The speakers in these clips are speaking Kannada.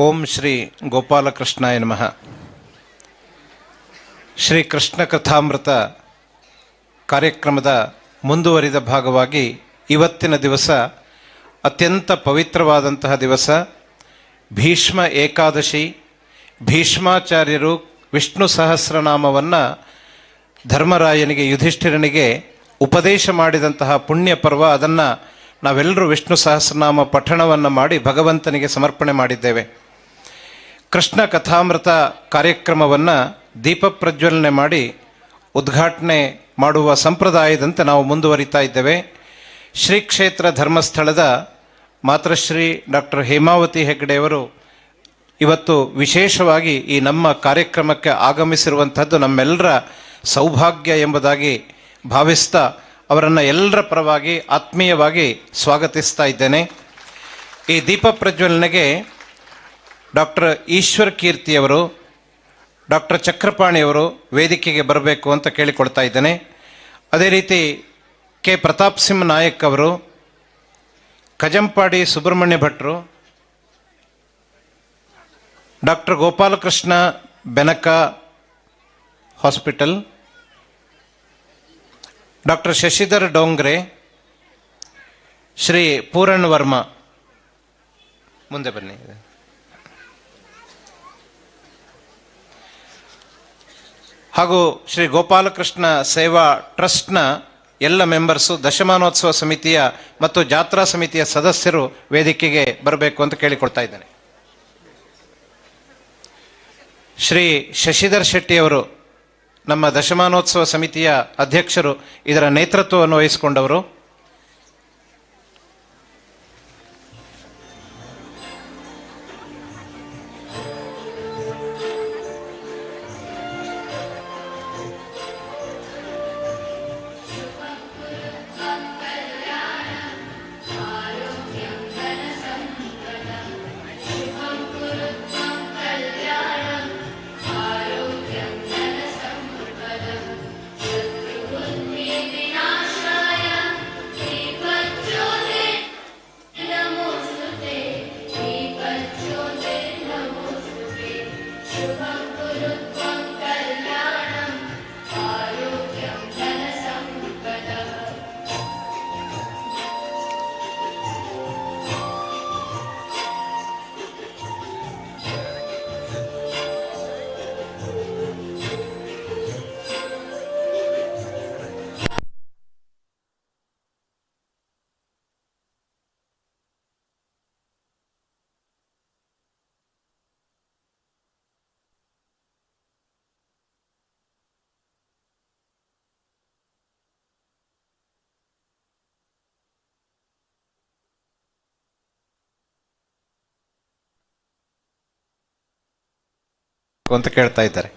ಓಂ ಶ್ರೀ ಗೋಪಾಲಕೃಷ್ಣಾಯ ನಮಃ. ಶ್ರೀ ಕೃಷ್ಣ ಕಥಾಮೃತ ಕಾರ್ಯಕ್ರಮದ ಮುಂದುವರಿದ ಭಾಗವಾಗಿ ಇವತ್ತಿನ ದಿವಸ ಅತ್ಯಂತ ಪವಿತ್ರವಾದಂತಹ ದಿವಸ. ಭೀಷ್ಮ ಏಕಾದಶಿ. ಭೀಷ್ಮಾಚಾರ್ಯರು ವಿಷ್ಣು ಸಹಸ್ರನಾಮವನ್ನು ಧರ್ಮರಾಯನಿಗೆ, ಯುಧಿಷ್ಠಿರನಿಗೆ ಉಪದೇಶ ಮಾಡಿದಂತಹ ಪುಣ್ಯ ಪರ್ವ. ಅದನ್ನು ನಾವೆಲ್ಲರೂ ವಿಷ್ಣು ಸಹಸ್ರನಾಮ ಪಠಣವನ್ನು ಮಾಡಿ ಭಗವಂತನಿಗೆ ಸಮರ್ಪಣೆ ಮಾಡಿದ್ದೇವೆ. ಕೃಷ್ಣ ಕಥಾಮೃತ ಕಾರ್ಯಕ್ರಮವನ್ನು ದೀಪ ಪ್ರಜ್ವಲನೆ ಮಾಡಿ ಉದ್ಘಾಟನೆ ಮಾಡುವ ಸಂಪ್ರದಾಯದಂತೆ ನಾವು ಮುಂದುವರಿತಾ ಇದ್ದೇವೆ. ಶ್ರೀ ಕ್ಷೇತ್ರ ಧರ್ಮಸ್ಥಳದ ಮಾತೃಶ್ರೀ ಡಾಕ್ಟರ್ ಹೇಮಾವತಿ ಹೆಗ್ಡೆಯವರು ಇವತ್ತು ವಿಶೇಷವಾಗಿ ಈ ನಮ್ಮ ಕಾರ್ಯಕ್ರಮಕ್ಕೆ ಆಗಮಿಸಿರುವಂಥದ್ದು ನಮ್ಮೆಲ್ಲರ ಸೌಭಾಗ್ಯ ಎಂಬುದಾಗಿ ಭಾವಿಸ್ತಾ ಅವರನ್ನು ಎಲ್ಲರ ಪರವಾಗಿ ಆತ್ಮೀಯವಾಗಿ ಸ್ವಾಗತಿಸ್ತಾ ಇದ್ದೇನೆ. ಈ ದೀಪ ಪ್ರಜ್ವಲನೆಗೆ ಡಾಕ್ಟರ್ ಈಶ್ವರ ಕೀರ್ತಿಯವರು, ಡಾಕ್ಟರ್ ಚಕ್ರಪಾಣಿಯವರು ವೇದಿಕೆಗೆ ಬರಬೇಕು ಅಂತ ಕೇಳಿಕೊಳ್ತಾ ಇದ್ದೇನೆ. ಅದೇ ರೀತಿ ಕೆ ಪ್ರತಾಪ್ ಸಿಂಹ ನಾಯಕ್ ಅವರು, ಕಜಂಪಾಡಿ ಸುಬ್ರಹ್ಮಣ್ಯ ಭಟ್ರು, doctor Gopalakrishna Benaka hospital, doctor Shashidhar Dongre, Shri Puran Verma ಮುಂದೆ ಬನ್ನಿ, ಹಾಗೂ ಶ್ರೀ ಗೋಪಾಲಕೃಷ್ಣ ಸೇವಾ ಟ್ರಸ್ಟ್ನ ಎಲ್ಲ ಮೆಂಬರ್ಸು, ದಶಮಾನೋತ್ಸವ ಸಮಿತಿಯ ಮತ್ತು ಜಾತ್ರಾ ಸಮಿತಿಯ ಸದಸ್ಯರು ವೇದಿಕೆಗೆ ಬರಬೇಕು ಅಂತ ಕೇಳಿಕೊಳ್ತಾ ಇದ್ದೇನೆ. ಶ್ರೀ ಶಶಿಧರ್ ಶೆಟ್ಟಿಯವರು, ನಮ್ಮ ದಶಮಾನೋತ್ಸವ ಸಮಿತಿಯ ಅಧ್ಯಕ್ಷರು, ಇದರ ನೇತೃತ್ವವನ್ನು ವಹಿಸಿಕೊಂಡವರು. ಅಂತ ಕೇಳ್ತಾ ಇದ್ದಾರೆ.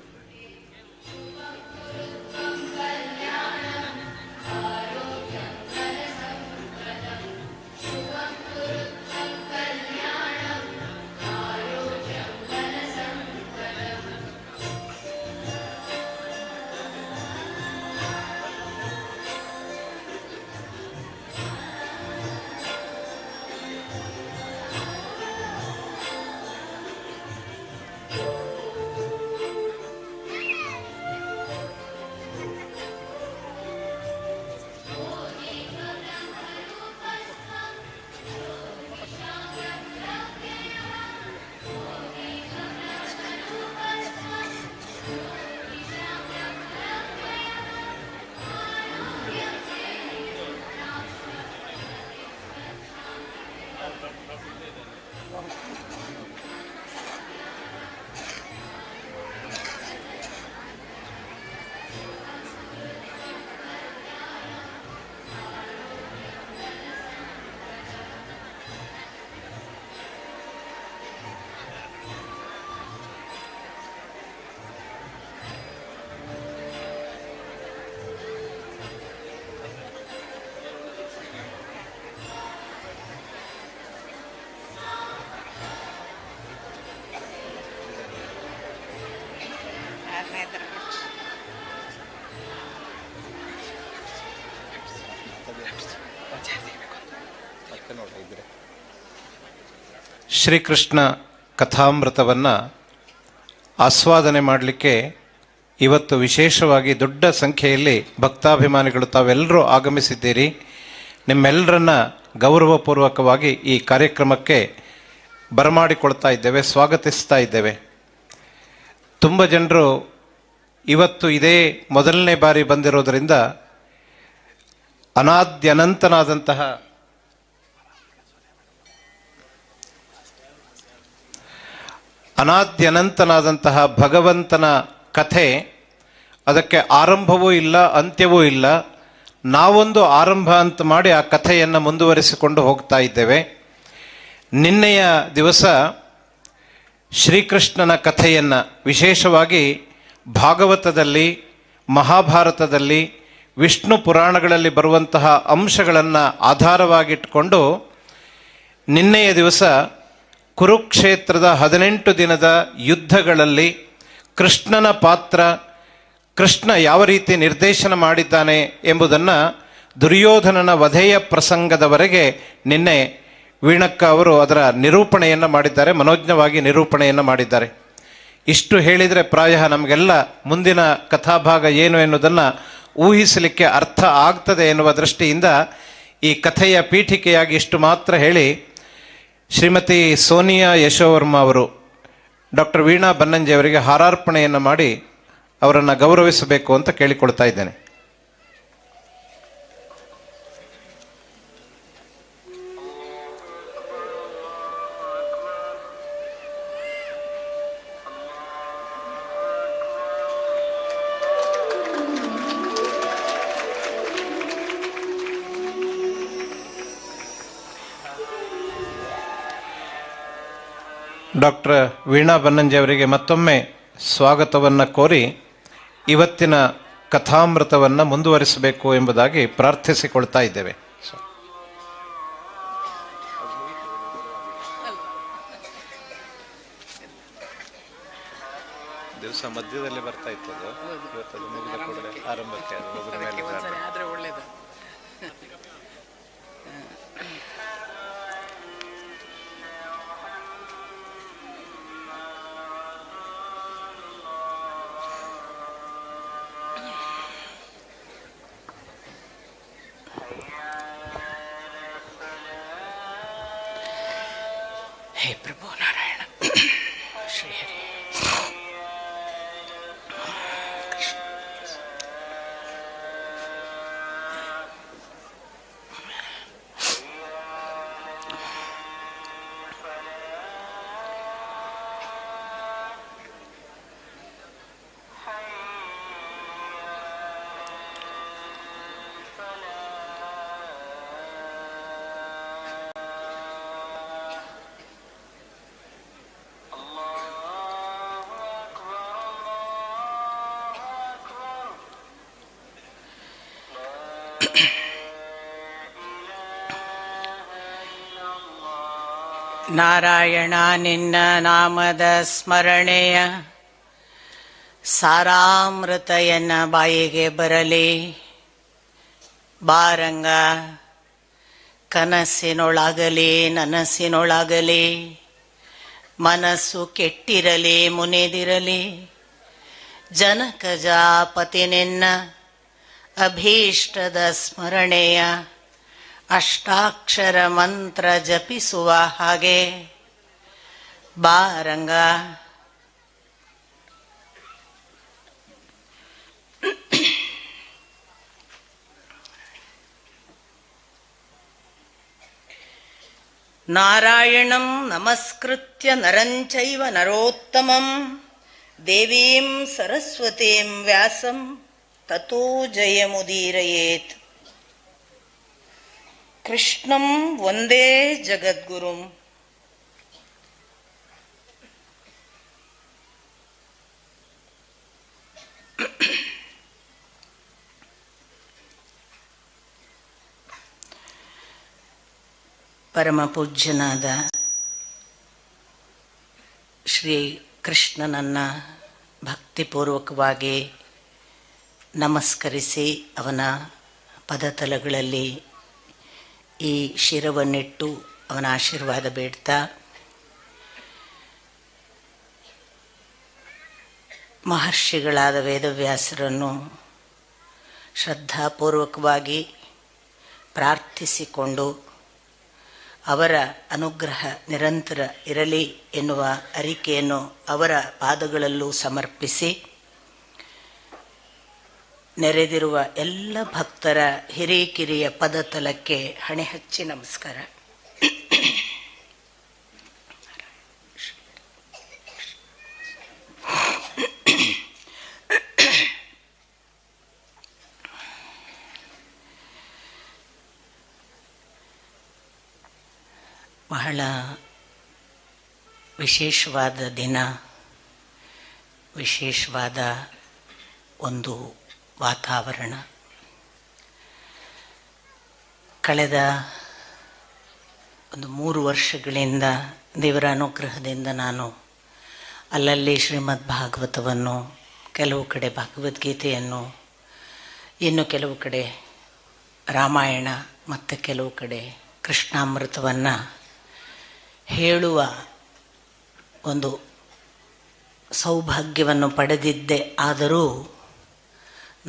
ಶ್ರೀಕೃಷ್ಣ ಕಥಾಮೃತವನ್ನು ಆಸ್ವಾದನೆ ಮಾಡಲಿಕ್ಕೆ ಇವತ್ತು ವಿಶೇಷವಾಗಿ ದೊಡ್ಡ ಸಂಖ್ಯೆಯಲ್ಲಿ ಭಕ್ತಾಭಿಮಾನಿಗಳು ತಾವೆಲ್ಲರೂ ಆಗಮಿಸಿದ್ದೀರಿ. ನಿಮ್ಮೆಲ್ಲರನ್ನ ಗೌರವಪೂರ್ವಕವಾಗಿ ಈ ಕಾರ್ಯಕ್ರಮಕ್ಕೆ ಬರಮಾಡಿಕೊಳ್ತಾ ಇದ್ದೇವೆ, ಸ್ವಾಗತಿಸ್ತಾ ಇದ್ದೇವೆ. ತುಂಬ ಜನರು ಇವತ್ತು ಇದೇ ಮೊದಲನೇ ಬಾರಿ ಬಂದಿರೋದರಿಂದ ಅನಾದ್ಯನಂತನಾದಂತಹ ಭಗವಂತನ ಕಥೆ, ಅದಕ್ಕೆ ಆರಂಭವೂ ಇಲ್ಲ ಅಂತ್ಯವೂ ಇಲ್ಲ. ನಾವೊಂದು ಆರಂಭ ಅಂತ ಮಾಡಿ ಆ ಕಥೆಯನ್ನು ಮುಂದುವರಿಸಿಕೊಂಡು ಹೋಗ್ತಾ ಇದ್ದೇವೆ. ನಿನ್ನೆಯ ದಿವಸ ಶ್ರೀಕೃಷ್ಣನ ಕಥೆಯನ್ನು ವಿಶೇಷವಾಗಿ ಭಾಗವತದಲ್ಲಿ, ಮಹಾಭಾರತದಲ್ಲಿ, ವಿಷ್ಣು ಪುರಾಣಗಳಲ್ಲಿ ಬರುವಂತಹ ಅಂಶಗಳನ್ನು ಆಧಾರವಾಗಿಟ್ಕೊಂಡು ನಿನ್ನೆಯ ದಿವಸ ಕುರುಕ್ಷೇತ್ರದ 18 ದಿನದ ಯುದ್ಧಗಳಲ್ಲಿ ಕೃಷ್ಣನ ಪಾತ್ರ, ಕೃಷ್ಣ ಯಾವ ರೀತಿ ನಿರ್ದೇಶನ ಮಾಡಿದ್ದಾನೆ ಎಂಬುದನ್ನು ದುರ್ಯೋಧನನ ವಧೆಯ ಪ್ರಸಂಗದವರೆಗೆ ನಿನ್ನೆ ವೀಣಕ್ಕ ಅವರು ಅದರ ನಿರೂಪಣೆಯನ್ನು ಮಾಡಿದ್ದಾರೆ, ಮನೋಜ್ಞವಾಗಿ ನಿರೂಪಣೆಯನ್ನು ಮಾಡಿದ್ದಾರೆ. ಇಷ್ಟು ಹೇಳಿದರೆ ಪ್ರಾಯ ನಮಗೆಲ್ಲ ಮುಂದಿನ ಕಥಾಭಾಗ ಏನು ಎನ್ನುವುದನ್ನು ಊಹಿಸಲಿಕ್ಕೆ ಅರ್ಥ ಆಗ್ತದೆ ಎನ್ನುವ ದೃಷ್ಟಿಯಿಂದ ಈ ಕಥೆಯ ಪೀಠಿಕೆಯಾಗಿ ಇಷ್ಟು ಮಾತ್ರ ಹೇಳಿ, ಶ್ರೀಮತಿ ಸೋನಿಯಾ ಯಶೋವರ್ಮ ಅವರು ಡಾಕ್ಟರ್ ವೀಣಾ ಬನ್ನಂಜೆ ಅವರಿಗೆ ಹಾರಾರ್ಪಣೆಯನ್ನು ಮಾಡಿ ಅವರನ್ನು ಗೌರವಿಸಬೇಕು ಅಂತ ಕೇಳಿಕೊಳ್ತಾ ಇದ್ದೇನೆ. ಡಾಕ್ಟರ್ ವೀಣಾ ಬನ್ನಂಜೆ ಅವರಿಗೆ ಮತ್ತೊಮ್ಮೆ ಸ್ವಾಗತವನ್ನು ಕೋರಿ ಇವತ್ತಿನ ಕಥಾಮೃತವನ್ನು ಮುಂದುವರಿಸಬೇಕು ಎಂಬುದಾಗಿ ಪ್ರಾರ್ಥಿಸಿಕೊಳ್ತಾ ಇದ್ದೇವೆ. ದಿವಸ ಮಧ್ಯದಲ್ಲಿ ಬರ್ತಾ ಇತ್ತು, ಇವತ್ತು ಮುಗಿದ ಕೂಡಲೇ ಆರಂಭಕ್ಕೆ ಒಳ್ಳೆಯದು. हे प्रभु नारायण श्री हरि ನಾರಾಯಣ ನಿನ್ನ ನಾಮದ ಸ್ಮರಣೆಯ ಸಾರಾಮೃತ ಎನ್ನ ಬಾಯಿಗೆ ಬರಲಿ. ಬಾರಂಗ ಕನಸಿನೊಳಗಲಿ ನನಸಿನೊಳಗಲಿ ಮನಸ್ಸು ಕೆಟ್ಟಿರಲಿ ಮುನಿದಿರಲಿ. ಜನಕಜಾಪತಿ ನಿನ್ನ ಅಭೀಷ್ಟದ ಸ್ಮರಣೆಯ ಅಷ್ಟಾಕ್ಷರ ಮಂತ್ರ ಜಪಿಸುವ ಹಾಗೆ ಬಾರಂಗ. ನಾರಾಯಣಂ ನಮಸ್ಕೃತ್ಯ ನರಂಚೈವ ನರೋತ್ತಮಂ ದೇವೀಂ ಸರಸ್ವತೀಂ ವ್ಯಾಸಂ ತತೋ ಜಯಮುದೀರಯೇತ್. ಕೃಷ್ಣಂ ವಂದೇ ಜಗದ್ಗುರುಂ. ಪರಮ ಪೂಜ್ಯನಾದ ಶ್ರೀ ಕೃಷ್ಣನನ್ನು ಭಕ್ತಿಪೂರ್ವಕವಾಗಿ ನಮಸ್ಕರಿಸಿ ಅವನ ಪದತಲಗಳಲ್ಲಿ ಈ ಶಿರವನ್ನಿಟ್ಟು ಅವನ ಆಶೀರ್ವಾದ ಬೇಡ್ತಾ ಮಹರ್ಷಿಗಳಾದ ವೇದವ್ಯಾಸರನ್ನು ಶ್ರದ್ಧಾಪೂರ್ವಕವಾಗಿ ಪ್ರಾರ್ಥಿಸಿಕೊಂಡು ಅವರ ಅನುಗ್ರಹ ನಿರಂತರ ಇರಲಿ ಎನ್ನುವ ಅರಿಕೆಯನ್ನು ಅವರ ಪಾದಗಳಲ್ಲೂ ಸಮರ್ಪಿಸಿ ನೆರೆದಿರುವ ಎಲ್ಲ ಭಕ್ತರ ಹಿರಿಕಿರಿಯ ಪದತಲಕ್ಕೆ ಹಣೆ ಹಚ್ಚಿ ನಮಸ್ಕಾರ. ಬಹಳ ವಿಶೇಷವಾದ ದಿನ, ವಿಶೇಷವಾದ ಒಂದು ವಾತಾವರಣ. ಕಳೆದ ಒಂದು 3 ವರ್ಷಗಳಿಂದ ದೇವರ ಅನುಗ್ರಹದಿಂದ ನಾನು ಅಲ್ಲಲ್ಲಿ ಶ್ರೀಮದ್ ಭಾಗವತವನ್ನು, ಕೆಲವು ಕಡೆ ಭಗವದ್ಗೀತೆಯನ್ನು, ಇನ್ನು ಕೆಲವು ಕಡೆ ರಾಮಾಯಣ ಮತ್ತು ಕೆಲವು ಕಡೆ ಕೃಷ್ಣಾಮೃತವನ್ನು ಹೇಳುವ ಒಂದು ಸೌಭಾಗ್ಯವನ್ನು ಪಡೆದಿದ್ದೆ. ಆದರೂ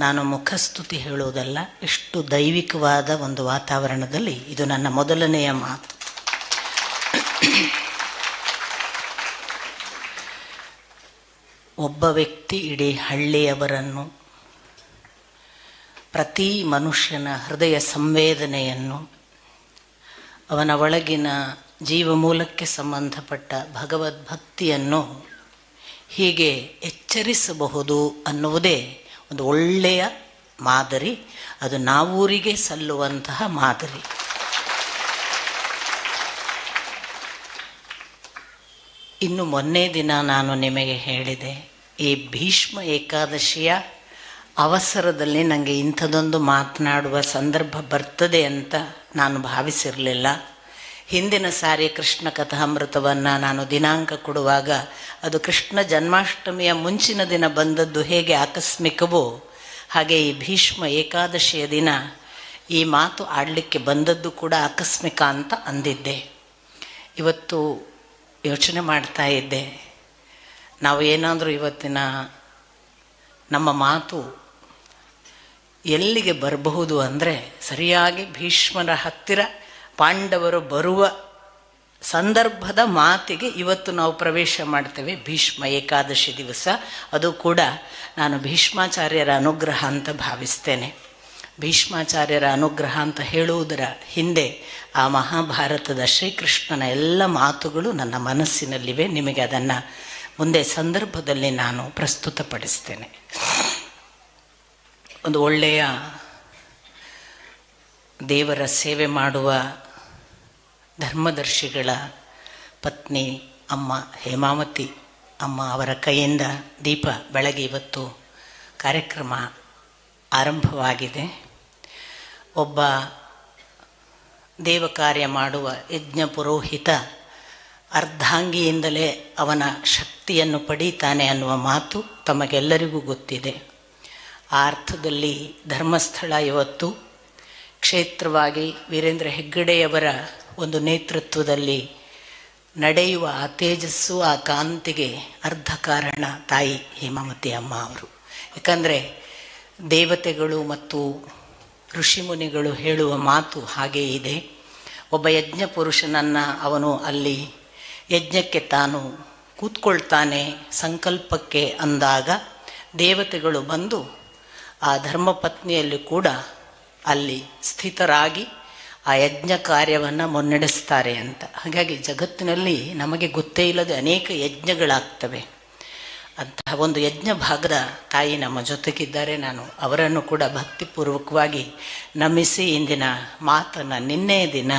ನಾನು ಮುಖಸ್ತುತಿ ಹೇಳುವುದಲ್ಲ, ಇಷ್ಟು ದೈವಿಕವಾದ ಒಂದು ವಾತಾವರಣದಲ್ಲಿ ಇದು ನನ್ನ ಮೊದಲನೆಯ ಮಾತು. ಒಬ್ಬ ವ್ಯಕ್ತಿ ಇಡೀ ಹಳ್ಳಿಯವರನ್ನು, ಪ್ರತಿ ಮನುಷ್ಯನ ಹೃದಯ ಸಂವೇದನೆಯನ್ನು, ಅವನ ಒಳಗಿನ ಜೀವಮೂಲಕ್ಕೆ ಸಂಬಂಧಪಟ್ಟ ಭಗವದ್ಭಕ್ತಿಯನ್ನು ಹೀಗೆ ಎಚ್ಚರಿಸಬಹುದು ಅನ್ನುವುದೇ ಒಂದು ಒಳ್ಳೆಯ ಮಾದರಿ. ಅದು ನಾವೂರಿಗೆ ಸಲ್ಲುವಂತಹ ಮಾದರಿ. ಇನ್ನು ಮೊನ್ನೆ ದಿನ ನಾನು ನಿಮಗೆ ಹೇಳಿದೆ, ಈ ಭೀಷ್ಮ ಏಕಾದಶಿಯ ಅವಸರದಲ್ಲಿ ನನಗೆ ಇಂಥದೊಂದು ಮಾತನಾಡುವ ಸಂದರ್ಭ ಬರ್ತದೆ ಅಂತ ನಾನು ಭಾವಿಸಿರಲಿಲ್ಲ. ಹಿಂದಿನ ಸಾರಿ ಕೃಷ್ಣ ಕಥಾಮೃತವನ್ನು ನಾನು ದಿನಾಂಕ ಕೊಡುವಾಗ ಅದು ಕೃಷ್ಣ ಜನ್ಮಾಷ್ಟಮಿಯ ಮುಂಚಿನ ದಿನ ಬಂದದ್ದು ಹೇಗೆ ಆಕಸ್ಮಿಕವೋ, ಹಾಗೆ ಈ ಭೀಷ್ಮ ಏಕಾದಶಿಯ ದಿನ ಈ ಮಾತು ಆಡಲಿಕ್ಕೆ ಬಂದದ್ದು ಕೂಡ ಆಕಸ್ಮಿಕ ಅಂತ ಅಂದಿದ್ದೆ. ಇವತ್ತು ಯೋಚನೆ ಮಾಡ್ತಾ ಇದ್ದೆ, ನಾವು ಏನಾದರೂ ಇವತ್ತಿನ ನಮ್ಮ ಮಾತು ಎಲ್ಲಿಗೆ ಬರಬಹುದು ಅಂದರೆ, ಸರಿಯಾಗಿ ಭೀಷ್ಮರ ಹತ್ತಿರ ಪಾಂಡವರು ಬರುವ ಸಂದರ್ಭದ ಮಾತಿಗೆ ಇವತ್ತು ನಾವು ಪ್ರವೇಶ ಮಾಡ್ತೇವೆ. ಭೀಷ್ಮ ಏಕಾದಶಿ ದಿವಸ, ಅದು ಕೂಡ ನಾನು ಭೀಷ್ಮಾಚಾರ್ಯರ ಅನುಗ್ರಹ ಅಂತ ಭಾವಿಸ್ತೇನೆ. ಭೀಷ್ಮಾಚಾರ್ಯರ ಅನುಗ್ರಹ ಅಂತ ಹೇಳುವುದರ ಹಿಂದೆ ಆ ಮಹಾಭಾರತದ ಶ್ರೀಕೃಷ್ಣನ ಎಲ್ಲ ಮಾತುಗಳು ನನ್ನ ಮನಸ್ಸಿನಲ್ಲಿವೆ. ನಿಮಗೆ ಅದನ್ನು ಮುಂದೆ ಸಂದರ್ಭದಲ್ಲಿ ನಾನು ಪ್ರಸ್ತುತಪಡಿಸ್ತೇನೆ. ಒಂದು ಒಳ್ಳೆಯ ದೇವರ ಸೇವೆ ಮಾಡುವ ಧರ್ಮದರ್ಶಿಗಳ ಪತ್ನಿ ಅಮ್ಮ ಹೇಮಾವತಿ ಅಮ್ಮ ಅವರ ಕೈಯಿಂದ ದೀಪ ಬೆಳಗ್ಗೆ ಇವತ್ತು ಕಾರ್ಯಕ್ರಮ ಆರಂಭವಾಗಿದೆ. ಒಬ್ಬ ದೇವ ಕಾರ್ಯ ಮಾಡುವ ಯಜ್ಞ ಪುರೋಹಿತ ಅರ್ಧಾಂಗಿಯಿಂದಲೇ ಅವನ ಶಕ್ತಿಯನ್ನು ಪಡೀತಾನೆ ಅನ್ನುವ ಮಾತು ತಮಗೆಲ್ಲರಿಗೂ ಗೊತ್ತಿದೆ. ಆ ಅರ್ಥದಲ್ಲಿ ಧರ್ಮಸ್ಥಳ ಇವತ್ತು ಕ್ಷೇತ್ರವಾಗಿ ವೀರೇಂದ್ರ ಹೆಗ್ಗಡೆಯವರ ಒಂದು ನೇತೃತ್ವದಲ್ಲಿ ನಡೆಯುವ ಆ ತೇಜಸ್ಸು, ಆ ಕಾಂತಿಗೆ ಅರ್ಧ ಕಾರಣ ತಾಯಿ ಹೇಮಾವತಿ ಅಮ್ಮ ಅವರು. ಯಾಕಂದರೆ ದೇವತೆಗಳು ಮತ್ತು ಋಷಿಮುನಿಗಳು ಹೇಳುವ ಮಾತು ಹಾಗೇ ಇದೆ. ಒಬ್ಬ ಯಜ್ಞ ಪುರುಷನನ್ನು ಅವನು ಅಲ್ಲಿ ಯಜ್ಞಕ್ಕೆ ತಾನು ಕೂತ್ಕೊಳ್ತಾನೆ ಸಂಕಲ್ಪಕ್ಕೆ ಅಂದಾಗ ದೇವತೆಗಳು ಬಂದು ಆ ಧರ್ಮಪತ್ನಿಯಲ್ಲಿ ಕೂಡ ಅಲ್ಲಿ ಸ್ಥಿತರಾಗಿ ಆ ಯಜ್ಞ ಕಾರ್ಯವನ್ನು ಮುನ್ನಡೆಸ್ತಾರೆ ಅಂತ. ಹಾಗಾಗಿ ಜಗತ್ತಿನಲ್ಲಿ ನಮಗೆ ಗೊತ್ತೇ ಇಲ್ಲದೆ ಅನೇಕ ಯಜ್ಞಗಳಾಗ್ತವೆ. ಅಂತಹ ಒಂದು ಯಜ್ಞ ಭಾಗದ ತಾಯಿ ನಮ್ಮ ಜೊತೆಗಿದ್ದಾರೆ. ನಾನು ಅವರನ್ನು ಕೂಡ ಭಕ್ತಿಪೂರ್ವಕವಾಗಿ ನಮಿಸಿ ಇಂದಿನ ಮಾತನ್ನು, ನಿನ್ನೆಯ ದಿನ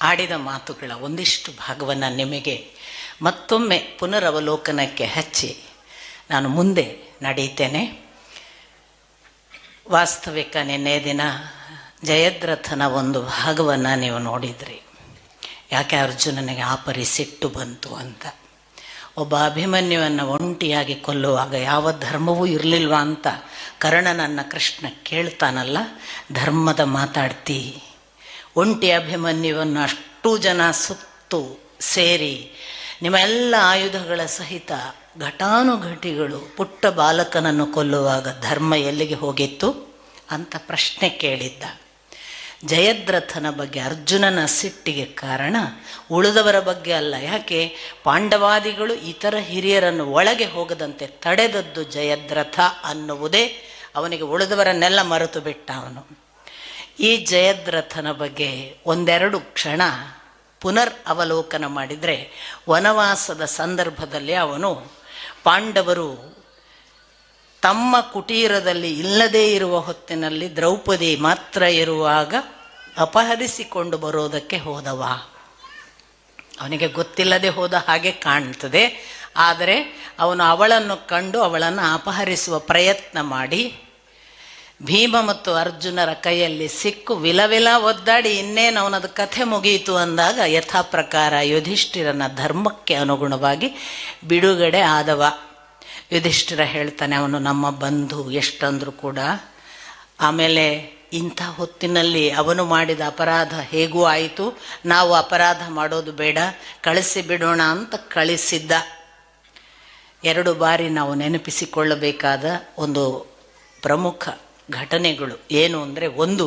ಆಡಿದ ಮಾತುಗಳ ಒಂದಿಷ್ಟು ಭಾಗವನ್ನು ನಿಮಗೆ ಮತ್ತೊಮ್ಮೆ ಪುನರವಲೋಕನಕ್ಕೆ ಹಚ್ಚಿ ನಾನು ಮುಂದೆ ನಡೀತೇನೆ. ವಾಸ್ತವಿಕ ನಿನ್ನೆ ದಿನ ಜಯದ್ರಥನ ಒಂದು ಭಾಗವನ್ನು ನೀವು ನೋಡಿದ್ರಿ. ಯಾಕೆ ಅರ್ಜುನನಿಗೆ ಆ ಪರಿ ಸಿಟ್ಟು ಬಂತು ಅಂತ. ಒಬ್ಬ ಅಭಿಮನ್ಯುವನ್ನು ಒಂಟಿಯಾಗಿ ಕೊಲ್ಲುವಾಗ ಯಾವ ಧರ್ಮವೂ ಇರಲಿಲ್ವಾ ಅಂತ ಕರ್ಣನನ್ನು ಕೃಷ್ಣ ಕೇಳ್ತಾನಲ್ಲ, ಧರ್ಮದ ಮಾತಾಡ್ತಿ ಒಂಟಿ ಅಭಿಮನ್ಯುವನ್ನು ಅಷ್ಟೂ ಜನ ಸುತ್ತು ಸೇರಿ ನಿಮ್ಮ ಎಲ್ಲ ಆಯುಧಗಳ ಸಹಿತ ಘಟಾನುಘಟಿಗಳು ಪುಟ್ಟ ಬಾಲಕನನ್ನು ಕೊಲ್ಲುವಾಗ ಧರ್ಮ ಎಲ್ಲಿಗೆ ಹೋಗಿತ್ತು ಅಂತ ಪ್ರಶ್ನೆ ಕೇಳಿದ್ದ. ಜಯದ್ರಥನ ಬಗ್ಗೆ ಅರ್ಜುನನ ಸಿಟ್ಟಿಗೆ ಕಾರಣ ಉಳಿದವರ ಬಗ್ಗೆ ಅಲ್ಲ. ಯಾಕೆ? ಪಾಂಡವಾದಿಗಳು ಇತರ ಹಿರಿಯರನ್ನು ಒಳಗೆ ಹೋಗದಂತೆ ತಡೆದದ್ದು ಜಯದ್ರಥ ಅನ್ನುವುದೇ ಅವನಿಗೆ ಉಳಿದವರನ್ನೆಲ್ಲ ಮರೆತು ಬಿಟ್ಟ ಅವನು. ಈ ಜಯದ್ರಥನ ಬಗ್ಗೆ ಒಂದೆರಡು ಕ್ಷಣ ಪುನರ್ ಅವಲೋಕನ ಮಾಡಿದರೆ, ವನವಾಸದ ಸಂದರ್ಭದಲ್ಲಿ ಅವನು ಪಾಂಡವರು ತಮ್ಮ ಕುಟೀರದಲ್ಲಿ ಇಲ್ಲದೇ ಇರುವ ಹೊತ್ತಿನಲ್ಲಿ ದ್ರೌಪದಿ ಮಾತ್ರ ಇರುವಾಗ ಅಪಹರಿಸಿಕೊಂಡು ಬರೋದಕ್ಕೆ ಹೋದವ. ಅವನಿಗೆ ಗೊತ್ತಿಲ್ಲದೆ ಹೋದ ಹಾಗೆ ಕಾಣ್ತದೆ. ಆದರೆ ಅವನು ಅವಳನ್ನು ಕಂಡು ಅವಳನ್ನು ಅಪಹರಿಸುವ ಪ್ರಯತ್ನ ಮಾಡಿ ಭೀಮ ಮತ್ತು ಅರ್ಜುನರ ಕೈಯಲ್ಲಿ ಸಿಕ್ಕು ವಿಲವಿಲ ಒದ್ದಾಡಿ ಇನ್ನೇನು ಅವನದ ಕಥೆ ಮುಗಿಯಿತು ಅಂದಾಗ ಯಥಾ ಪ್ರಕಾರ ಯುಧಿಷ್ಠಿರನ ಧರ್ಮಕ್ಕೆ ಅನುಗುಣವಾಗಿ ಬಿಡುಗಡೆ ಆದವ. ಯುಧಿಷ್ಠಿರ ಹೇಳ್ತಾನೆ, ಅವನು ನಮ್ಮ ಬಂಧು ಎಷ್ಟಂದ್ರೂ ಕೂಡ. ಆಮೇಲೆ ಇಂಥ ಹೊತ್ತಿನಲ್ಲಿ ಅವನು ಮಾಡಿದ ಅಪರಾಧ ಹೇಗೂ ಆಯಿತು, ನಾವು ಅಪರಾಧ ಮಾಡೋದು ಬೇಡ, ಕಳಿಸಿ ಬಿಡೋಣ ಅಂತ ಕಳಿಸಿದ್ದ. 2 ಬಾರಿ ನಾವು ನೆನಪಿಸಿಕೊಳ್ಳಬೇಕಾದ ಒಂದು ಪ್ರಮುಖ ಘಟನೆಗಳು ಏನು ಅಂದರೆ, ಒಂದು,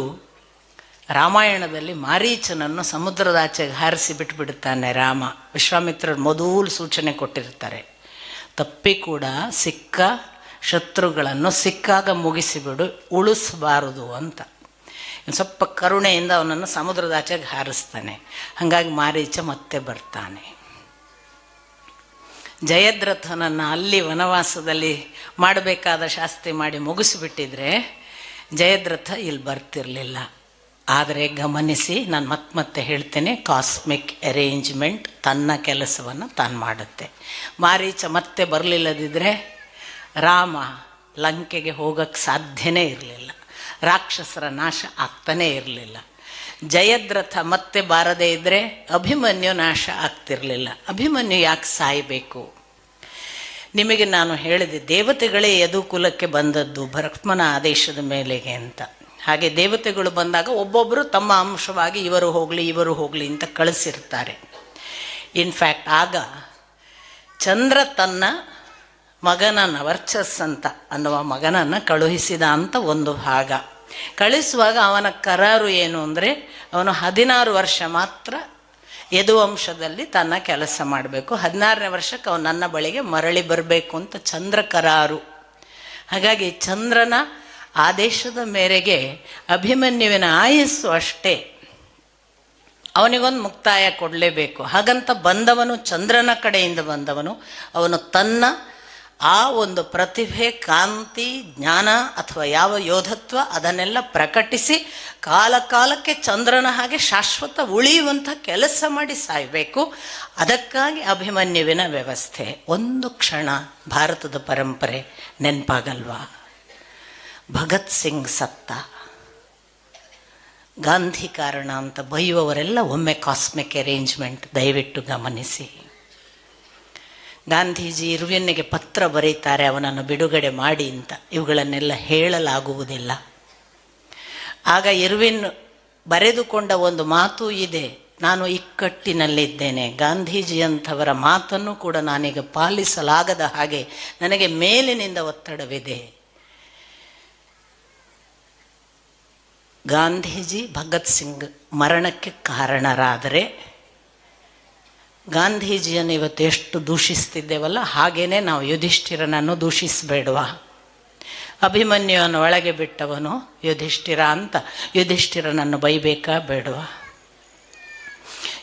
ರಾಮಾಯಣದಲ್ಲಿ ಮಾರೀಚನನ್ನು ಸಮುದ್ರದಾಚೆಗೆ ಹಾರಿಸಿ ಬಿಟ್ಬಿಡುತ್ತಾನೆ ರಾಮ. ವಿಶ್ವಾಮಿತ್ರರು ಮೊದಲು ಸೂಚನೆ ಕೊಟ್ಟಿರ್ತಾರೆ, ತಪ್ಪಿ ಕೂಡ ಸಿಕ್ಕ ಶತ್ರುಗಳನ್ನು ಸಿಕ್ಕಾಗ ಮುಗಿಸಿಬಿಡು, ಉಳಿಸಬಾರದು ಅಂತ. ಸ್ವಲ್ಪ ಕರುಣೆಯಿಂದ ಅವನನ್ನು ಸಮುದ್ರದಾಚೆಗೆ ಹಾರಿಸ್ತಾನೆ. ಹಾಗಾಗಿ ಮಾರೀಚ ಮತ್ತೆ ಬರ್ತಾನೆ. ಜಯದ್ರಥನನ್ನು ಅಲ್ಲಿ ವನವಾಸದಲ್ಲಿ ಮಾಡಬೇಕಾದ ಶಾಸ್ತಿ ಮಾಡಿ ಮುಗಿಸಿಬಿಟ್ಟಿದ್ರೆ ಜಯದ್ರಥ ಇಲ್ಲಿ ಬರ್ತಿರಲಿಲ್ಲ. ಆದರೆ ಗಮನಿಸಿ, ನಾನು ಮತ್ತೆ ಹೇಳ್ತೇನೆ, ಕಾಸ್ಮಿಕ್ ಅರೇಂಜ್ಮೆಂಟ್ ತನ್ನ ಕೆಲಸವನ್ನು ತಾನು ಮಾಡುತ್ತೆ. ಮಾರೀಚ ಮತ್ತೆ ಬರಲಿಲ್ಲದಿದ್ದರೆ ರಾಮ ಲಂಕೆಗೆ ಹೋಗಕ್ಕೆ ಸಾಧ್ಯನೇ ಇರಲಿಲ್ಲ, ರಾಕ್ಷಸರ ನಾಶ ಆಗ್ತಾನೇ ಇರಲಿಲ್ಲ. ಜಯದ್ರಥ ಮತ್ತೆ ಬಾರದೇ ಇದ್ದರೆ ಅಭಿಮನ್ಯು ನಾಶ ಆಗ್ತಿರಲಿಲ್ಲ. ಅಭಿಮನ್ಯು ಯಾಕೆ ಸಾಯಬೇಕು? ನಿಮಗೆ ನಾನು ಹೇಳಿದೆ, ದೇವತೆಗಳೇ ಯದುಕುಲಕ್ಕೆ ಬಂದದ್ದು ಬ್ರಹ್ಮನ ಆದೇಶದ ಮೇಲೆಗೆ ಅಂತ. ಹಾಗೆ ದೇವತೆಗಳು ಬಂದಾಗ ಒಬ್ಬೊಬ್ಬರು ತಮ್ಮ ಅಂಶವಾಗಿ ಇವರು ಹೋಗಲಿ ಅಂತ ಕಳಿಸಿರ್ತಾರೆ. ಇನ್ಫ್ಯಾಕ್ಟ್ ಆಗ ಚಂದ್ರ ತನ್ನ ಮಗನನ್ನು ವರ್ಚಸ್ಸಂತ ಅನ್ನುವ ಮಗನನ್ನು ಕಳುಹಿಸಿದ ಅಂತ ಒಂದು ಭಾಗ. ಕಳಿಸುವಾಗ ಅವನ ಕರಾರು ಏನು ಅಂದರೆ, ಅವನು 16 ವರ್ಷ ಮಾತ್ರ ಯದುವಂಶದಲ್ಲಿ ತನ್ನ ಕೆಲಸ ಮಾಡಬೇಕು, 16ನೇ ವರ್ಷಕ್ಕೆ ಅವನು ನನ್ನ ಬಳಿಗೆ ಮರಳಿ ಬರಬೇಕು ಅಂತ ಚಂದ್ರ ಕರಾರು. ಹಾಗಾಗಿ ಚಂದ್ರನ ಆದೇಶದ ಮೇರೆಗೆ ಅಭಿಮನ್ಯುವಿನ ಆಯಸ್ಸು ಅಷ್ಟೇ, ಅವನಿಗೊಂದು ಮುಕ್ತಾಯ ಕೊಡಲೇಬೇಕು. ಹಾಗಂತ ಬಂದವನು ಚಂದ್ರನ ಕಡೆಯಿಂದ ಬಂದವನು, ಅವನು ತನ್ನ ಆ ಒಂದು ಪ್ರತಿಭೆ, ಕಾಂತಿ, ಜ್ಞಾನ ಅಥವಾ ಯಾವ ಯೋಧತ್ವ ಅದನ್ನೆಲ್ಲ ಪ್ರಕಟಿಸಿ ಕಾಲಕ್ಕೆ ಚಂದ್ರನ ಹಾಗೆ ಶಾಶ್ವತ ಉಳಿಯುವಂಥ ಕೆಲಸ ಮಾಡಿ ಸಾಯಬೇಕು. ಅದಕ್ಕಾಗಿ ಅಭಿಮನ್ಯುವಿನ ವ್ಯವಸ್ಥೆ. ಒಂದು ಕ್ಷಣ ಭಾರತದ ಪರಂಪರೆ ನೆನಪಾಗಲ್ವಾ? ಭಗತ್ ಸಿಂಗ್ ಸತ್ತ, ಗಾಂಧಿ ಕಾರಣ ಅಂತ ಬೈಯುವವರೆಲ್ಲ ಒಮ್ಮೆ ಕಾಸ್ಮಿಕ್ ಅರೇಂಜ್ಮೆಂಟ್ ದಯವಿಟ್ಟು ಗಮನಿಸಿ. ಗಾಂಧೀಜಿ ಇರ್ವಿನ್ನಿಗೆ ಪತ್ರ ಬರೀತಾರೆ ಅವನನ್ನು ಬಿಡುಗಡೆ ಮಾಡಿ ಅಂತ. ಇವುಗಳನ್ನೆಲ್ಲ ಹೇಳಲಾಗುವುದಿಲ್ಲ. ಆಗ ಇರ್ವಿನ್ ಬರೆದುಕೊಂಡ ಒಂದು ಮಾತು ಇದೆ, ನಾನು ಇಕ್ಕಟ್ಟಿನಲ್ಲಿದ್ದೇನೆ, ಗಾಂಧೀಜಿಯಂಥವರ ಮಾತನ್ನು ಕೂಡ ನಾನೀಗ ಪಾಲಿಸಲಾಗದ ಹಾಗೆ ನನಗೆ ಮೇಲಿನಿಂದ ಒತ್ತಡವಿದೆ. ಗಾಂಧೀಜಿ ಭಗತ್ ಸಿಂಗ್ ಮರಣಕ್ಕೆ ಕಾರಣರಾದರೆ ಗಾಂಧೀಜಿಯನ್ನು ಇವತ್ತು ಎಷ್ಟು ದೂಷಿಸ್ತಿದ್ದೇವಲ್ಲ, ಹಾಗೇನೆ ನಾವು ಯುಧಿಷ್ಠಿರನನ್ನು ದೂಷಿಸಬೇಡವಾ? ಅಭಿಮನ್ಯುವನ್ನು ಒಳಗೆ ಬಿಟ್ಟವನು ಯುಧಿಷ್ಠಿರ ಅಂತ ಯುಧಿಷ್ಠಿರನನ್ನು ಬೈಬೇಕಾ ಬೇಡವಾ?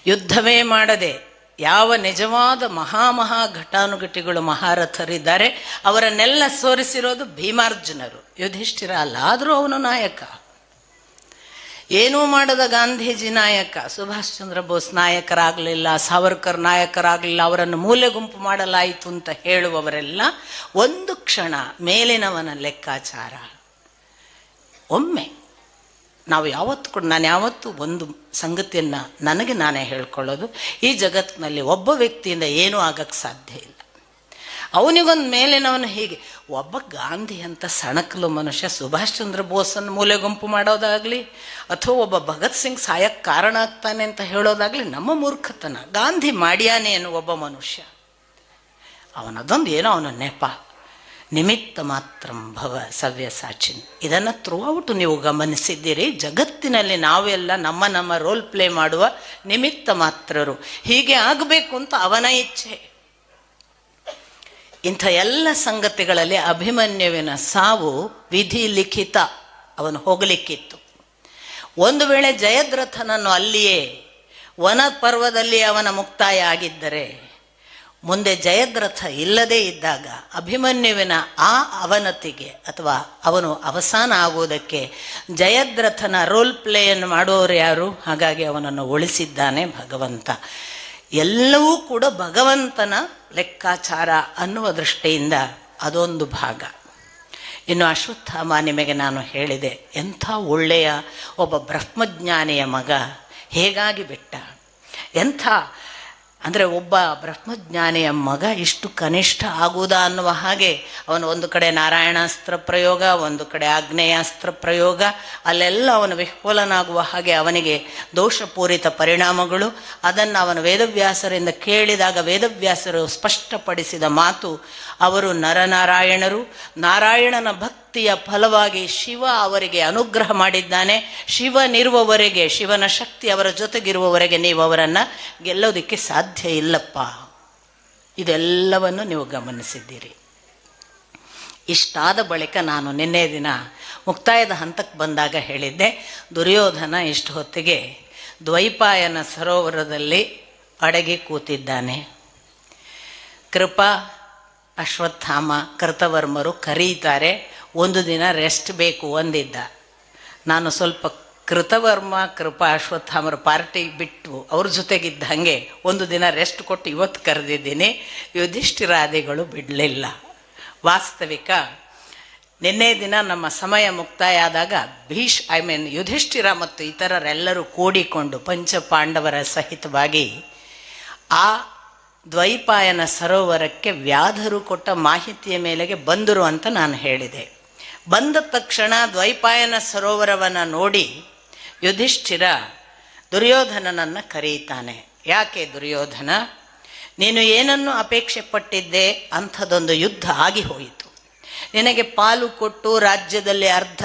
ಯುದ್ಧವೇ ಮಾಡದೆ ಯಾವ ನಿಜವಾದ ಮಹಾ ಘಟಾನುಘಟಿಗಳು ಮಹಾರಥರಿದ್ದಾರೆ ಅವರನ್ನೆಲ್ಲ ಸೋರಿಸಿರೋದು ಭೀಮಾರ್ಜುನರು, ಯುಧಿಷ್ಠಿರ ಅಲ್ಲ. ಆದರೂ ಅವನು ನಾಯಕ. ಏನೂ ಮಾಡದ ಗಾಂಧೀಜಿ ನಾಯಕ, ಸುಭಾಷ್ ಚಂದ್ರ ಬೋಸ್ ನಾಯಕರಾಗಲಿಲ್ಲ, ಸಾವರ್ಕರ್ ನಾಯಕರಾಗಲಿಲ್ಲ, ಅವರನ್ನು ಮೂಲೆ ಗುಂಪು ಮಾಡಲಾಯಿತು ಅಂತ ಹೇಳುವವರೆಲ್ಲ ಒಂದು ಕ್ಷಣ ಮೇಲಿನವನ ಲೆಕ್ಕಾಚಾರ. ಒಮ್ಮೆ ನಾವು ನಾನು ಯಾವತ್ತೂ ಒಂದು ಸಂಗತಿಯನ್ನು ನನಗೆ ನಾನೇ ಹೇಳ್ಕೊಳ್ಳೋದು, ಈ ಜಗತ್ತಿನಲ್ಲಿ ಒಬ್ಬ ವ್ಯಕ್ತಿಯಿಂದ ಏನೂ ಆಗಕ್ಕೆ ಸಾಧ್ಯ ಇಲ್ಲ. ಅವನಿಗೊಂದು ಮೇಲಿನವನು ಹೀಗೆ. ಒಬ್ಬ ಗಾಂಧಿ ಅಂತ ಸಣಕಲು ಮನುಷ್ಯ ಸುಭಾಷ್ ಚಂದ್ರ ಬೋಸನ್ನು ಮೂಲೆ ಗುಂಪು ಮಾಡೋದಾಗಲಿ ಅಥವಾ ಒಬ್ಬ ಭಗತ್ ಸಿಂಗ್ ಸಾಯಕ್ಕೆ ಕಾರಣ ಆಗ್ತಾನೆ ಅಂತ ಹೇಳೋದಾಗಲಿ ನಮ್ಮ ಮೂರ್ಖತನ. ಗಾಂಧಿ ಮಾಡ್ಯಾನೇನು ಒಬ್ಬ ಮನುಷ್ಯ, ಅವನದೊಂದು ಏನೋ ಅವನ ನೆಪ. ನಿಮಿತ್ತ ಮಾತ್ರ ಭವ ಸವ್ಯ ಸಾಚಿನ್. ಇದನ್ನು ಥ್ರೂಔಟ್ ನೀವು ಗಮನಿಸಿದ್ದೀರಿ. ಜಗತ್ತಿನಲ್ಲಿ ನಾವೆಲ್ಲ ನಮ್ಮ ನಮ್ಮ ರೋಲ್ ಪ್ಲೇ ಮಾಡುವ ನಿಮಿತ್ತ ಮಾತ್ರರು. ಹೀಗೆ ಆಗಬೇಕು ಅಂತ ಅವನ ಇಚ್ಛೆ. ಇಂಥ ಎಲ್ಲ ಸಂಗತಿಗಳಲ್ಲಿ ಅಭಿಮನ್ಯುವಿನ ಸಾವು ವಿಧಿ ಲಿಖಿತ. ಅವನು ಹೋಗಲಿಕ್ಕಿತ್ತು. ಒಂದು ವೇಳೆ ಜಯದ್ರಥನನ್ನು ಅಲ್ಲಿಯೇ ವನ ಪರ್ವದಲ್ಲಿ ಅವನ ಮುಕ್ತಾಯ ಆಗಿದ್ದರೆ, ಮುಂದೆ ಜಯದ್ರಥ ಇಲ್ಲದೇ ಇದ್ದಾಗ ಅಭಿಮನ್ಯುವಿನ ಆ ಅವನತಿಗೆ ಅಥವಾ ಅವನು ಅವಸಾನ ಆಗುವುದಕ್ಕೆ ಜಯದ್ರಥನ ರೋಲ್ ಪ್ಲೇಯನ್ನು ಮಾಡುವವರು ಯಾರು? ಹಾಗಾಗಿ ಅವನನ್ನು ಉಳಿಸಿದ್ದಾನೆ ಭಗವಂತ. ಎಲ್ಲವೂ ಕೂಡ ಭಗವಂತನ ಲೆಕ್ಕಾಚಾರ ಅನ್ನುವ ದೃಷ್ಟಿಯಿಂದ ಅದೊಂದು ಭಾಗ. ಇನ್ನು ಅಶ್ವತ್ಥಾಮ ನಿಮಗೆ ನಾನು ಹೇಳಿದೆ, ಎಂಥ ಒಳ್ಳೆಯ ಒಬ್ಬ ಬ್ರಹ್ಮಜ್ಞಾನಿಯ ಮಗ ಹೇಗಾಗಿ ಬಿಟ್ಟ. ಎಂಥ ಅಂದರೆ ಒಬ್ಬ ಬ್ರಹ್ಮಜ್ಞಾನಿಯ ಮಗ ಇಷ್ಟು ಕನಿಷ್ಠ ಆಗುವುದಾ ಅನ್ನುವ ಹಾಗೆ ಅವನು ಒಂದು ಕಡೆ ನಾರಾಯಣಾಸ್ತ್ರ ಪ್ರಯೋಗ, ಒಂದು ಕಡೆ ಆಗ್ನೇಯಾಸ್ತ್ರ ಪ್ರಯೋಗ, ಅಲ್ಲೆಲ್ಲ ಅವನು ವಿಹ್ವಲನಾಗುವ ಹಾಗೆ ಅವನಿಗೆ ದೋಷಪೂರಿತ ಪರಿಣಾಮಗಳು. ಅದನ್ನು ಅವನು ವೇದವ್ಯಾಸರಿಂದ ಕೇಳಿದಾಗ ವೇದವ್ಯಾಸರು ಸ್ಪಷ್ಟಪಡಿಸಿದ ಮಾತು, ಅವರು ನರನಾರಾಯಣರು. ನಾರಾಯಣನ ಭಕ್ತಿಯ ಫಲವಾಗಿ ಶಿವ ಅವರಿಗೆ ಅನುಗ್ರಹ ಮಾಡಿದ್ದಾನೆ. ಶಿವನಿರುವವರೆಗೆ, ಶಿವನ ಶಕ್ತಿ ಅವರ ಜೊತೆಗಿರುವವರೆಗೆ ನೀವು ಅವರನ್ನು ಗೆಲ್ಲೋದಕ್ಕೆ ಸಾಧ್ಯ ಇಲ್ಲಪ್ಪ. ಇದೆಲ್ಲವನ್ನು ನೀವು ಗಮನಿಸಿದ್ದೀರಿ. ಇಷ್ಟಾದ ಬಳಿಕ ನಾನು ನಿನ್ನೆ ದಿನ ಮುಕ್ತಾಯದ ಹಂತಕ್ಕೆ ಬಂದಾಗ ಹೇಳಿದ್ದೆ, ದುರ್ಯೋಧನ ಇಷ್ಟು ಹೊತ್ತಿಗೆ ದ್ವೈಪಾಯನ ಸರೋವರದಲ್ಲಿ ಅಡಗಿ ಕೂತಿದ್ದಾನೆ. ಕೃಪಾ, ಅಶ್ವತ್ಥಾಮ, ಕೃತವರ್ಮರು ಕರೀತಾರೆ, ಒಂದು ದಿನ ರೆಸ್ಟ್ ಬೇಕು ಅಂದಿದ್ದ. ನಾನು ಸ್ವಲ್ಪ ಕೃತವರ್ಮ, ಕೃಪಾ, ಅಶ್ವತ್ಥಾಮರ ಪಾರ್ಟಿ ಬಿಟ್ಟು ಅವ್ರ ಜೊತೆಗಿದ್ದ ಹಾಗೆ ಒಂದು ದಿನ ರೆಸ್ಟ್ ಕೊಟ್ಟು ಇವತ್ತು ಕರೆದಿದ್ದೀನಿ. ಯುಧಿಷ್ಠಿರಾದಿಗಳು ಬಿಡಲಿಲ್ಲ. ವಾಸ್ತವಿಕ ನಿನ್ನೆ ದಿನ ನಮ್ಮ ಸಮಯ ಮುಕ್ತಾಯ ಆದಾಗ ಯುಧಿಷ್ಠಿರ ಮತ್ತು ಇತರರೆಲ್ಲರೂ ಕೂಡಿಕೊಂಡು ಪಂಚಪಾಂಡವರ ಸಹಿತವಾಗಿ ಆ ದ್ವೈಪಾಯನ ಸರೋವರಕ್ಕೆ ವ್ಯಾಧರು ಕೊಟ್ಟ ಮಾಹಿತಿಯ ಮೇಲೆಗೆ ಬಂದರು ಅಂತ ನಾನು ಹೇಳಿದೆ. ಬಂದ ತಕ್ಷಣ ದ್ವೈಪಾಯನ ಸರೋವರವನ್ನು ನೋಡಿ ಯುಧಿಷ್ಠಿರ ದುರ್ಯೋಧನನನ್ನು ಕರೆಯುತ್ತಾನೆ. ಯಾಕೆ ದುರ್ಯೋಧನ, ನೀನು ಏನನ್ನು ಅಪೇಕ್ಷೆ ಪಟ್ಟಿದ್ದೆ ಅಂಥದ್ದೊಂದು ಯುದ್ಧ ಆಗಿ ಹೋಯಿತು. ನಿನಗೆ ಪಾಲು ಕೊಟ್ಟು ರಾಜ್ಯದಲ್ಲಿ ಅರ್ಧ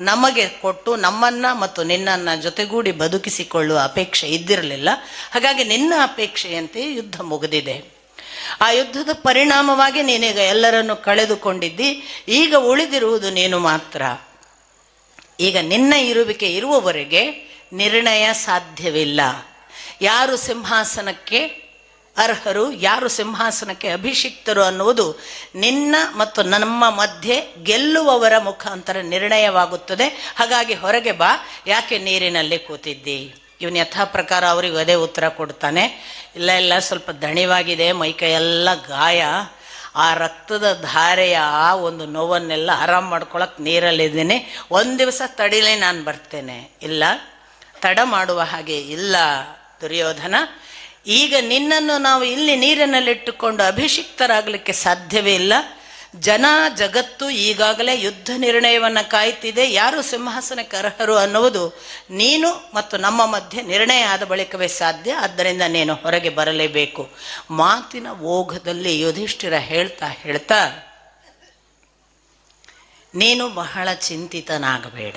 ನಮಗೆ ಕೊಟ್ಟು ನಮ್ಮನ್ನು ಮತ್ತು ನಿನ್ನನ್ನು ಜೊತೆಗೂಡಿ ಬದುಕಿಸಿಕೊಳ್ಳುವ ಅಪೇಕ್ಷೆ ಇದ್ದಿರಲಿಲ್ಲ. ಹಾಗಾಗಿ ನಿನ್ನ ಅಪೇಕ್ಷೆಯಂತೆ ಯುದ್ಧ ಮುಗಿದಿದೆ. ಆ ಯುದ್ಧದ ಪರಿಣಾಮವಾಗಿ ನೀನೀಗ ಎಲ್ಲರನ್ನು ಕಳೆದುಕೊಂಡಿದ್ದಿ. ಈಗ ಉಳಿದಿರುವುದು ನೀನು ಮಾತ್ರ. ಈಗ ನಿನ್ನ ಇರುವಿಕೆ ಇರುವವರೆಗೆ ನಿರ್ಣಯ ಸಾಧ್ಯವಿಲ್ಲ. ಯಾರು ಸಿಂಹಾಸನಕ್ಕೆ ಅರ್ಹರು, ಯಾರು ಸಿಂಹಾಸನಕ್ಕೆ ಅಭಿಷಿಕ್ತರು ಅನ್ನುವುದು ನಿನ್ನ ಮತ್ತು ನಮ್ಮ ಮಧ್ಯೆ ಗೆಲ್ಲುವವರ ಮುಖಾಂತರ ನಿರ್ಣಯವಾಗುತ್ತದೆ. ಹಾಗಾಗಿ ಹೊರಗೆ ಬಾ, ಯಾಕೆ ನೀರಿನಲ್ಲಿ ಕೂತಿದ್ದಿ? ಇವನು ಯಥಾ ಪ್ರಕಾರ ಅವರಿಗೆ ಅದೇ ಉತ್ತರ ಕೊಡ್ತಾನೆ. ಇಲ್ಲ ಸ್ವಲ್ಪ ದಣಿವಾಗಿದೆ, ಮೈಕೈ ಎಲ್ಲ ಗಾಯ, ಆ ರಕ್ತದ ಧಾರೆಯ ಆ ಒಂದು ನೋವನ್ನೆಲ್ಲ ಆರಾಮ್ ಮಾಡ್ಕೊಳಕ್ಕೆ ನೀರಲ್ಲಿದ್ದೀನಿ, ಒಂದು ದಿವಸ ತಡಿಲಿ, ನಾನು ಬರ್ತೇನೆ. ಇಲ್ಲ, ತಡ ಮಾಡುವ ಹಾಗೆ ಇಲ್ಲ ದುರ್ಯೋಧನ. ಈಗ ನಿನ್ನನ್ನು ನಾವು ಇಲ್ಲಿ ನೀರಿನಲ್ಲಿಟ್ಟುಕೊಂಡು ಅಭಿಷಿಕ್ತರಾಗಲಿಕ್ಕೆ ಸಾಧ್ಯವೇ ಇಲ್ಲ. ಜನ ಜಗತ್ತು ಈಗಾಗಲೇ ಯುದ್ಧ ನಿರ್ಣಯವನ್ನು ಕಾಯ್ತಿದೆ. ಯಾರು ಸಿಂಹಾಸನಕ್ಕೆ ಅರ್ಹರು ಅನ್ನುವುದು ನೀನು ಮತ್ತು ನಮ್ಮ ಮಧ್ಯೆ ನಿರ್ಣಯ ಆದ ಬಳಿಕವೇ ಸಾಧ್ಯ. ಆದ್ದರಿಂದ ನೀನು ಹೊರಗೆ ಬರಲೇಬೇಕು. ಮಾತಿನ ಓಘದಲ್ಲಿ ಯುಧಿಷ್ಠಿರ ಹೇಳ್ತಾ ನೀನು ಬಹಳ ಚಿಂತಿತನಾಗಬೇಡ,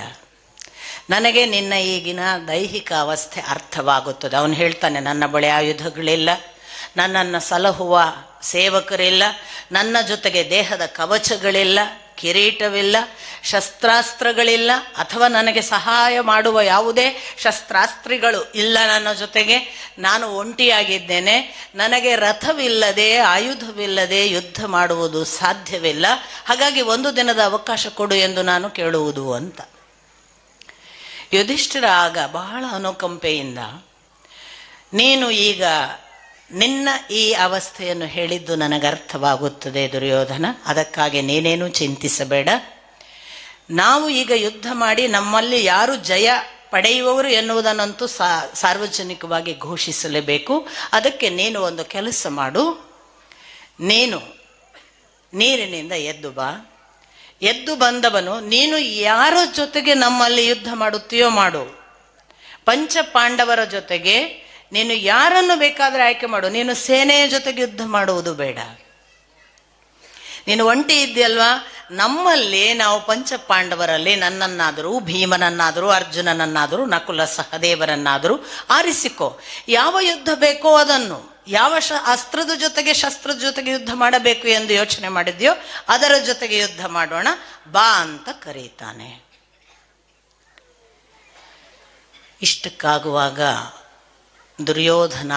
ನನಗೆ ನಿನ್ನ ಈಗಿನ ದೈಹಿಕ ಅವಸ್ಥೆ ಅರ್ಥವಾಗುತ್ತದೆ. ಅವನು ಹೇಳ್ತಾನೆ, ನನ್ನ ಬಳಿ ಆಯುಧಗಳಿಲ್ಲ, ನನ್ನನ್ನು ಸಲಹುವ ಸೇವಕರಿಲ್ಲ, ನನ್ನ ಜೊತೆಗೆ ದೇಹದ ಕವಚಗಳಿಲ್ಲ, ಕಿರೀಟವಿಲ್ಲ, ಶಸ್ತ್ರಾಸ್ತ್ರಗಳಿಲ್ಲ, ಅಥವಾ ನನಗೆ ಸಹಾಯ ಮಾಡುವ ಯಾವುದೇ ಶಸ್ತ್ರಾಸ್ತ್ರಿಗಳು ಇಲ್ಲ ನನ್ನ ಜೊತೆಗೆ. ನಾನು ಒಂಟಿಯಾಗಿದ್ದೇನೆ. ನನಗೆ ರಥವಿಲ್ಲದೆ, ಆಯುಧವಿಲ್ಲದೆ ಯುದ್ಧ ಮಾಡುವುದು ಸಾಧ್ಯವಿಲ್ಲ. ಹಾಗಾಗಿ ಒಂದು ದಿನದ ಅವಕಾಶ ಕೊಡು ಎಂದು ನಾನು ಕೇಳುವುದು ಅಂತ. ಯುಧಿಷ್ಠಿರ ಆಗ ಬಹಳ ಅನುಕಂಪೆಯಿಂದ, ನೀನು ಈಗ ನಿನ್ನ ಈ ಅವಸ್ಥೆಯನ್ನು ಹೇಳಿದ್ದು ನನಗರ್ಥವಾಗುತ್ತದೆ ದುರ್ಯೋಧನ, ಅದಕ್ಕಾಗಿ ನೀನೇನು ಚಿಂತಿಸಬೇಡ. ನಾವು ಈಗ ಯುದ್ಧ ಮಾಡಿ ನಮ್ಮಲ್ಲಿ ಯಾರು ಜಯ ಪಡೆಯುವವರು ಎನ್ನುವುದನ್ನಂತೂ ಸಾರ್ವಜನಿಕವಾಗಿ ಘೋಷಿಸಲೇಬೇಕು. ಅದಕ್ಕೆ ನೀನು ಒಂದು ಕೆಲಸ ಮಾಡು. ನೀನು ನೀರಿನಿಂದ ಎದ್ದು ಬಾ. ಎದ್ದು ಬಂದವನು, ನೀನು ಯಾರ ಜೊತೆಗೆ ನಮ್ಮಲ್ಲಿ ಯುದ್ಧ ಮಾಡುತ್ತೀಯೋ ಮಾಡು. ಪಂಚ ಪಾಂಡವರ ಜೊತೆಗೆ ನೀನು ಯಾರನ್ನು ಬೇಕಾದರೆ ಆಯ್ಕೆ ಮಾಡು. ನೀನು ಸೇನೆಯ ಜೊತೆಗೆ ಯುದ್ಧ ಮಾಡುವುದು ಬೇಡ. ನೀನು ಒಂಟಿ ಇದ್ದೀಯಲ್ವಾ, ನಮ್ಮಲ್ಲಿ ನಾವು ಪಂಚ ಪಾಂಡವರಲ್ಲಿ ನನ್ನನ್ನಾದರೂ, ಭೀಮನನ್ನಾದರೂ, ಅರ್ಜುನನನ್ನಾದರೂ, ನಕುಲ ಸಹದೇವರನ್ನಾದರೂ ಆರಿಸಿಕೋ. ಯಾವ ಯುದ್ಧ ಬೇಕೋ ಅದನ್ನು, ಯಾವ ಅಸ್ತ್ರದ ಜೊತೆಗೆ ಶಸ್ತ್ರದ ಜೊತೆಗೆ ಯುದ್ಧ ಮಾಡಬೇಕು ಎಂದು ಯೋಚನೆ ಮಾಡಿದ್ಯೋ ಅದರ ಜೊತೆಗೆ ಯುದ್ಧ ಮಾಡೋಣ ಬಾ ಅಂತ ಕರೀತಾನೆ. ಇಷ್ಟಕ್ಕಾಗುವಾಗ ದುರ್ಯೋಧನ,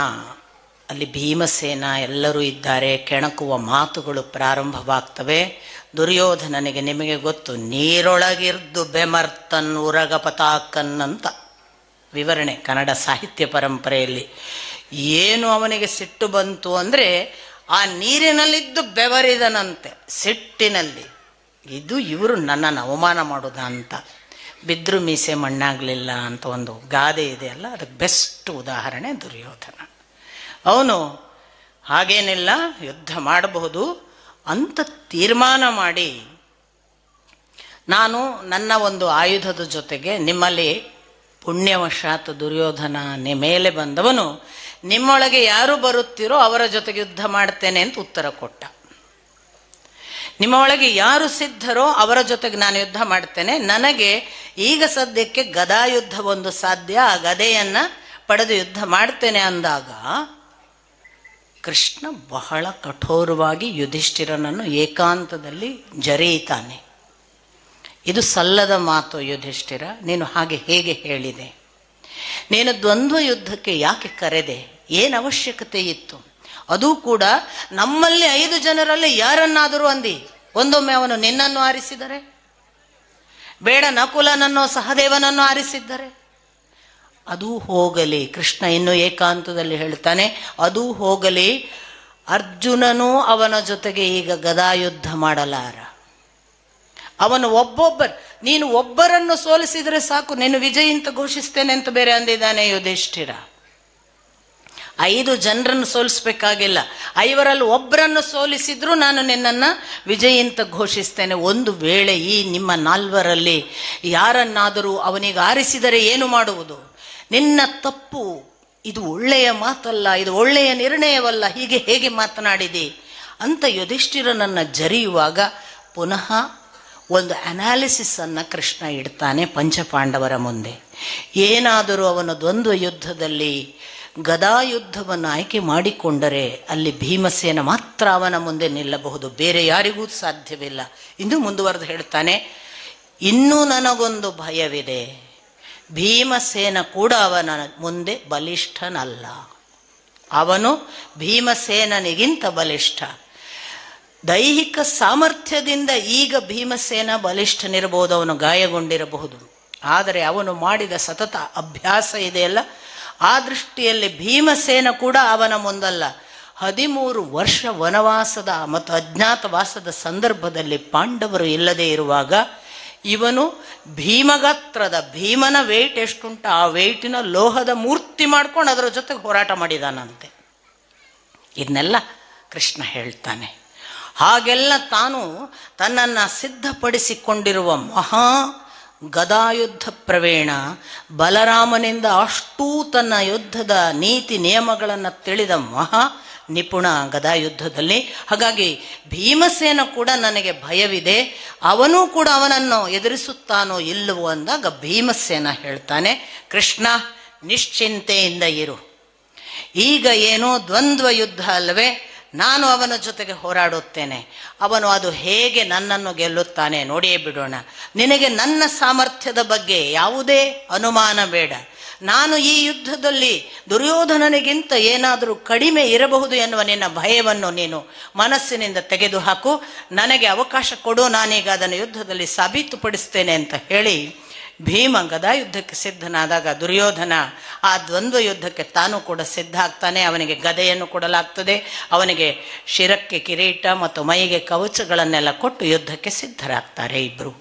ಅಲ್ಲಿ ಭೀಮಸೇನ ಎಲ್ಲರೂ ಇದ್ದಾರೆ. ಕೆಣಕುವ ಮಾತುಗಳು ಪ್ರಾರಂಭವಾಗ್ತವೆ. ದುರ್ಯೋಧನನಿಗೆ, ನಿಮಗೆ ಗೊತ್ತು, ನೀರೊಳಗಿರ್ದು ಬೆಮರ್ತನ್ ಉರಗ ಪತಾಕನ್ ಅಂತ ವಿವರಣೆ ಕನ್ನಡ ಸಾಹಿತ್ಯ ಪರಂಪರೆಯಲ್ಲಿ. ಏನು ಅವನಿಗೆ ಸಿಟ್ಟು ಬಂತು ಅಂದರೆ, ಆ ನೀರಿನಲ್ಲಿದ್ದು ಬೆವರಿದನಂತೆ ಸಿಟ್ಟಿನಲ್ಲಿ. ಇದು ಇವರು ನನ್ನನ್ನು ಅವಮಾನ ಮಾಡೋದ ಅಂತ. ಬಿದ್ರು ಮೀಸೆ ಮಣ್ಣಾಗಲಿಲ್ಲ ಅಂತ ಒಂದು ಗಾದೆ ಇದೆಯಲ್ಲ, ಅದಕ್ಕೆ ಬೆಸ್ಟ್ ಉದಾಹರಣೆ ದುರ್ಯೋಧನ. ಅವನು ಹಾಗೇನಿಲ್ಲ, ಯುದ್ಧ ಮಾಡಬಹುದು ಅಂತ ತೀರ್ಮಾನ ಮಾಡಿ, ನಾನು ನನ್ನ ಒಂದು ಆಯುಧದ ಜೊತೆಗೆ, ನಿಮ್ಮಲ್ಲಿ ಪುಣ್ಯವಶಾತ್ ದುರ್ಯೋಧನ ಮೇಲೆ ಬಂದವನು, ನಿಮ್ಮೊಳಗೆ ಯಾರು ಬರುತ್ತೀರೋ ಅವರ ಜೊತೆಗೆ ಯುದ್ಧ ಮಾಡ್ತೇನೆ ಅಂತ ಉತ್ತರ ಕೊಟ್ಟ. ನಿಮ್ಮ ಒಳಗೆ ಯಾರು ಸಿದ್ಧರೋ ಅವರ ಜೊತೆಗೆ ನಾನು ಯುದ್ಧ ಮಾಡ್ತೇನೆ. ನನಗೆ ಈಗ ಸದ್ಯಕ್ಕೆ ಗದಾಯುದ್ಧ ಒಂದು ಸಾಧ್ಯ, ಆ ಗದೆಯನ್ನು ಪಡೆದು ಯುದ್ಧ ಮಾಡ್ತೇನೆ ಅಂದಾಗ ಕೃಷ್ಣ ಬಹಳ ಕಠೋರವಾಗಿ ಯುಧಿಷ್ಠಿರನನ್ನು ಏಕಾಂತದಲ್ಲಿ ಜರೀತಾನೆ. ಇದು ಸಲ್ಲದ ಮಾತು ಯುಧಿಷ್ಠಿರ, ನೀನು ಹಾಗೆ ಹೇಗೆ ಹೇಳಿದೆ? ನೀನು ದ್ವಂದ್ವ ಯುದ್ಧಕ್ಕೆ ಯಾಕೆ ಕರೆದೆ? ಏನು ಅವಶ್ಯಕತೆ ಇತ್ತು? ಅದೂ ಕೂಡ ನಮ್ಮಲ್ಲಿ 5 ಜನರಲ್ಲಿ ಯಾರನ್ನಾದರೂ ಅಂದಿ. ಒಂದೊಮ್ಮೆ ಅವನು ನಿನ್ನನ್ನು ಆರಿಸಿದರೆ, ಬೇಡ ನಕುಲನನ್ನೋ ಸಹದೇವನನ್ನು ಆರಿಸಿದ್ದರೆ, ಅದೂ ಹೋಗಲಿ. ಕೃಷ್ಣ ಇನ್ನು ಏಕಾಂತದಲ್ಲಿ ಹೇಳ್ತಾನೆ, ಅದೂ ಹೋಗಲಿ, ಅರ್ಜುನನೂ ಅವನ ಜೊತೆಗೆ ಈಗ ಗದಾಯುದ್ಧ ಮಾಡಲಾರ. ಅವನು ನೀನು ಒಬ್ಬರನ್ನು ಸೋಲಿಸಿದರೆ ಸಾಕು, ನೀನು ವಿಜಯಿ ಅಂತ ಘೋಷಿಸ್ತೇನೆ ಅಂತ ಬೇರೆ ಅಂದಿದ್ದಾನೆ ಯುಧಿಷ್ಠಿರ. 5 ಜನರನ್ನು ಸೋಲಿಸ್ಬೇಕಾಗಿಲ್ಲ, 5ರಲ್ಲಿ ಒಬ್ಬರನ್ನು ಸೋಲಿಸಿದ್ರು ನಾನು ನಿನ್ನನ್ನು ವಿಜಯಿ ಅಂತ ಘೋಷಿಸ್ತೇನೆ. ಒಂದು ವೇಳೆ ಈ ನಿಮ್ಮ 4ರಲ್ಲಿ ಯಾರನ್ನಾದರೂ ಅವನಿಗೆ ಆರಿಸಿದರೆ ಏನು ಮಾಡುವುದು? ನಿನ್ನ ತಪ್ಪು, ಇದು ಒಳ್ಳೆಯ ಮಾತಲ್ಲ, ಇದು ಒಳ್ಳೆಯ ನಿರ್ಣಯವಲ್ಲ, ಹೀಗೆ ಹೇಗೆ ಮಾತನಾಡಿದಿ ಅಂತ ಯುಧಿಷ್ಠಿರನನ್ನು ಜರಿಯುವಾಗ ಪುನಃ ಒಂದು ಅನಾಲಿಸಿಸನ್ನು ಕೃಷ್ಣ ಇಡ್ತಾನೆ ಪಂಚಪಾಂಡವರ ಮುಂದೆ. ಏನಾದರೂ ಅವನ ದ್ವಂದ್ವ ಯುದ್ಧದಲ್ಲಿ ಗದಾಯುದ್ಧವನ್ನು ಆಯ್ಕೆ ಮಾಡಿಕೊಂಡರೆ ಅಲ್ಲಿ ಭೀಮಸೇನ ಮಾತ್ರ ಅವನ ಮುಂದೆ ನಿಲ್ಲಬಹುದು, ಬೇರೆ ಯಾರಿಗೂ ಸಾಧ್ಯವಿಲ್ಲ. ಇನ್ನೂ ಮುಂದುವರೆದು ಹೇಳ್ತಾನೆ, ಇನ್ನೂ ನನಗೊಂದು ಭಯವಿದೆ, ಭೀಮಸೇನ ಕೂಡ ಅವನ ಮುಂದೆ ಬಲಿಷ್ಠನಲ್ಲ. ಅವನು ಭೀಮಸೇನನಿಗಿಂತ ಬಲಿಷ್ಠ. ದೈಹಿಕ ಸಾಮರ್ಥ್ಯದಿಂದ ಈಗ ಭೀಮಸೇನ ಬಲಿಷ್ಠನಿರಬಹುದು, ಅವನು ಗಾಯಗೊಂಡಿರಬಹುದು. ಆದರೆ ಅವನು ಮಾಡಿದ ಸತತ ಅಭ್ಯಾಸ ಇದೆಯಲ್ಲ, ಆ ದೃಷ್ಟಿಯಲ್ಲಿ ಭೀಮಸೇನ ಕೂಡ ಅವನ ಮುಂದಲ್ಲ. 13 ವರ್ಷ ವನವಾಸದ ಮತ್ತು ಅಜ್ಞಾತವಾಸದ ಸಂದರ್ಭದಲ್ಲಿ ಪಾಂಡವರು ಇಲ್ಲದೆ ಇರುವಾಗ ಇವನು ಭೀಮಗಾತ್ರದ, ಭೀಮನ ವೇಟ್ ಎಷ್ಟುಂಟ ಆ ವೇಟಿನ ಲೋಹದ ಮೂರ್ತಿ ಮಾಡ್ಕೊಂಡು ಅದರ ಜೊತೆಗೆ ಹೋರಾಟ ಮಾಡಿದಾನಂತೆ. ಇದನ್ನೆಲ್ಲ ಕೃಷ್ಣ ಹೇಳ್ತಾನೆ. ಹಾಗೆಲ್ಲ ತಾನು ತನ್ನನ್ನು ಸಿದ್ಧಪಡಿಸಿಕೊಂಡಿರುವ ಮಹಾ ಗದಾಯುದ್ಧ ಪ್ರವೀಣ ಬಲರಾಮನಿಂದ ಅಷ್ಟೂ ತನ್ನ ಯುದ್ಧದ ನೀತಿ ನಿಯಮಗಳನ್ನು ತಿಳಿದ ಮಹಾ ನಿಪುಣ ಗದಾಯುದ್ಧದಲ್ಲಿ. ಹಾಗಾಗಿ ಭೀಮಸೇನ ಕೂಡ ನನಗೆ ಭಯವಿದೆ, ಅವನೂ ಕೂಡ ಅವನನ್ನು ಎದುರಿಸುತ್ತಾನೋ ಇಲ್ಲವೋ ಅಂದಾಗ ಭೀಮಸೇನ ಹೇಳ್ತಾನೆ, ಕೃಷ್ಣ ನಿಶ್ಚಿಂತೆಯಿಂದ ಇರು, ಈಗ ಏನೋ ದ್ವಂದ್ವ ಯುದ್ಧ ಅಲ್ಲವೇ, ನಾನು ಅವನ ಜೊತೆಗೆ ಹೋರಾಡುತ್ತೇನೆ. ಅವನು ಅದು ಹೇಗೆ ನನ್ನನ್ನು ಗೆಲ್ಲುತ್ತಾನೆ ನೋಡಿಯೇ ಬಿಡೋಣ. ನಿನಗೆ ನನ್ನ ಸಾಮರ್ಥ್ಯದ ಬಗ್ಗೆ ಯಾವುದೇ ಅನುಮಾನ ಬೇಡ. ನಾನು ಈ ಯುದ್ಧದಲ್ಲಿ ದುರ್ಯೋಧನನಿಗಿಂತ ಏನಾದರೂ ಕಡಿಮೆ ಇರಬಹುದು ಎನ್ನುವ ನಿನ್ನ ಭಯವನ್ನು ನೀನು ಮನಸ್ಸಿನಿಂದ ತೆಗೆದುಹಾಕು, ನನಗೆ ಅವಕಾಶ ಕೊಡು, ನಾನೀಗ ಅದನ್ನು ಯುದ್ಧದಲ್ಲಿ ಸಾಬೀತುಪಡಿಸ್ತೇನೆ ಅಂತ ಹೇಳಿ ಭೀಮ ಗದಾಯುದ್ಧಕ್ಕೆ ಸಿದ್ಧನಾದಾಗ ದುರ್ಯೋಧನ ಆ ದ್ವಂದ್ವ ಯುದ್ಧಕ್ಕೆ ತಾನು ಕೂಡ ಸಿದ್ಧ ಆಗ್ತಾನೆ. ಅವನಿಗೆ ಗದೆಯನ್ನು ಕೊಡಲಾಗ್ತದೆ, ಅವನಿಗೆ ಶಿರಕ್ಕೆ ಕಿರೀಟ ಮತ್ತು ಮೈಗೆ ಕವಚಗಳನ್ನೆಲ್ಲ ಕೊಟ್ಟು ಯುದ್ಧಕ್ಕೆ ಸಿದ್ಧರಾಗ್ತಾರೆ. ಇಬ್ಬರು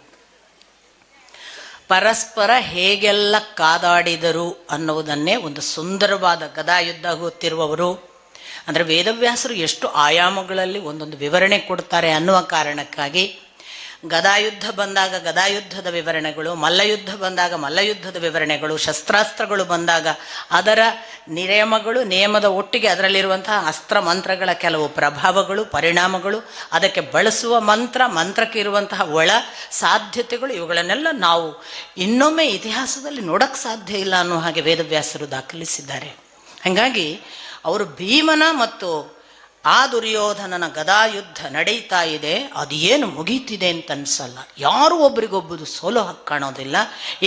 ಪರಸ್ಪರ ಹೇಗೆಲ್ಲ ಕಾದಾಡಿದರು ಅನ್ನುವುದನ್ನೇ ಒಂದು ಸುಂದರವಾದ ಗದಾಯುದ್ಧ ಗೊತ್ತಿರುವವರು ಅಂದರೆ ವೇದವ್ಯಾಸರು ಎಷ್ಟು ಆಯಾಮಗಳಲ್ಲಿ ಒಂದೊಂದು ವಿವರಣೆ ಕೊಡ್ತಾರೆ ಅನ್ನುವ ಕಾರಣಕ್ಕಾಗಿ ಗದಾಯುದ್ಧ ಬಂದಾಗ ಗದಾಯುದ್ಧದ ವಿವರಣೆಗಳು, ಮಲ್ಲಯುದ್ಧ ಬಂದಾಗ ಮಲ್ಲಯುದ್ಧದ ವಿವರಣೆಗಳು, ಶಸ್ತ್ರಾಸ್ತ್ರಗಳು ಬಂದಾಗ ಅದರ ನಿಯಮದ ಒಟ್ಟಿಗೆ ಅದರಲ್ಲಿರುವಂತಹ ಅಸ್ತ್ರ ಮಂತ್ರಗಳ ಕೆಲವು ಪ್ರಭಾವಗಳು, ಪರಿಣಾಮಗಳು, ಅದಕ್ಕೆ ಬಳಸುವ ಮಂತ್ರಕ್ಕೆ ಇರುವಂತಹ ಒಳ ಸಾಧ್ಯತೆಗಳು, ಇವುಗಳನ್ನೆಲ್ಲ ನಾವು ಇನ್ನೊಮ್ಮೆ ಇತಿಹಾಸದಲ್ಲಿ ನೋಡಕ್ಕೆ ಸಾಧ್ಯ ಇಲ್ಲ ಅನ್ನೋ ಹಾಗೆ ವೇದವ್ಯಾಸರು ದಾಖಲಿಸಿದ್ದಾರೆ. ಹಾಗಾಗಿ ಅವರು ಭೀಮನ ಮತ್ತು ಆ ದುರ್ಯೋಧನನ ಗದಾಯುದ್ಧ ನಡೀತಾ ಇದೆ, ಅದೇನು ಮುಗೀತಿದೆ ಅಂತ ಅನ್ಸಲ್ಲ. ಯಾರು ಒಬ್ರಿಗೊಬ್ಬರು ಸೋಲು ಕಾಣೋದಿಲ್ಲ.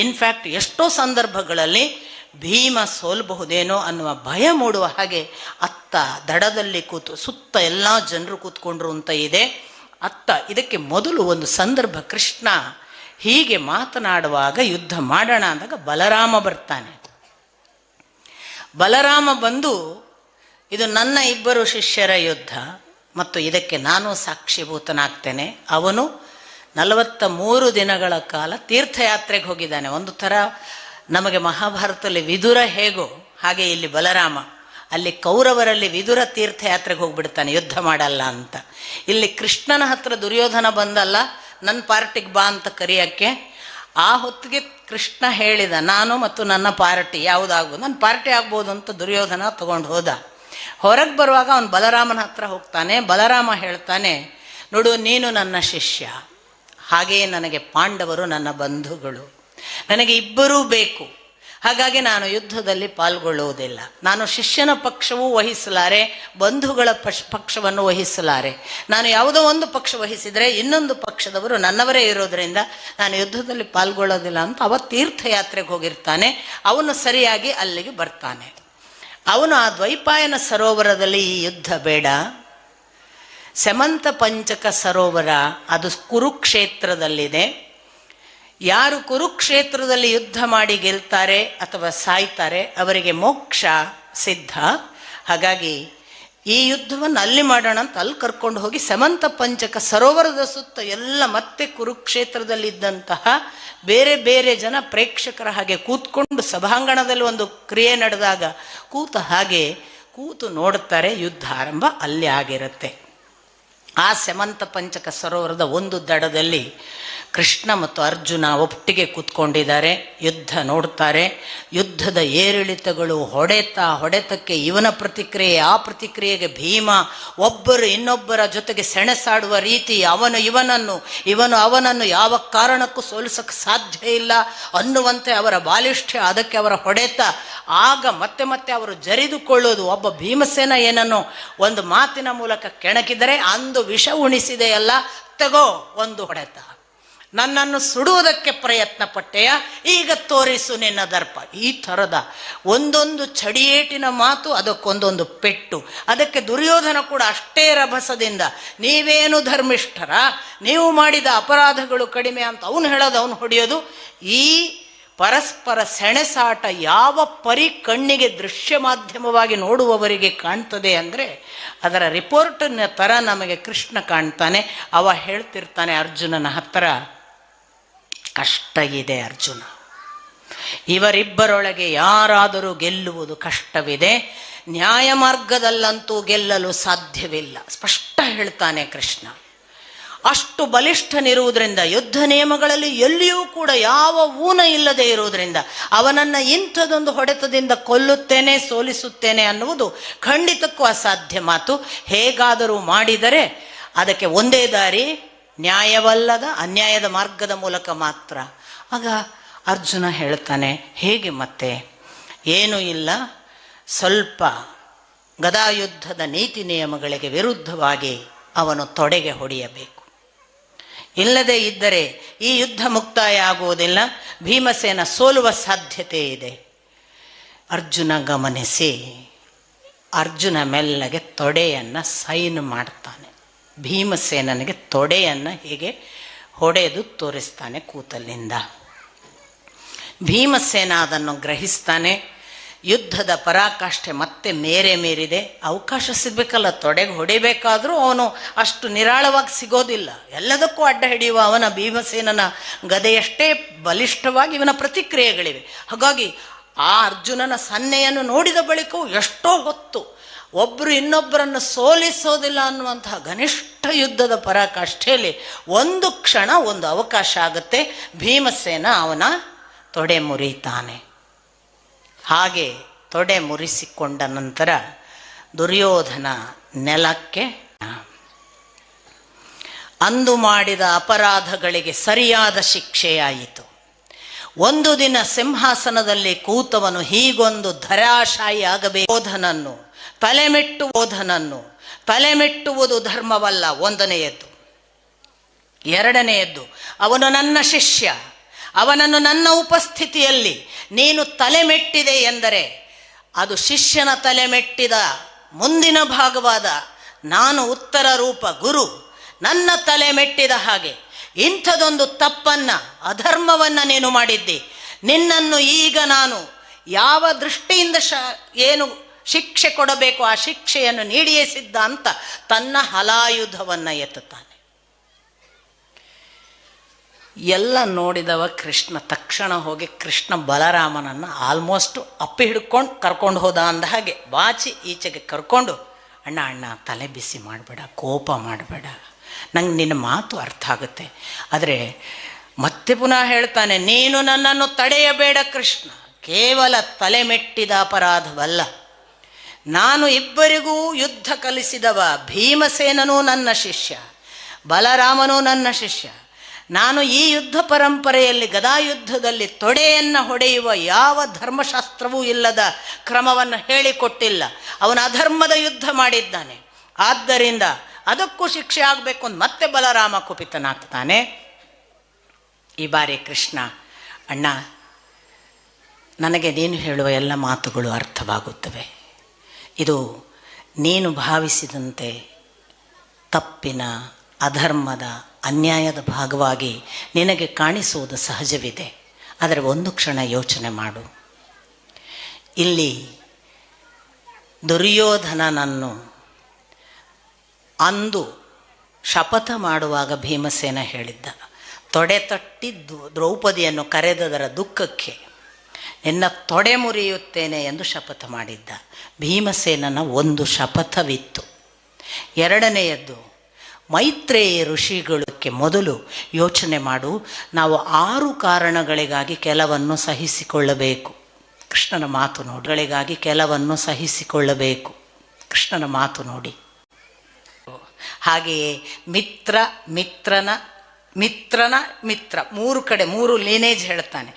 ಇನ್ಫ್ಯಾಕ್ಟ್ ಎಷ್ಟೋ ಸಂದರ್ಭಗಳಲ್ಲಿ ಭೀಮ ಸೋಲ್ಬಹುದೇನೋ ಅನ್ನುವ ಭಯ ಮೂಡುವ ಹಾಗೆ ಅತ್ತ ದಡದಲ್ಲಿ ಸುತ್ತ ಎಲ್ಲ ಜನರು ಕೂತ್ಕೊಂಡ್ರು ಅಂತ ಇದೆ. ಇದಕ್ಕೆ ಮೊದಲು ಒಂದು ಸಂದರ್ಭ, ಕೃಷ್ಣ ಹೀಗೆ ಮಾತನಾಡುವಾಗ ಯುದ್ಧ ಮಾಡೋಣ ಅಂದಾಗ ಬಲರಾಮ ಬರ್ತಾನೆ. ಬಲರಾಮ ಬಂದು, ಇದು ನನ್ನ ಇಬ್ಬರು ಶಿಷ್ಯರ ಯುದ್ಧ ಮತ್ತು ಇದಕ್ಕೆ ನಾನು ಸಾಕ್ಷಿಭೂತನಾಗ್ತೇನೆ. ಅವನು 43 ದಿನಗಳ ಕಾಲ ತೀರ್ಥಯಾತ್ರೆಗೆ ಹೋಗಿದ್ದಾನೆ. ಒಂದು ಥರ ನಮಗೆ ಮಹಾಭಾರತದಲ್ಲಿ ವಿದುರ ಹೇಗೋ ಹಾಗೆ ಇಲ್ಲಿ ಬಲರಾಮ, ಅಲ್ಲಿ ಕೌರವರಲ್ಲಿ ವಿದುರ ತೀರ್ಥಯಾತ್ರೆಗೆ ಹೋಗ್ಬಿಡ್ತಾನೆ, ಯುದ್ಧ ಮಾಡಲ್ಲ ಅಂತ. ಇಲ್ಲಿ ಕೃಷ್ಣನ ಹತ್ರ ದುರ್ಯೋಧನ ಬಂದಲ್ಲ, ನನ್ನ ಪಾರ್ಟಿಗೆ ಬಾ ಅಂತ ಕರೆಯೋಕ್ಕೆ. ಆ ಹೊತ್ತಿಗೆ ಕೃಷ್ಣ ಹೇಳಿದ, ನಾನು ಮತ್ತು ನನ್ನ ಪಾರ್ಟಿ ಯಾವುದಾಗ್ಬೋದು, ನನ್ನ ಪಾರ್ಟಿ ಆಗ್ಬೋದು ಅಂತ ದುರ್ಯೋಧನ ತಗೊಂಡು ಹೋದ. ಹೊರಗೆ ಬರುವಾಗ ಅವನು ಬಲರಾಮನ ಹತ್ರ ಹೋಗ್ತಾನೆ. ಬಲರಾಮ ಹೇಳ್ತಾನೆ, ನೋಡು, ನೀನು ನನ್ನ ಶಿಷ್ಯ, ಹಾಗೆಯೇ ನನಗೆ ಪಾಂಡವರು ನನ್ನ ಬಂಧುಗಳು, ನನಗೆ ಇಬ್ಬರೂ ಬೇಕು. ಹಾಗಾಗಿ ನಾನು ಯುದ್ಧದಲ್ಲಿ ಪಾಲ್ಗೊಳ್ಳುವುದಿಲ್ಲ. ನಾನು ಶಿಷ್ಯನ ಪಕ್ಷವೂ ವಹಿಸಲಾರೆ, ಬಂಧುಗಳ ಪಕ್ಷವನ್ನು ವಹಿಸಲಾರೆ. ನಾನು ಯಾವುದೋ ಒಂದು ಪಕ್ಷ ವಹಿಸಿದರೆ ಇನ್ನೊಂದು ಪಕ್ಷದವರು ನನ್ನವರೇ ಇರೋದರಿಂದ ನಾನು ಯುದ್ಧದಲ್ಲಿ ಪಾಲ್ಗೊಳ್ಳೋದಿಲ್ಲ ಅಂತ ಅವ ತೀರ್ಥಯಾತ್ರೆಗೆ ಹೋಗಿರ್ತಾನೆ. ಅವನು ಸರಿಯಾಗಿ ಅಲ್ಲಿಗೆ ಬರ್ತಾನೆ. ಅವನು ಆ ದ್ವೈಪಾಯನ ಸರೋವರದಲ್ಲಿ ಈ ಯುದ್ಧ ಬೇಡ, ಸೆಮಂತ ಪಂಚಕ ಸರೋವರ ಅದು ಕುರುಕ್ಷೇತ್ರದಲ್ಲಿದೆ. ಯಾರು ಕುರುಕ್ಷೇತ್ರದಲ್ಲಿ ಯುದ್ಧ ಮಾಡಿ ಗೆಲ್ತಾರೆ ಅಥವಾ ಸಾಯ್ತಾರೆ ಅವರಿಗೆ ಮೋಕ್ಷ ಸಿದ್ಧ. ಹಾಗಾಗಿ ಈ ಯುದ್ಧವನ್ನು ಅಲ್ಲಿ ಮಾಡೋಣ ಅಂತ ಅಲ್ಲಿ ಕರ್ಕೊಂಡು ಹೋಗಿ ಸೆಮಂತ ಪಂಚಕ ಸರೋವರದ ಸುತ್ತ ಎಲ್ಲ ಮತ್ತೆ ಕುರುಕ್ಷೇತ್ರದಲ್ಲಿದ್ದಂತಹ ಬೇರೆ ಬೇರೆ ಜನ ಪ್ರೇಕ್ಷಕರ ಹಾಗೆ ಕೂತ್ಕೊಂಡು ಸಭಾಂಗಣದಲ್ಲಿ ಒಂದು ಕ್ರಿಯೆ ನಡೆದಾಗ ಕೂತು ನೋಡುತ್ತಾರೆ. ಯುದ್ಧ ಆರಂಭ ಅಲ್ಲಿ ಆಗಿರುತ್ತೆ. ಆ ಸೆಮಂತ ಪಂಚಕ ಸರೋವರದ ಒಂದು ದಡದಲ್ಲಿ ಕೃಷ್ಣ ಮತ್ತು ಅರ್ಜುನ ಒಟ್ಟಿಗೆ ಕೂತ್ಕೊಂಡಿದ್ದಾರೆ, ಯುದ್ಧ ನೋಡ್ತಾರೆ. ಯುದ್ಧದ ಏರಿಳಿತಗಳು, ಹೊಡೆತಕ್ಕೆ ಇವನ ಪ್ರತಿಕ್ರಿಯೆ, ಆ ಪ್ರತಿಕ್ರಿಯೆಗೆ ಭೀಮ, ಒಬ್ಬರು ಇನ್ನೊಬ್ಬರ ಜೊತೆಗೆ ಸೆಣಸಾಡುವ ರೀತಿ, ಇವನು ಅವನನ್ನು ಯಾವ ಕಾರಣಕ್ಕೂ ಸೋಲಿಸಕ್ಕೆ ಸಾಧ್ಯ ಇಲ್ಲ ಅನ್ನುವಂತೆ ಅವರ ಬಾಲಿಷ್ಠ್ಯ, ಅದಕ್ಕೆ ಅವರ ಹೊಡೆತ. ಆಗ ಮತ್ತೆ ಮತ್ತೆ ಅವರು ಜರಿದುಕೊಳ್ಳೋದು. ಒಬ್ಬ ಭೀಮಸೇನ ಏನನ್ನೋ ಒಂದು ಮಾತಿನ ಮೂಲಕ ಕೆಣಕಿದರೆ, ಅಂದು ವಿಷ ಉಣಿಸಿದೆಯಲ್ಲ, ತಗೋ ಒಂದು ಹೊಡೆತ, ನನ್ನನ್ನು ಸುಡುವುದಕ್ಕೆ ಪ್ರಯತ್ನ ಪಟ್ಟೆಯ, ಈಗ ತೋರಿಸು ನಿನ್ನ ದರ್ಪ. ಈ ಥರದ ಒಂದೊಂದು ಚಡಿಯೇಟಿನ ಮಾತು, ಅದಕ್ಕೊಂದೊಂದು ಪೆಟ್ಟು. ಅದಕ್ಕೆ ದುರ್ಯೋಧನ ಕೂಡ ಅಷ್ಟೇ ರಭಸದಿಂದ, ನೀವೇನು ಧರ್ಮಿಷ್ಠರ, ನೀವು ಮಾಡಿದ ಅಪರಾಧಗಳು ಕಡಿಮೆ ಅಂತ ಅವನು ಹೇಳೋದು, ಅವನು ಹೊಡೆಯೋದು. ಈ ಪರಸ್ಪರ ಸೆಣಸಾಟ ಯಾವ ಕಣ್ಣಿಗೆ ದೃಶ್ಯ ಮಾಧ್ಯಮವಾಗಿ ನೋಡುವವರಿಗೆ ಕಾಣ್ತದೆ ಅಂದರೆ ಅದರ ರಿಪೋರ್ಟನ್ನ ಥರ ನಮಗೆ ಕೃಷ್ಣ ಕಾಣ್ತಾನೆ. ಅವ ಹೇಳ್ತಿರ್ತಾನೆ ಅರ್ಜುನನ ಹತ್ರ, ಕಷ್ಟ ಇದೆ ಅರ್ಜುನ, ಇವರಿಬ್ಬರೊಳಗೆ ಯಾರಾದರೂ ಗೆಲ್ಲುವುದು ಕಷ್ಟವಿದೆ, ನ್ಯಾಯ ಮಾರ್ಗದಲ್ಲಂತೂ ಗೆಲ್ಲಲು ಸಾಧ್ಯವಿಲ್ಲ. ಸ್ಪಷ್ಟ ಹೇಳ್ತಾನೆ ಕೃಷ್ಣ. ಅಷ್ಟು ಬಲಿಷ್ಠನಿರುವುದರಿಂದ, ಯುದ್ಧ ನಿಯಮಗಳಲ್ಲಿ ಎಲ್ಲಿಯೂ ಕೂಡ ಯಾವ ಊನ ಇಲ್ಲದೆ ಇರುವುದರಿಂದ ಅವನನ್ನು ಇಂಥದೊಂದು ಹೊಡೆತದಿಂದ ಕೊಲ್ಲುತ್ತೇನೆ, ಸೋಲಿಸುತ್ತೇನೆ ಅನ್ನುವುದು ಖಂಡಿತಕ್ಕೂ ಅಸಾಧ್ಯ ಮಾತು. ಹೇಗಾದರೂ ಮಾಡಿದರೆ ಅದಕ್ಕೆ ಒಂದೇ ದಾರಿ, ನ್ಯಾಯವಲ್ಲದ ಅನ್ಯಾಯದ ಮಾರ್ಗದ ಮೂಲಕ ಮಾತ್ರ. ಆಗ ಅರ್ಜುನ ಹೇಳ್ತಾನೆ, ಹೇಗೆ ಮತ್ತೆ? ಏನೂ ಇಲ್ಲ, ಸ್ವಲ್ಪ ಗದಾಯುದ್ಧದ ನೀತಿ ನಿಯಮಗಳಿಗೆ ವಿರುದ್ಧವಾಗಿ ಅವನು ತೊಡೆಗೆ ಹೊಡೆಯಬೇಕು. ಇಲ್ಲದೆ ಇದ್ದರೆ ಈ ಯುದ್ಧ ಮುಕ್ತಾಯ ಆಗುವುದಿಲ್ಲ, ಭೀಮಸೇನ ಸೋಲುವ ಸಾಧ್ಯತೆ ಇದೆ. ಅರ್ಜುನ ಗಮನಿಸಿ, ಅರ್ಜುನ ಮೆಲ್ಲಗೆ ತೊಡೆಯನ್ನು ಸೈನ್ ಮಾಡ್ತಾನೆ. ಭೀಮಸೇನನಿಗೆ ತೊಡೆಯನ್ನು ಹೀಗೆ ಹೊಡೆದು ತೋರಿಸ್ತಾನೆ ಕೂತಲ್ಲಿಂದ. ಭೀಮಸೇನ ಅದನ್ನು ಗ್ರಹಿಸ್ತಾನೆ. ಯುದ್ಧದ ಪರಾಕಾಷ್ಠೆ ಮತ್ತೆ ಮೀರಿದೆ. ಅವಕಾಶ ಸಿಗಬೇಕಲ್ಲ, ತೊಡೆಗೆ ಹೊಡಿಬೇಕಾದ್ರೂ ಅವನು ಅಷ್ಟು ನಿರಾಳವಾಗಿ ಸಿಗೋದಿಲ್ಲ. ಎಲ್ಲದಕ್ಕೂ ಅಡ್ಡ ಹಿಡಿಯುವ ಅವನ ಭೀಮಸೇನನ ಗದೆಯಷ್ಟೇ ಬಲಿಷ್ಠವಾಗಿ ಇವನ ಪ್ರತಿಕ್ರಿಯೆಗಳಿವೆ. ಹಾಗಾಗಿ ಆ ಅರ್ಜುನನ ಸನ್ನೆಯನ್ನು ನೋಡಿದ ಬಳಿಕವೂ ಎಷ್ಟೋ ಹೊತ್ತು ಒಬ್ಬರು ಇನ್ನೊಬ್ಬರನ್ನು ಸೋಲಿಸೋದಿಲ್ಲ ಅನ್ನುವಂತಹ ಘನಿಷ್ಠ ಯುದ್ಧದ ಪರಾಕಾಷ್ಠೆಯಲ್ಲಿ ಒಂದು ಕ್ಷಣ ಒಂದು ಅವಕಾಶ ಆಗುತ್ತೆ. ಭೀಮಸೇನ ಅವನ ತೊಡೆ ಮುರಿತಾನೆ. ಹಾಗೆ ತೊಡೆ ಮುರಿಸಿಕೊಂಡ ನಂತರ ದುರ್ಯೋಧನ ನೆಲಕ್ಕೆ, ಅಂದು ಮಾಡಿದ ಅಪರಾಧಗಳಿಗೆ ಸರಿಯಾದ ಶಿಕ್ಷೆಯಾಯಿತು. ಒಂದು ದಿನ ಸಿಂಹಾಸನದಲ್ಲಿ ಕೂತವನು ಹೀಗೊಂದು ಧರಾಶಾಯಿ ಆಗಬೇಕು. ತಲೆಮೆಟ್ಟುವುದು ಧರ್ಮವಲ್ಲ, ಒಂದನೆಯದ್ದು. ಎರಡನೆಯದ್ದು, ಅವನು ನನ್ನ ಶಿಷ್ಯ, ಅವನನ್ನು ನನ್ನ ಉಪಸ್ಥಿತಿಯಲ್ಲಿ ನೀನು ತಲೆಮೆಟ್ಟಿದೆ ಎಂದರೆ ಅದು ಶಿಷ್ಯನ ತಲೆಮೆಟ್ಟಿದ ಮುಂದಿನ ಭಾಗವಾದ ನಾನು ಉತ್ತರ ರೂಪ ಗುರು ನನ್ನ ತಲೆ ಮೆಟ್ಟಿದ ಹಾಗೆ. ಇಂಥದೊಂದು ತಪ್ಪನ್ನ, ಅಧರ್ಮವನ್ನು ನೀನು ಮಾಡಿದ್ದಿ. ನಿನ್ನನ್ನು ಈಗ ನಾನು ಯಾವ ದೃಷ್ಟಿಯಿಂದ ಏನು ಶಿಕ್ಷೆ ಕೊಡಬೇಕು ಆ ಶಿಕ್ಷೆಯನ್ನು ನೀಡಿಯೇ ಸಿದ್ಧ ಅಂತ ತನ್ನ ಹಲಾಯುಧವನ್ನು ಎತ್ತುತ್ತಾನೆ. ಎಲ್ಲ ನೋಡಿದವ ಕೃಷ್ಣ ತಕ್ಷಣ ಹೋಗಿ ಕೃಷ್ಣ ಬಲರಾಮನನ್ನು ಆಲ್ಮೋಸ್ಟ್ ಅಪ್ಪಿ ಹಿಡ್ಕೊಂಡು ಕರ್ಕೊಂಡು ಹೋದ ಅಂದ ಹಾಗೆ ಬಾಚಿ ಈಚೆಗೆ ಕರ್ಕೊಂಡು, ಅಣ್ಣ ಅಣ್ಣ ತಲೆ ಬಿಸಿ ಮಾಡಬೇಡ, ಕೋಪ ಮಾಡಬೇಡ, ನಂಗೆ ನಿನ್ನ ಮಾತು ಅರ್ಥ ಆಗುತ್ತೆ. ಆದರೆ ಮತ್ತೆ ಪುನಃ ಹೇಳ್ತಾನೆ, ನೀನು ನನ್ನನ್ನು ತಡೆಯಬೇಡ ಕೃಷ್ಣ. ಕೇವಲ ತಲೆ ಮೆಟ್ಟಿದ ಅಪರಾಧವಲ್ಲ, ನಾನು ಇಬ್ಬರಿಗೂ ಯುದ್ಧ ಕಲಿಸಿದವ. ಭೀಮಸೇನನೂ ನನ್ನ ಶಿಷ್ಯ, ಬಲರಾಮನೂ ನನ್ನ ಶಿಷ್ಯ. ನಾನು ಈ ಯುದ್ಧ ಪರಂಪರೆಯಲ್ಲಿ ಗದಾಯುದ್ಧದಲ್ಲಿ ತೊಡೆಯನ್ನು ಹೊಡೆಯುವ ಯಾವ ಧರ್ಮಶಾಸ್ತ್ರವೂ ಇಲ್ಲದ ಕ್ರಮವನ್ನು ಹೇಳಿಕೊಟ್ಟಿಲ್ಲ. ಅವನು ಅಧರ್ಮದ ಯುದ್ಧ ಮಾಡಿದ್ದಾನೆ. ಆದ್ದರಿಂದ ಅದಕ್ಕೂ ಶಿಕ್ಷೆ ಆಗಬೇಕು ಅಂತ ಮತ್ತೆ ಬಲರಾಮ ಕುಪಿತನಾಗ್ತಾನೆ. ಈ ಬಾರಿ ಕೃಷ್ಣ, ಅಣ್ಣ ನನಗೆ ನೀನು ಹೇಳುವ ಎಲ್ಲ ಮಾತುಗಳು ಅರ್ಥವಾಗುತ್ತವೆ. ಇದು ನೀನು ಭಾವಿಸಿದಂತೆ ತಪ್ಪಿನ, ಅಧರ್ಮದ, ಅನ್ಯಾಯದ ಭಾಗವಾಗಿ ನಿನಗೆ ಕಾಣಿಸುವುದು ಸಹಜವಿದೆ. ಆದರೆ ಒಂದು ಕ್ಷಣ ಯೋಚನೆ ಮಾಡು. ಇಲ್ಲಿ ದುರ್ಯೋಧನನನ್ನು ಅಂದು ಶಪಥ ಮಾಡುವಾಗ ಭೀಮಸೇನ ಹೇಳಿದ್ದ, ತೊಡೆ ತಟ್ಟಿ ದ್ರೌಪದಿಯನ್ನು ಕರೆದದರ ದುಃಖಕ್ಕೆ ನಿನ್ನ ತೊಡೆ ಮುರಿಯುತ್ತೇನೆ ಎಂದು ಶಪಥ ಮಾಡಿದ್ದ. ಭೀಮಸೇನನ ಒಂದು ಶಪಥವಿತ್ತು. ಎರಡನೆಯದ್ದು, ಮೈತ್ರೇಯ ಋಷಿಗಳಕ್ಕೆ ಮೊದಲು ಯೋಚನೆ ಮಾಡು, ನಾವು 6 ಕಾರಣಗಳಿಗಾಗಿ ಕೆಲವನ್ನು ಸಹಿಸಿಕೊಳ್ಳಬೇಕು. ಕೃಷ್ಣನ ಮಾತು ನೋಡಿಗಳಿಗಾಗಿ ಕೆಲವನ್ನು ಸಹಿಸಿಕೊಳ್ಳಬೇಕು. ಕೃಷ್ಣನ ಮಾತು ನೋಡಿ. ಹಾಗೆಯೇ ಮಿತ್ರನ ಮಿತ್ರ 3 ಕಡೆ 3 ಲೀನೇಜ್ ಹೇಳ್ತಾನೆ.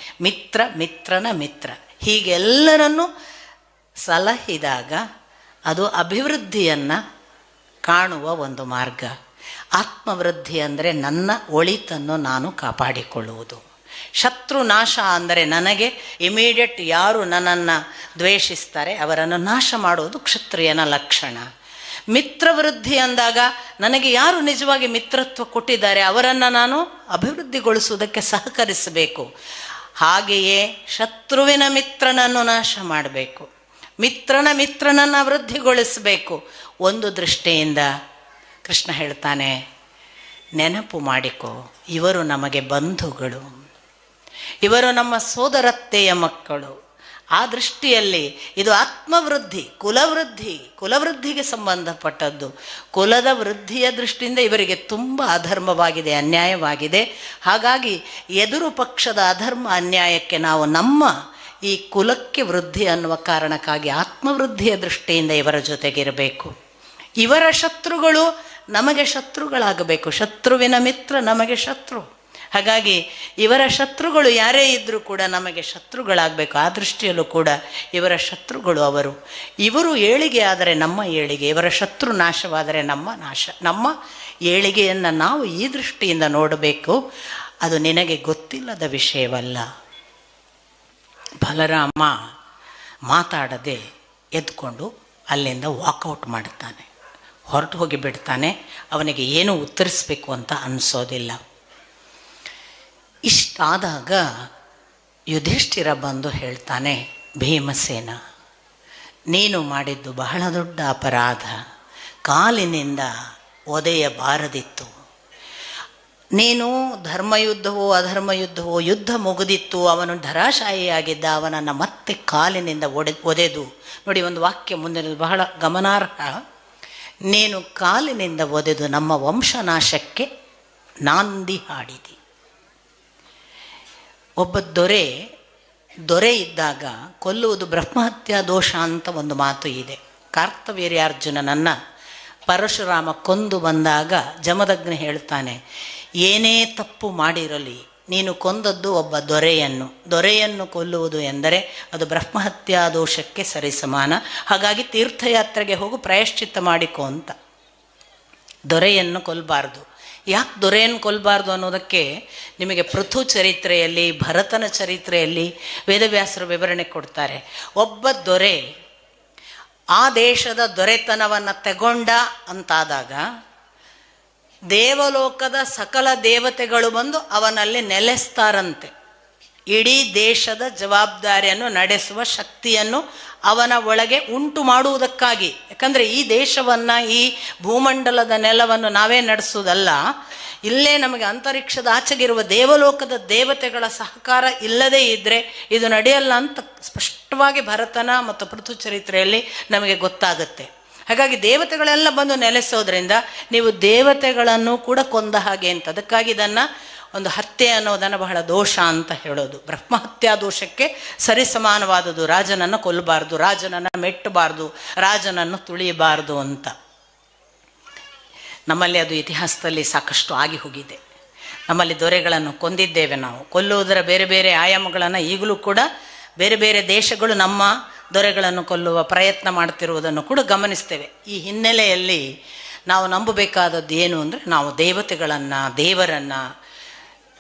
ಮಿತ್ರನ ಮಿತ್ರ ಹೀಗೆಲ್ಲರನ್ನು ಸಲಹಿದಾಗ ಅದು ಅಭಿವೃದ್ಧಿಯನ್ನು ಕಾಣುವ ಒಂದು ಮಾರ್ಗ. ಆತ್ಮವೃದ್ಧಿ ಅಂದರೆ ನನ್ನ ಒಳಿತನ್ನು ನಾನು ಕಾಪಾಡಿಕೊಳ್ಳುವುದು. ಶತ್ರು ನಾಶ ಅಂದರೆ ನನಗೆ ಇಮಿಡಿಯೇಟ್ ಯಾರು ನನ್ನನ್ನು ದ್ವೇಷಿಸ್ತಾರೆ ಅವರನ್ನು ನಾಶ ಮಾಡುವುದು ಕ್ಷತ್ರಿಯನ ಲಕ್ಷಣ. ಮಿತ್ರವೃದ್ಧಿ ಅಂದಾಗ ನನಗೆ ಯಾರು ನಿಜವಾಗಿ ಮಿತ್ರತ್ವ ಕೊಟ್ಟಿದ್ದಾರೆ ಅವರನ್ನು ನಾನು ಅಭಿವೃದ್ಧಿಗೊಳಿಸುವುದಕ್ಕೆ ಸಹಕರಿಸಬೇಕು. ಹಾಗೆಯೇ ಶತ್ರುವಿನ ಮಿತ್ರನನ್ನು ನಾಶ ಮಾಡಬೇಕು, ಮಿತ್ರನನ್ನು ವೃದ್ಧಿಗೊಳಿಸಬೇಕು. ಒಂದು ದೃಷ್ಟಿಯಿಂದ ಕೃಷ್ಣ ಹೇಳ್ತಾನೆ, ನೆನಪು ಮಾಡಿಕೊ, ಇವರು ನಮಗೆ ಬಂಧುಗಳು, ಇವರು ನಮ್ಮ ಸೋದರತ್ತೆಯ ಮಕ್ಕಳು. ಆ ದೃಷ್ಟಿಯಲ್ಲಿ ಇದು ಆತ್ಮವೃದ್ಧಿ, ಕುಲವೃದ್ಧಿಗೆ ಸಂಬಂಧಪಟ್ಟದ್ದು. ಕುಲದ ವೃದ್ಧಿಯ ದೃಷ್ಟಿಯಿಂದ ಇವರಿಗೆ ತುಂಬ ಅಧರ್ಮವಾಗಿದೆ, ಅನ್ಯಾಯವಾಗಿದೆ. ಹಾಗಾಗಿ ಎದುರು ಪಕ್ಷದ ಅಧರ್ಮ ಅನ್ಯಾಯಕ್ಕೆ ನಾವು ನಮ್ಮ ಈ ಕುಲಕ್ಕೆ ವೃದ್ಧಿ ಅನ್ನುವ ಕಾರಣಕ್ಕಾಗಿ ಆತ್ಮವೃದ್ಧಿಯ ದೃಷ್ಟಿಯಿಂದ ಇವರ ಜೊತೆಗಿರಬೇಕು. ಇವರ ಶತ್ರುಗಳು ನಮಗೆ ಶತ್ರುಗಳಾಗಬೇಕು, ಶತ್ರುವಿನ ಮಿತ್ರ ನಮಗೆ ಶತ್ರು. ಹಾಗಾಗಿ ಇವರ ಶತ್ರುಗಳು ಯಾರೇ ಇದ್ದರೂ ಕೂಡ ನಮಗೆ ಶತ್ರುಗಳಾಗಬೇಕು. ಆ ದೃಷ್ಟಿಯಲ್ಲೂ ಕೂಡ ಇವರ ಶತ್ರುಗಳು ಅವರು. ಇವರು ಏಳಿಗೆ ಆದರೆ ನಮ್ಮ ಏಳಿಗೆ, ಇವರ ಶತ್ರು ನಾಶವಾದರೆ ನಮ್ಮ ನಾಶ. ನಮ್ಮ ಏಳಿಗೆಯನ್ನು ನಾವು ಈ ದೃಷ್ಟಿಯಿಂದ ನೋಡಬೇಕು. ಅದು ನಿನಗೆ ಗೊತ್ತಿಲ್ಲದ ವಿಷಯವಲ್ಲ. ಬಲರಾಮ ಮಾತಾಡದೆ ಎದ್ಕೊಂಡು ಅಲ್ಲಿಂದ ವಾಕೌಟ್ ಮಾಡುತ್ತಾನೆ, ಹೊರಟು ಹೋಗಿ ಬಿಡ್ತಾನೆ. ಅವನಿಗೆ ಏನೂ ಉತ್ತರಿಸಬೇಕು ಅಂತ ಅನಿಸೋದಿಲ್ಲ. ಇಷ್ಟಾದಾಗ ಯುಧಿಷ್ಠಿರ ಬಂದು ಹೇಳ್ತಾನೆ, ಭೀಮಸೇನ ನೀನು ಮಾಡಿದ್ದು ಬಹಳ ದೊಡ್ಡ ಅಪರಾಧ, ಕಾಲಿನಿಂದ ಒದೆಯಬಾರದಿತ್ತು. ನೀನು ಧರ್ಮಯುದ್ಧವೋ ಅಧರ್ಮಯುದ್ಧವೋ ಯುದ್ಧ ಮುಗಿದಿತ್ತು, ಅವನು ಧರಾಶಾಯಿಯಾಗಿದ್ದ, ಅವನನ್ನು ಮತ್ತೆ ಕಾಲಿನಿಂದ ಒದೆದು ನೋಡಿ, ಒಂದು ವಾಕ್ಯ ಮುಂದಿನ ಬಹಳ ಗಮನಾರ್ಹ. ನೀನು ಕಾಲಿನಿಂದ ಒದೆದು ನಮ್ಮ ವಂಶನಾಶಕ್ಕೆ ನಾಂದಿ ಹಾಡಿದಿ. ಒಬ್ಬ ದೊರೆ ಇದ್ದಾಗ ಕೊಲ್ಲುವುದು ಬ್ರಹ್ಮಹತ್ಯಾ ದೋಷ ಅಂತ ಒಂದು ಮಾತು ಇದೆ. ಕಾರ್ತವೀರ್ಯಾರ್ಜುನನನ್ನು ಪರಶುರಾಮ ಕೊಂದು ಬಂದಾಗ ಜಮದಗ್ನಿ ಹೇಳ್ತಾನೆ, ಏನೇ ತಪ್ಪು ಮಾಡಿರಲಿ ನೀನು ಕೊಂದದ್ದು ಒಬ್ಬ ದೊರೆಯನ್ನು ಕೊಲ್ಲುವುದು ಎಂದರೆ ಅದು ಬ್ರಹ್ಮಹತ್ಯಾ ದೋಷಕ್ಕೆ ಸರಿಸಮಾನ. ಹಾಗಾಗಿ ತೀರ್ಥಯಾತ್ರೆಗೆ ಹೋಗು, ಪ್ರಾಯಶ್ಚಿತ್ತ ಮಾಡಿಕೊ ಅಂತ. ದೊರೆಯನ್ನು ಕೊಲ್ಲಬಾರ್ದು. ಯಾಕೆ ದೊರೆಯನ್ನು ಕೊಲ್ಲಬಾರ್ದು ಅನ್ನೋದಕ್ಕೆ ನಿಮಗೆ ಪೃಥು ಚರಿತ್ರೆಯಲ್ಲಿ, ಭರತನ ಚರಿತ್ರೆಯಲ್ಲಿ ವೇದವ್ಯಾಸರು ವಿವರಣೆ ಕೊಡ್ತಾರೆ. ಒಬ್ಬ ದೊರೆ ಆ ದೇಶದ ದೊರೆತನವನ್ನು ತಗೊಂಡ ಅಂತಾದಾಗ ದೇವಲೋಕದ ಸಕಲ ದೇವತೆಗಳು ಬಂದು ಅವನಲ್ಲಿ ನೆಲೆಸ್ತಾರಂತೆ. ಇಡೀ ದೇಶದ ಜವಾಬ್ದಾರಿಯನ್ನು ನಡೆಸುವ ಶಕ್ತಿಯನ್ನು ಅವನ ಒಳಗೆ ಉಂಟು ಮಾಡುವುದಕ್ಕಾಗಿ. ಯಾಕಂದರೆ ಈ ದೇಶವನ್ನು, ಈ ಭೂಮಂಡಲದ ನೆಲವನ್ನು ನಾವೇ ನಡೆಸುವುದಲ್ಲ, ಇಲ್ಲೇ ನಮಗೆ ಅಂತರಿಕ್ಷದ ಆಚೆಗಿರುವ ದೇವಲೋಕದ ದೇವತೆಗಳ ಸಹಕಾರ ಇಲ್ಲದೇ ಇದ್ದರೆ ಇದು ನಡೆಯಲ್ಲ ಅಂತ ಸ್ಪಷ್ಟವಾಗಿ ಭರತನ ಮತ್ತು ಪೃಥು ಚರಿತ್ರೆಯಲ್ಲಿ ನಮಗೆ ಗೊತ್ತಾಗುತ್ತೆ. ಹಾಗಾಗಿ ದೇವತೆಗಳೆಲ್ಲ ಬಂದು ನೆಲೆಸೋದ್ರಿಂದ ನೀವು ದೇವತೆಗಳನ್ನು ಕೂಡ ಕೊಂದ ಹಾಗೆ ಅಂತ. ಅದಕ್ಕಾಗಿ ಇದನ್ನು ಒಂದು ಹತ್ಯೆ ಅನ್ನೋದನ್ನು ಬಹಳ ದೋಷ ಅಂತ ಹೇಳೋದು. ಬ್ರಹ್ಮಹತ್ಯಾ ದೋಷಕ್ಕೆ ಸರಿಸಮಾನವಾದುದು. ರಾಜನನ್ನು ಕೊಲ್ಲಬಾರ್ದು, ರಾಜನನ್ನು ಮೆಟ್ಟಬಾರ್ದು, ರಾಜನನ್ನು ತುಳಿಯಬಾರ್ದು ಅಂತ. ನಮ್ಮಲ್ಲಿ ಅದು ಇತಿಹಾಸದಲ್ಲಿ ಸಾಕಷ್ಟು ಆಗಿ ಹೋಗಿದೆ. ನಮ್ಮಲ್ಲಿ ದೊರೆಗಳನ್ನು ಕೊಂದಿದ್ದೇವೆ ನಾವು. ಕೊಲ್ಲುವುದರ ಬೇರೆ ಬೇರೆ ಆಯಾಮಗಳನ್ನು ಈಗಲೂ ಕೂಡ ಬೇರೆ ಬೇರೆ ದೇಶಗಳು ನಮ್ಮ ದೊರೆಗಳನ್ನು ಕೊಲ್ಲುವ ಪ್ರಯತ್ನ ಮಾಡ್ತಿರುವುದನ್ನು ಕೂಡ ಗಮನಿಸ್ತೇವೆ. ಈ ಹಿನ್ನೆಲೆಯಲ್ಲಿ ನಾವು ನಂಬಬೇಕಾದದ್ದು ಏನು ಅಂದರೆ, ನಾವು ದೇವರನ್ನು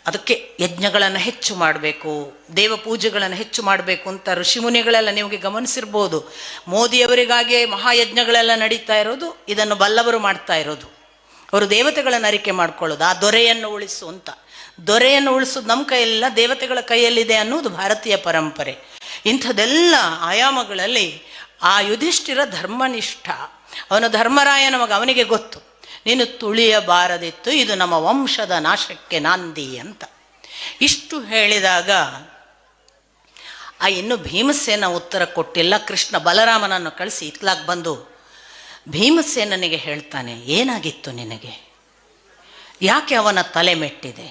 ಅದಕ್ಕೆ ಯಜ್ಞಗಳನ್ನು ಹೆಚ್ಚು ಮಾಡಬೇಕು, ದೇವ ಪೂಜೆಗಳನ್ನು ಹೆಚ್ಚು ಮಾಡಬೇಕು ಅಂತ ಋಷಿಮುನಿಗಳೆಲ್ಲ ನಿಮಗೆ ಗಮನಿಸಿರ್ಬೋದು. ಮೋದಿಯವರಿಗಾಗಿಯೇ ಮಹಾಯಜ್ಞಗಳೆಲ್ಲ ನಡೀತಾ ಇರೋದು ಇದನ್ನು ಬಲ್ಲವರು ಮಾಡ್ತಾ ಇರೋದು. ಅವರು ದೇವತೆಗಳನ್ನು ಅರಿಕೆ ಮಾಡ್ಕೊಳ್ಳೋದು, ಆ ದೊರೆಯನ್ನು ಉಳಿಸು ಅಂತ. ದೊರೆಯನ್ನು ಉಳಿಸೋದು ನಮ್ಮ ಕೈಯಲ್ಲ, ದೇವತೆಗಳ ಕೈಯಲ್ಲಿದೆ ಅನ್ನೋದು ಭಾರತೀಯ ಪರಂಪರೆ. ಇಂಥದ್ದೆಲ್ಲ ಆಯಾಮಗಳಲ್ಲಿ ಆ ಯುಧಿಷ್ಠಿರ ಧರ್ಮನಿಷ್ಠ, ಅವನು ಧರ್ಮರಾಯ, ಅವನಿಗೆ ಗೊತ್ತು ನೀನು ತುಳಿಯಬಾರದಿತ್ತು, ಇದು ನಮ್ಮ ವಂಶದ ನಾಶಕ್ಕೆ ನಾಂದಿ ಅಂತ. ಇಷ್ಟು ಹೇಳಿದಾಗ ಇನ್ನು ಭೀಮಸೇನ ಉತ್ತರ ಕೊಟ್ಟಿಲ್ಲ. ಕೃಷ್ಣ ಬಲರಾಮನನ್ನು ಕಳಿಸಿ ಇತ್ಲಾಗ್ ಬಂದು ಭೀಮಸೇನನಿಗೆ ಹೇಳ್ತಾನೆ, ಏನಾಗಿತ್ತು ನಿನಗೆ, ಯಾಕೆ ಅವನ ತಲೆ ಮೆಟ್ಟಿದೆ?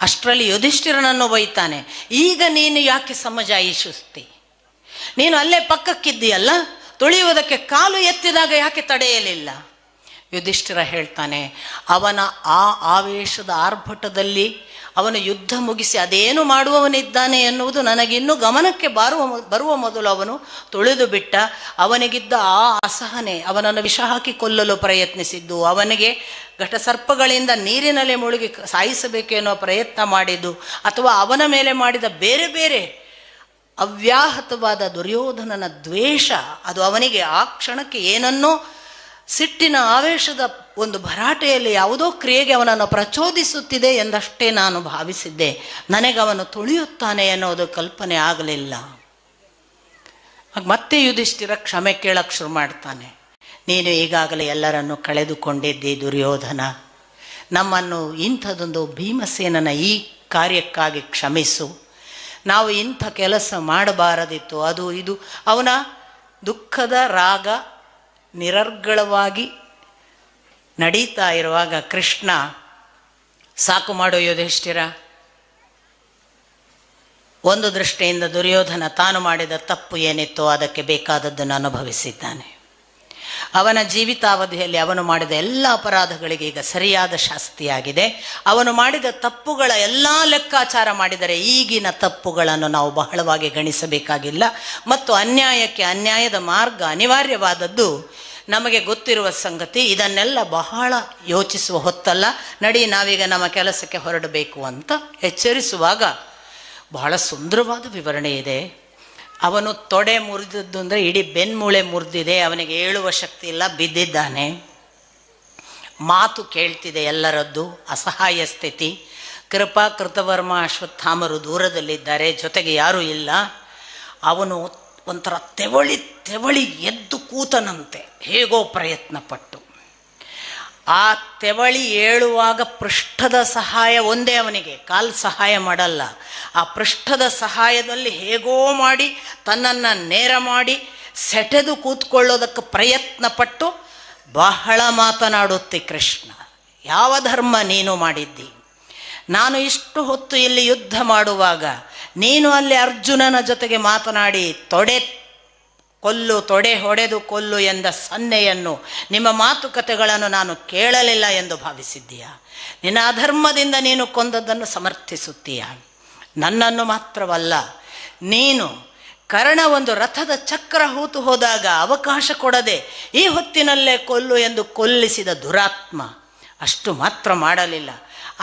ಅಷ್ಟರಲ್ಲಿ ಯುಧಿಷ್ಠಿರನನ್ನು ಬೈತಾನೆ, ಈಗ ನೀನು ಯಾಕೆ ಸಮಜಾಯಿಸುತ್ತಿ? ನೀನು ಅಲ್ಲೇ ಪಕ್ಕಕ್ಕಿದ್ದೀಯಲ್ಲ, ತುಳಿಯುವುದಕ್ಕೆ ಕಾಲು ಎತ್ತಿದಾಗ ಯಾಕೆ ತಡೆಯಲಿಲ್ಲ? ಯುಧಿಷ್ಠಿರ ಹೇಳ್ತಾನೆ, ಅವನ ಆ ಆವೇಶದ ಆರ್ಭಟದಲ್ಲಿ ಅವನು ಯುದ್ಧ ಮುಗಿಸಿ ಅದೇನು ಮಾಡುವವನಿದ್ದಾನೆ ಎನ್ನುವುದು ನನಗಿನ್ನೂ ಗಮನಕ್ಕೆ ಬರುವ ಮೊದಲು ಅವನು ತುಳಿದು ಬಿಟ್ಟ. ಅವನಿಗಿದ್ದ ಆ ಅಸಹನೆ, ಅವನನ್ನು ವಿಷ ಹಾಕಿ ಕೊಲ್ಲಲು ಪ್ರಯತ್ನಿಸಿದ್ದು, ಅವನಿಗೆ ಘಟಸರ್ಪಗಳಿಂದ ನೀರಿನಲ್ಲಿ ಮುಳುಗಿ ಸಾಯಿಸಬೇಕೆನ್ನುವ ಪ್ರಯತ್ನ ಮಾಡಿದ್ದು, ಅಥವಾ ಅವನ ಮೇಲೆ ಮಾಡಿದ ಬೇರೆ ಬೇರೆ ಅವ್ಯಾಹತವಾದ ದುರ್ಯೋಧನನ ದ್ವೇಷ, ಅದು ಅವನಿಗೆ ಆ ಕ್ಷಣಕ್ಕೆ ಏನನ್ನೋ ಸಿಟ್ಟಿನ ಆವೇಶದ ಒಂದು ಭರಾಟೆಯಲ್ಲಿ ಯಾವುದೋ ಕ್ರಿಯೆಗೆ ಅವನನ್ನು ಪ್ರಚೋದಿಸುತ್ತಿದೆ ಎಂದಷ್ಟೇ ನಾನು ಭಾವಿಸಿದ್ದೆ. ನನಗೆ ಅವನು ತುಳಿಯುತ್ತಾನೆ ಅನ್ನೋದು ಕಲ್ಪನೆ ಆಗಲಿಲ್ಲ. ಮತ್ತೆ ಯುಧಿಷ್ಠಿರ ಕ್ಷಮೆ ಕೇಳಕ್ಕೆ ಶುರು ಮಾಡ್ತಾನೆ. ನೀನು ಈಗಾಗಲೇ ಎಲ್ಲರನ್ನು ಕಳೆದುಕೊಂಡಿದ್ದಿ ದುರ್ಯೋಧನ, ನಮ್ಮನ್ನು ಇಂಥದೊಂದು ಭೀಮಸೇನನ ಈ ಕಾರ್ಯಕ್ಕಾಗಿ ಕ್ಷಮಿಸು. ನಾವು ಇಂಥ ಕೆಲಸ ಮಾಡಬಾರದಿತ್ತು. ಅದು ಇದು ಅವನ ದುಃಖದ ರಾಗ ನಿರರ್ಗಳವಾಗಿ ನಡೀತಾ ಇರುವಾಗ ಕೃಷ್ಣ, ಸಾಕು ಮಾಡೋ ಯುಧಿಷ್ಠಿರ, ಒಂದು ದೃಷ್ಟಿಯಿಂದ ದುರ್ಯೋಧನ ತಾನು ಮಾಡಿದ ತಪ್ಪು ಏನಿತ್ತೋ ಅದಕ್ಕೆ ಬೇಕಾದದ್ದನ್ನು ಅನುಭವಿಸಿದ್ದಾನೆ. ಅವನ ಜೀವಿತಾವಧಿಯಲ್ಲಿ ಅವನು ಮಾಡಿದ ಎಲ್ಲ ಅಪರಾಧಗಳಿಗೆ ಈಗ ಸರಿಯಾದ ಶಾಸ್ತಿಯಾಗಿದೆ. ಅವನು ಮಾಡಿದ ತಪ್ಪುಗಳ ಎಲ್ಲ ಲೆಕ್ಕಾಚಾರ ಮಾಡಿದರೆ ಈಗಿನ ತಪ್ಪುಗಳನ್ನು ನಾವು ಬಹಳವಾಗಿ ಗಣಿಸಬೇಕಾಗಿಲ್ಲ. ಮತ್ತು ಅನ್ಯಾಯಕ್ಕೆ ಅನ್ಯಾಯದ ಮಾರ್ಗ ಅನಿವಾರ್ಯವಾದದ್ದು ನಮಗೆ ಗೊತ್ತಿರುವ ಸಂಗತಿ. ಇದನ್ನೆಲ್ಲ ಬಹಳ ಯೋಚಿಸುವ ಹೊತ್ತಲ್ಲ, ನಡಿ ನಾವೀಗ ನಮ್ಮ ಕೆಲಸಕ್ಕೆ ಹೊರಡಬೇಕು ಅಂತ ಎಚ್ಚರಿಸುವಾಗ ಬಹಳ ಸುಂದರವಾದ ವಿವರಣೆ ಇದೆ. ಅವನು ತೊಡೆ ಮುರಿದದ್ದು ಅಂದರೆ ಇಡೀ ಬೆನ್ಮೂಳೆ ಮುರಿದಿದೆ, ಅವನಿಗೆ ಏಳುವ ಶಕ್ತಿ ಇಲ್ಲ, ಬಿದ್ದಿದ್ದಾನೆ. ಮಾತು ಕೇಳ್ತಿದೆ ಎಲ್ಲರದ್ದು, ಅಸಹಾಯ ಸ್ಥಿತಿ. ಕೃಪಾ, ಕೃತವರ್ಮ, ಅಶ್ವತ್ಥಾಮರು ದೂರದಲ್ಲಿದ್ದಾರೆ, ಜೊತೆಗೆ ಯಾರೂ ಇಲ್ಲ. ಅವನು ಒಂಥರ ತೆವಳಿ ಎದ್ದು ಕೂತನಂತೆ, ಹೇಗೋ ಪ್ರಯತ್ನ ಪಟ್ಟು. ಆ ತೆವಳಿ ಏಳುವಾಗ ಪೃಷ್ಠದ ಸಹಾಯ ಒಂದೇ, ಅವನಿಗೆ ಕಾಲು ಸಹಾಯ ಮಾಡಲ್ಲ. ಆ ಪೃಷ್ಠದ ಸಹಾಯದಲ್ಲಿ ಹೇಗೋ ಮಾಡಿ ತನ್ನನ್ನು ನೇರ ಮಾಡಿ ಸೆಟೆದು ಕೂತ್ಕೊಳ್ಳೋದಕ್ಕೆ ಪ್ರಯತ್ನ ಪಟ್ಟು ಬಹಳ ಮಾತನಾಡುತ್ತೆ ಕೃಷ್ಣ. ಯಾವ ಧರ್ಮ ನೀನು ಮಾಡಿದ್ದಿ? ನಾನು ಇಷ್ಟು ಹೊತ್ತು ಇಲ್ಲಿ ಯುದ್ಧ ಮಾಡುವಾಗ ನೀನು ಅಲ್ಲಿ ಅರ್ಜುನನ ಜೊತೆಗೆ ಮಾತನಾಡಿ ತೊಡೆ ಹೊಡೆದು ಕೊಲ್ಲು ಎಂದ ಸನ್ನೆಯನ್ನು, ನಿಮ್ಮ ಮಾತುಕತೆಗಳನ್ನು ನಾನು ಕೇಳಲಿಲ್ಲ ಎಂದು ಭಾವಿಸಿದ್ದೀಯಾ? ನಿನ್ನ ಅಧರ್ಮದಿಂದ ನೀನು ಕೊಂದದ್ದನ್ನು ಸಮರ್ಥಿಸುತ್ತೀಯ. ನನ್ನನ್ನು ಮಾತ್ರವಲ್ಲ, ನೀನು ಕರ್ಣ ಒಂದು ರಥದ ಚಕ್ರ ಹೂತು ಹೋದಾಗ ಅವಕಾಶ ಕೊಡದೆ ಈ ಹೊತ್ತಿನಲ್ಲೇ ಕೊಲ್ಲು ಎಂದು ಕೊಲ್ಲಿಸಿದ ದುರಾತ್ಮ. ಅಷ್ಟು ಮಾತ್ರ ಮಾಡಲಿಲ್ಲ,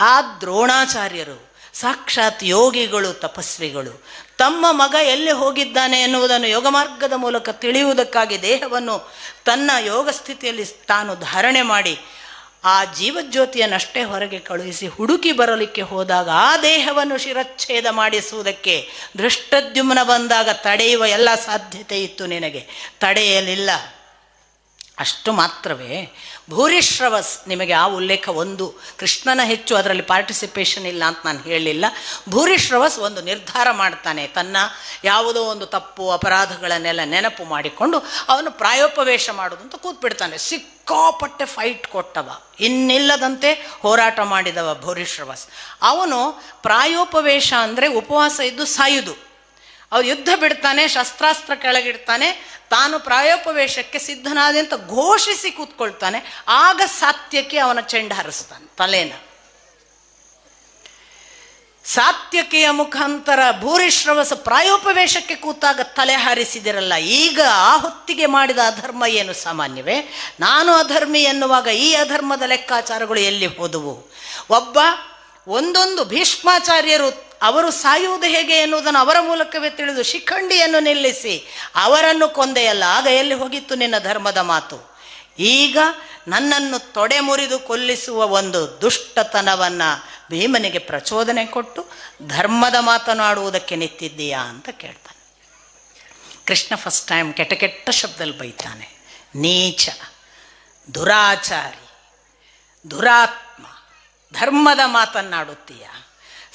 ಆ ದ್ರೋಣಾಚಾರ್ಯರು ಸಾಕ್ಷಾತ್ ಯೋಗಿಗಳು, ತಪಸ್ವಿಗಳು, ತಮ್ಮ ಮಗ ಎಲ್ಲಿ ಹೋಗಿದ್ದಾನೆ ಎನ್ನುವುದನ್ನು ಯೋಗ ಮಾರ್ಗದ ಮೂಲಕ ತಿಳಿಯುವುದಕ್ಕಾಗಿ ದೇಹವನ್ನು ತನ್ನ ಯೋಗ ಸ್ಥಿತಿಯಲ್ಲಿ ತಾನು ಧಾರಣೆ ಮಾಡಿ ಆ ಜೀವಜ್ಯೋತಿಯನ್ನಷ್ಟೇ ಹೊರಗೆ ಕಳುಹಿಸಿ ಹುಡುಕಿ ಬರಲಿಕ್ಕೆ ಹೋದಾಗ ಆ ದೇಹವನ್ನು ಶಿರಚ್ಛೇದ ಮಾಡಿಸುವುದಕ್ಕೆ ದೃಷ್ಟದ್ಯುಮ್ನ ಬಂದಾಗ ತಡೆಯುವ ಎಲ್ಲ ಸಾಧ್ಯತೆ ಇತ್ತು, ನಿನಗೆ ತಡೆಯಲಿಲ್ಲ. ಅಷ್ಟು ಮಾತ್ರವೇ, ಭೂರಿಶ್ರವಸ್, ನಿಮಗೆ ಆ ಉಲ್ಲೇಖ ಒಂದು, ಕೃಷ್ಣನ ಹೆಚ್ಚು ಅದರಲ್ಲಿ ಪಾರ್ಟಿಸಿಪೇಷನ್ ಇಲ್ಲ ಅಂತ ನಾನು ಹೇಳಲಿಲ್ಲ. ಭೂರಿಶ್ರವಸ್ ಒಂದು ನಿರ್ಧಾರ ಮಾಡ್ತಾನೆ, ತನ್ನ ಯಾವುದೋ ಒಂದು ತಪ್ಪು ಅಪರಾಧಗಳನ್ನೆಲ್ಲ ನೆನಪು ಮಾಡಿಕೊಂಡು ಅವನು ಪ್ರಾಯೋಪವೇಶ ಮಾಡೋದು ಅಂತ ಕೂತ್ಬಿಡ್ತಾನೆ. ಸಿಕ್ಕಾಪಟ್ಟೆ ಫೈಟ್ ಕೊಟ್ಟವ, ಇನ್ನಿಲ್ಲದಂತೆ ಹೋರಾಟ ಮಾಡಿದವ ಭೂರಿಶ್ರವಸ್. ಅವನು ಪ್ರಾಯೋಪವೇಶ ಅಂದರೆ ಉಪವಾಸ ಇದ್ದು ಸಾಯುವುದು. ಅವ್ರು ಯುದ್ಧ ಬಿಡ್ತಾನೆ, ಶಸ್ತ್ರಾಸ್ತ್ರ ಕೆಳಗಿಡ್ತಾನೆ, ತಾನು ಪ್ರಾಯೋಪವೇಶಕ್ಕೆ ಸಿದ್ಧನಾದೆ ಅಂತ ಘೋಷಿಸಿ ಕೂತ್ಕೊಳ್ತಾನೆ. ಆಗ ಸಾತ್ಯಕಿ ಅವನ ಚೆಂಡ ಹರಿಸ್ತಾನೆ ತಲೆನ. ಸಾತ್ಯಕಿಯ ಮುಖಾಂತರ ಭೂರಿಶ್ರವಸ ಪ್ರಾಯೋಪವೇಶಕ್ಕೆ ಕೂತಾಗ ತಲೆ ಹಾರಿಸಿದಿರಲ್ಲ. ಈಗ ಆ ಹೊತ್ತಿಗೆ ಮಾಡಿದ ಅಧರ್ಮ ಏನು ಸಾಮಾನ್ಯವೇ? ನಾನು ಅಧರ್ಮಿ ಎನ್ನುವಾಗ ಈ ಅಧರ್ಮದ ಲೆಕ್ಕಾಚಾರಗಳು ಎಲ್ಲಿ ಹೋದವು? ಒಂದೊಂದು ಭೀಷ್ಮಾಚಾರ್ಯರು ಅವರು ಸಾಯುವುದು ಹೇಗೆ ಎನ್ನುವುದನ್ನು ಅವರ ಮೂಲಕವೇ ತಿಳಿದು ಶಿಖಂಡಿಯನ್ನು ನಿಲ್ಲಿಸಿ ಅವರನ್ನು ಕೊಂದೆಯಲ್ಲ. ಆಗ ಎಲ್ಲಿ ಹೋಗಿತ್ತು ನಿನ್ನ ಧರ್ಮದ ಮಾತು? ಈಗ ನನ್ನನ್ನು ತೊಡೆ ಮುರಿದು ಕೊಲ್ಲಿಸುವ ಒಂದು ದುಷ್ಟತನವನ್ನು ಭೀಮನಿಗೆ ಪ್ರಚೋದನೆ ಕೊಟ್ಟು ಧರ್ಮದ ಮಾತನಾಡುವುದಕ್ಕೆ ನಿಂತಿದ್ದೀಯಾ ಅಂತ ಕೇಳ್ತಾನೆ. ಕೃಷ್ಣ ಫಸ್ಟ್ ಟೈಮ್ ಕೆಟ್ಟ ಶಬ್ದದಲ್ಲಿ ಬೈತಾನೆ. ನೀಚ, ದುರಾಚಾರಿ, ದುರಾತ್ಮ, ಧರ್ಮದ ಮಾತನ್ನಾಡುತ್ತೀಯ.